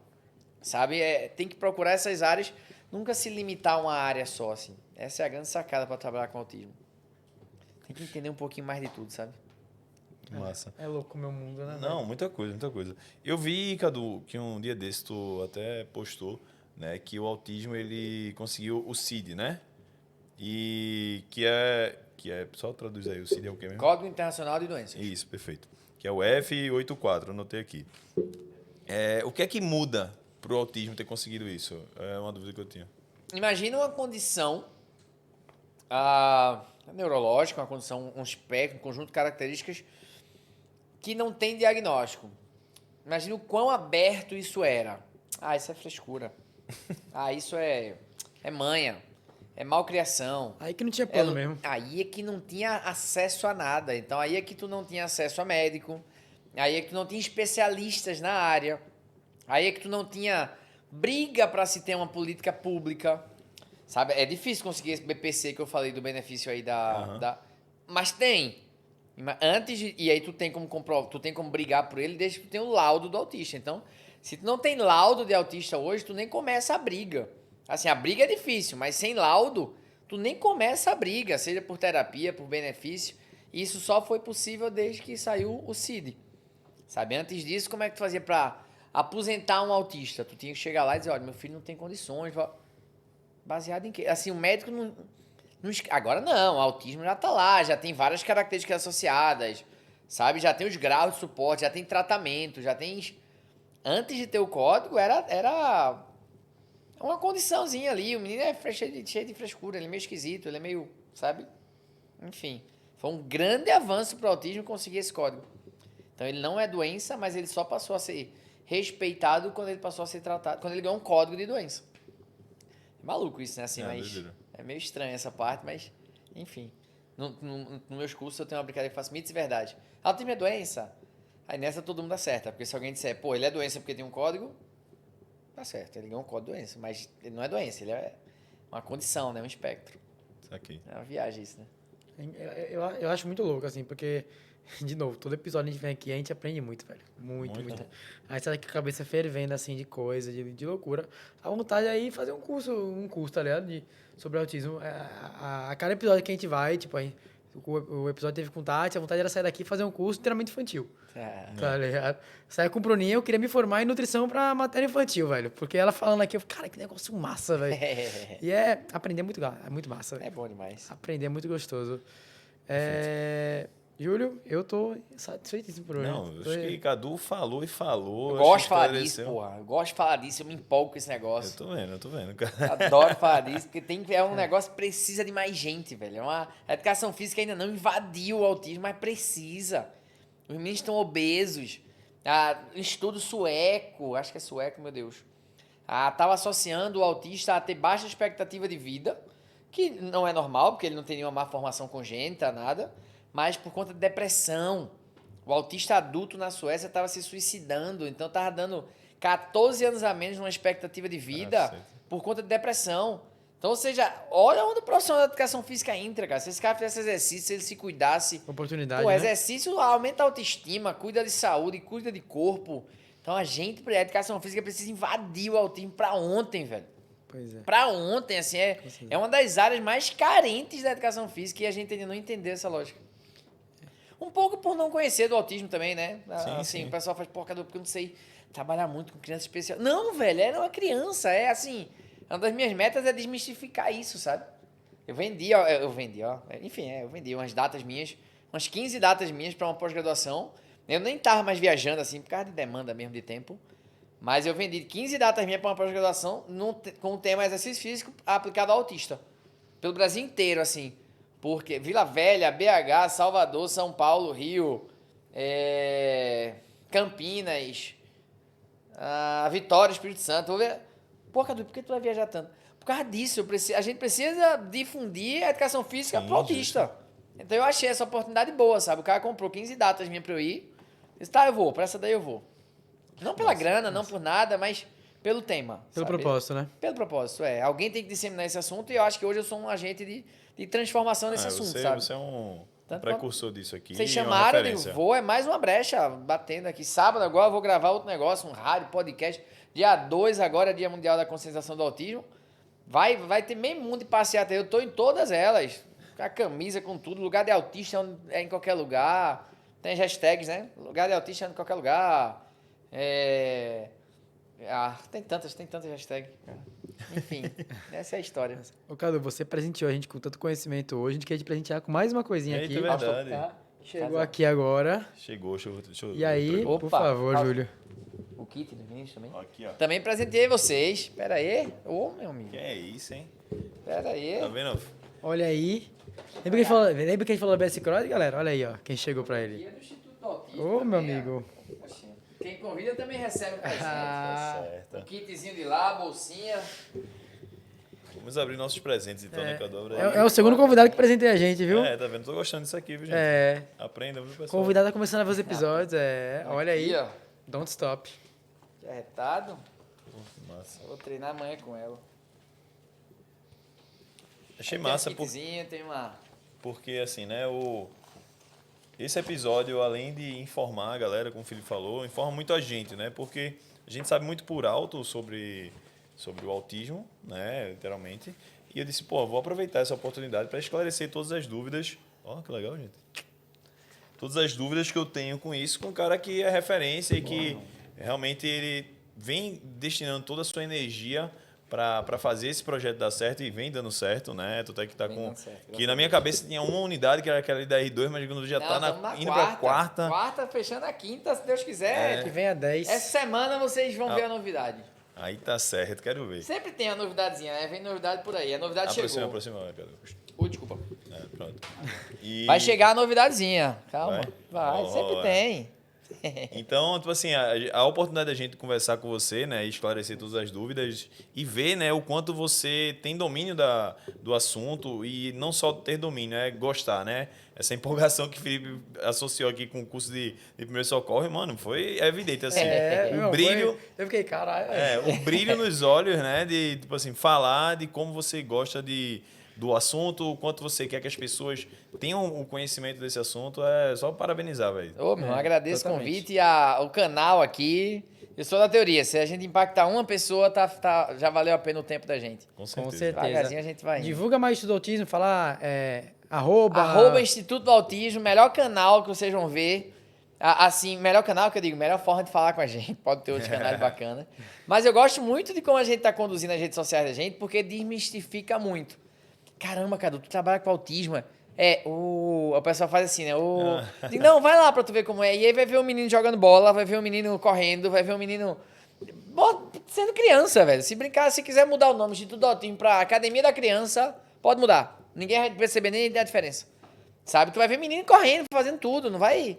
sabe? Tem que procurar essas áreas, nunca se limitar a uma área só, assim. Essa é a grande sacada para trabalhar com autismo. Tem que entender um pouquinho mais de tudo, sabe? Massa. É louco o meu mundo, né? Não, muita coisa, muita coisa. Eu vi, Cadu, que um dia desse tu até postou, né, que o autismo ele conseguiu o CID, né? E que é só traduz aí, o CID é o quê mesmo? Código Internacional de Doenças. Isso, perfeito. Que é o F84, anotei aqui. O que é que muda pro autismo ter conseguido isso? É uma dúvida que eu tinha. Imagina uma condição neurológica, uma condição, um espectro, um conjunto de características que não tem diagnóstico. Imagina o quão aberto isso era. Isso é frescura. Isso é manha. É malcriação. Aí que não tinha plano mesmo. Aí é que não tinha acesso a nada. Então aí é que tu não tinha acesso a médico. Aí é que tu não tinha especialistas na área. Aí é que tu não tinha briga para se ter uma política pública. Sabe? É difícil conseguir esse BPC que eu falei do benefício aí Mas tem. E aí tu tem como comprovar, tu tem como brigar por ele desde que tu tenha o laudo do autista. Então, se tu não tem laudo de autista hoje, tu nem começa a briga. Assim, a briga é difícil, mas sem laudo, tu nem começa a briga, seja por terapia, por benefício. E isso só foi possível desde que saiu o CID. Sabe? Antes disso, como é que tu fazia pra aposentar um autista? Tu tinha que chegar lá e dizer, olha, meu filho não tem condições. Baseado em quê? Assim, o médico não... Agora não, o autismo já tá lá, já tem várias características associadas, sabe? Já tem os graus de suporte, já tem tratamento, já tem... Antes de ter o código, era uma condiçãozinha ali. O menino é cheio de frescura, ele é meio esquisito, ele é meio, sabe? Enfim, foi um grande avanço pro autismo conseguir esse código. Então ele não é doença, mas ele só passou a ser respeitado quando ele passou a ser tratado, quando ele ganhou um código de doença. É maluco isso, né? Assim, mas é meio estranho essa parte, mas enfim. No meus cursos eu tenho uma brincadeira que eu faço mitos e verdade. Autismo é doença? Aí nessa todo mundo acerta, porque se alguém disser, pô, ele é doença porque tem um código, tá certo, ele ganhou um código de doença, mas ele não é doença, ele é uma condição, né? Um espectro. Isso aqui. É uma viagem isso, né? Eu acho muito louco, assim, porque, de novo, todo episódio a gente vem aqui e a gente aprende muito, velho. Muito. Aí sai daqui com a cabeça fervendo, assim, de coisa, de loucura. A vontade é ir fazer um curso, tá ligado? Sobre autismo. A cada episódio que a gente vai, tipo, aí, o episódio teve com Tati, a vontade era sair daqui e fazer um curso de treinamento infantil. Tá ligado? Saí com o Bruninha, eu queria me formar em nutrição pra matéria infantil, velho. Porque ela falando aqui, eu falei, cara, que negócio massa, velho. E aprender é muito massa, velho. É bom demais. Aprender é muito gostoso. Júlio, eu tô satisfeitíssimo por hoje. Não, eu acho que Cadu falou e falou. Eu gosto de falar disso, porra. Eu gosto de falar disso, eu me empolgo com esse negócio. Eu tô vendo, cara. Adoro falar disso, porque é um negócio que precisa de mais gente, velho. A educação física ainda não invadiu o autismo, mas precisa. Os meninos estão obesos. Estudo sueco, acho que é sueco, meu Deus. Tava associando o autista a ter baixa expectativa de vida, que não é normal, porque ele não tem nenhuma má formação congênita, nada, mas por conta de depressão. O autista adulto na Suécia estava se suicidando, então estava dando 14 anos a menos numa expectativa de vida por conta de depressão. Então, ou seja, olha onde o profissional da educação física entra, cara. Se esse cara fizesse exercício, se ele se cuidasse... Oportunidade, Pô, né? exercício aumenta a autoestima, cuida de saúde, cuida de corpo. Então, a educação física precisa invadir o autismo pra ontem, velho. Pois é. Pra ontem, assim, é uma das áreas mais carentes da educação física e a gente ainda não entendeu essa lógica. Um pouco por não conhecer do autismo também, né? Sim. O pessoal faz, pô, Cadu, porque eu não sei trabalhar muito com criança especial. Não, velho, era uma criança, uma das minhas metas é desmistificar isso, sabe? Eu vendi umas datas minhas, umas 15 datas minhas para uma pós-graduação. Eu nem tava mais viajando, assim, por causa de demanda mesmo de tempo. Mas eu vendi 15 datas minhas para uma pós-graduação com o tema exercício físico aplicado ao autista. Pelo Brasil inteiro, assim. Porque Vila Velha, BH, Salvador, São Paulo, Rio, Campinas, Vitória, Espírito Santo. Vou ver. Pô, Cadu, por que tu vai viajar tanto? Por causa disso, a gente precisa difundir a educação física pro autista. Então eu achei essa oportunidade boa, sabe? O cara comprou 15 datas minhas pra eu ir. Disse, tá, eu vou, pra essa daí eu vou. Não pela grana, não por nada, mas pelo tema. Pelo sabe? propósito, né? Pelo propósito, Alguém tem que disseminar esse assunto e eu acho que hoje eu sou um agente de transformação nesse assunto, sabe? Você é um Tanto precursor disso aqui. Vocês e uma chamaram, eu digo, referência. vou, é mais uma brecha batendo aqui. Sábado agora eu vou gravar outro negócio, um rádio, podcast. Dia 2 agora é Dia Mundial da Conscientização do Autismo. Vai ter meio mundo de passeata. Eu tô em todas elas. Com a camisa, com tudo. Lugar de autista é em qualquer lugar. Tem as hashtags, né? Lugar de autista é em qualquer lugar. Tem tantas hashtags. Enfim, essa é a história. Ô, Cadu, você presenteou a gente com tanto conhecimento hoje, a gente quer te presentear com mais uma coisinha Eita, aqui. é verdade. Tá? Chegou aqui agora. Chegou, deixa eu E aí, Opa, por favor, calma. Júlio. O kit dos meninos também. Aqui, ó. Também presenteei vocês. Pera aí. Ô, meu amigo. Que é isso, hein? Pera aí. Tá vendo? Olha aí. Lembra que a gente falou da BS Cross, galera? Olha aí, ó. Quem chegou pra ele. Aqui é do Instituto do Autismo Ô, meu também, amigo. Quem convida também recebe o presente. Ah, Certo. Um kitzinho de lá, bolsinha. Vamos abrir nossos presentes então, né, Cadu? é o segundo convidado que presenteia a gente, viu? Tá vendo? Tô gostando disso aqui, viu, gente? É. Aprenda, viu, O pessoal? convidado tá começando a ver os episódios, Olha aí. Aqui, ó. Don't stop. Que arretado. Massa. Vou treinar amanhã com ela. Achei Aí massa tem um kitzinho, tem uma... porque, assim, né, esse episódio, além de informar a galera, como o Felipe falou, informa muito a gente, né? Porque a gente sabe muito por alto sobre o autismo, né, literalmente. E eu disse, pô, vou aproveitar essa oportunidade para esclarecer todas as dúvidas. Ó, que legal, gente. Todas as dúvidas que eu tenho com isso, com um cara que é referência e que realmente ele vem destinando toda a sua energia para fazer esse projeto dar certo e vem dando certo, né? Tu tá que tá Vem com... dando certo, que na minha cabeça tinha uma unidade, que era aquela da R2, mas quando já tá Não, indo pra quarta. Quarta, fechando a quinta, se Deus quiser. Que vem a 10. Essa semana vocês vão ver a novidade. Aí tá certo, quero ver. Sempre tem a novidadezinha, né? Vem novidade por aí. A novidade chegou. Aproxima, cara. Desculpa. Pronto. E... Vai chegar a novidadezinha. Calma. Vai? Vai, sempre Ó, tem. Então, tipo assim, a oportunidade da gente conversar com você, né, e esclarecer todas as dúvidas e ver, né, o quanto você tem domínio do assunto e não só ter domínio, é gostar, né? Essa empolgação que o Felipe associou aqui com o curso de primeiro socorro, mano, foi evidente, assim. O brilho... Eu fiquei, caralho. O brilho nos olhos, né, de, tipo assim, falar de como você gosta do assunto, o quanto você quer que as pessoas tenham o conhecimento desse assunto, é só parabenizar, velho. Ô, meu, agradeço o totalmente. convite e o canal aqui. Eu sou da teoria, se a gente impactar uma pessoa, já valeu a pena o tempo da gente. Com Com certeza. certeza. Devagarzinho a gente vai indo. Divulga mais do autismo, falar arroba... Arroba Instituto do Autismo, melhor canal que vocês vão ver. Assim, melhor canal que eu digo, melhor forma de falar com a gente. Pode ter outros canais bacanas. Mas eu gosto muito de como a gente está conduzindo as redes sociais da gente, porque desmistifica muito. Caramba, Cadu, tu trabalha com autismo. O pessoal faz assim, né? Digo, não, vai lá pra tu ver como é. E aí vai ver um menino jogando bola, vai ver um menino correndo, vai ver um menino... sendo criança, velho. Se brincar, se quiser mudar o nome Instituto do Autismo pra Academia da Criança, pode mudar. Ninguém vai perceber nem a diferença. Sabe? Tu vai ver menino correndo, fazendo tudo, não vai...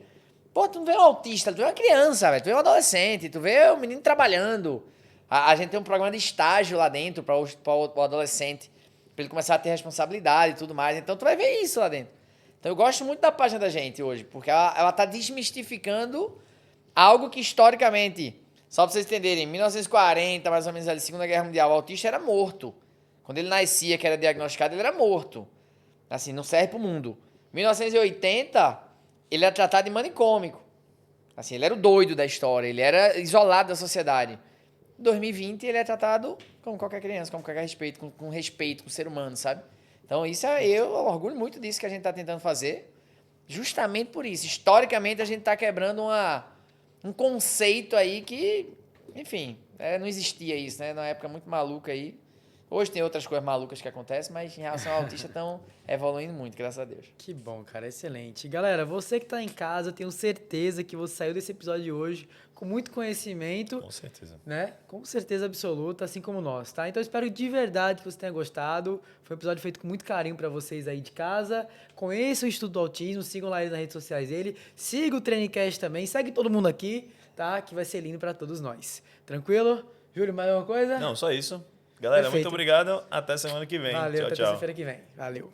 Pô, tu não vê um autista, tu vê uma criança, velho. Tu vê um adolescente, tu vê um menino trabalhando. A gente tem um programa de estágio lá dentro para o adolescente, para ele começar a ter responsabilidade e tudo mais. Então tu vai ver isso lá dentro. Então eu gosto muito da página da gente hoje, porque ela tá desmistificando algo que historicamente, só para vocês entenderem, em 1940, mais ou menos, ali, Segunda Guerra Mundial, o autista era morto. Quando ele nascia, que era diagnosticado, ele era morto. Assim, não serve pro mundo. 1980, ele era tratado de manicômico. Assim, ele era o doido da história, ele era isolado da sociedade. Em 2020, ele é tratado como qualquer criança, como qualquer respeito, com respeito com o ser humano, sabe? Então, eu orgulho muito disso que a gente está tentando fazer, justamente por isso. Historicamente, a gente está quebrando um conceito aí que, enfim, não existia isso, né? Numa época muito maluca aí. Hoje tem outras coisas malucas que acontecem, mas em relação ao autista estão evoluindo muito, graças a Deus. Que bom, cara, excelente. Galera, você que tá em casa, eu tenho certeza que você saiu desse episódio de hoje com muito conhecimento, Com certeza. né? Com certeza absoluta, assim como nós, tá? Então eu espero de verdade que você tenha gostado. Foi um episódio feito com muito carinho pra vocês aí de casa. Conheçam o Instituto do Autismo, sigam lá ele nas redes sociais dele. Siga o Trainingcast também, segue todo mundo aqui, tá? Que vai ser lindo pra todos nós. Tranquilo? Júlio, mais alguma coisa? Não, só isso. Galera, Perfeito. muito obrigado. Até semana que vem. Valeu, Tchau, até tchau. terça-feira que vem. Valeu.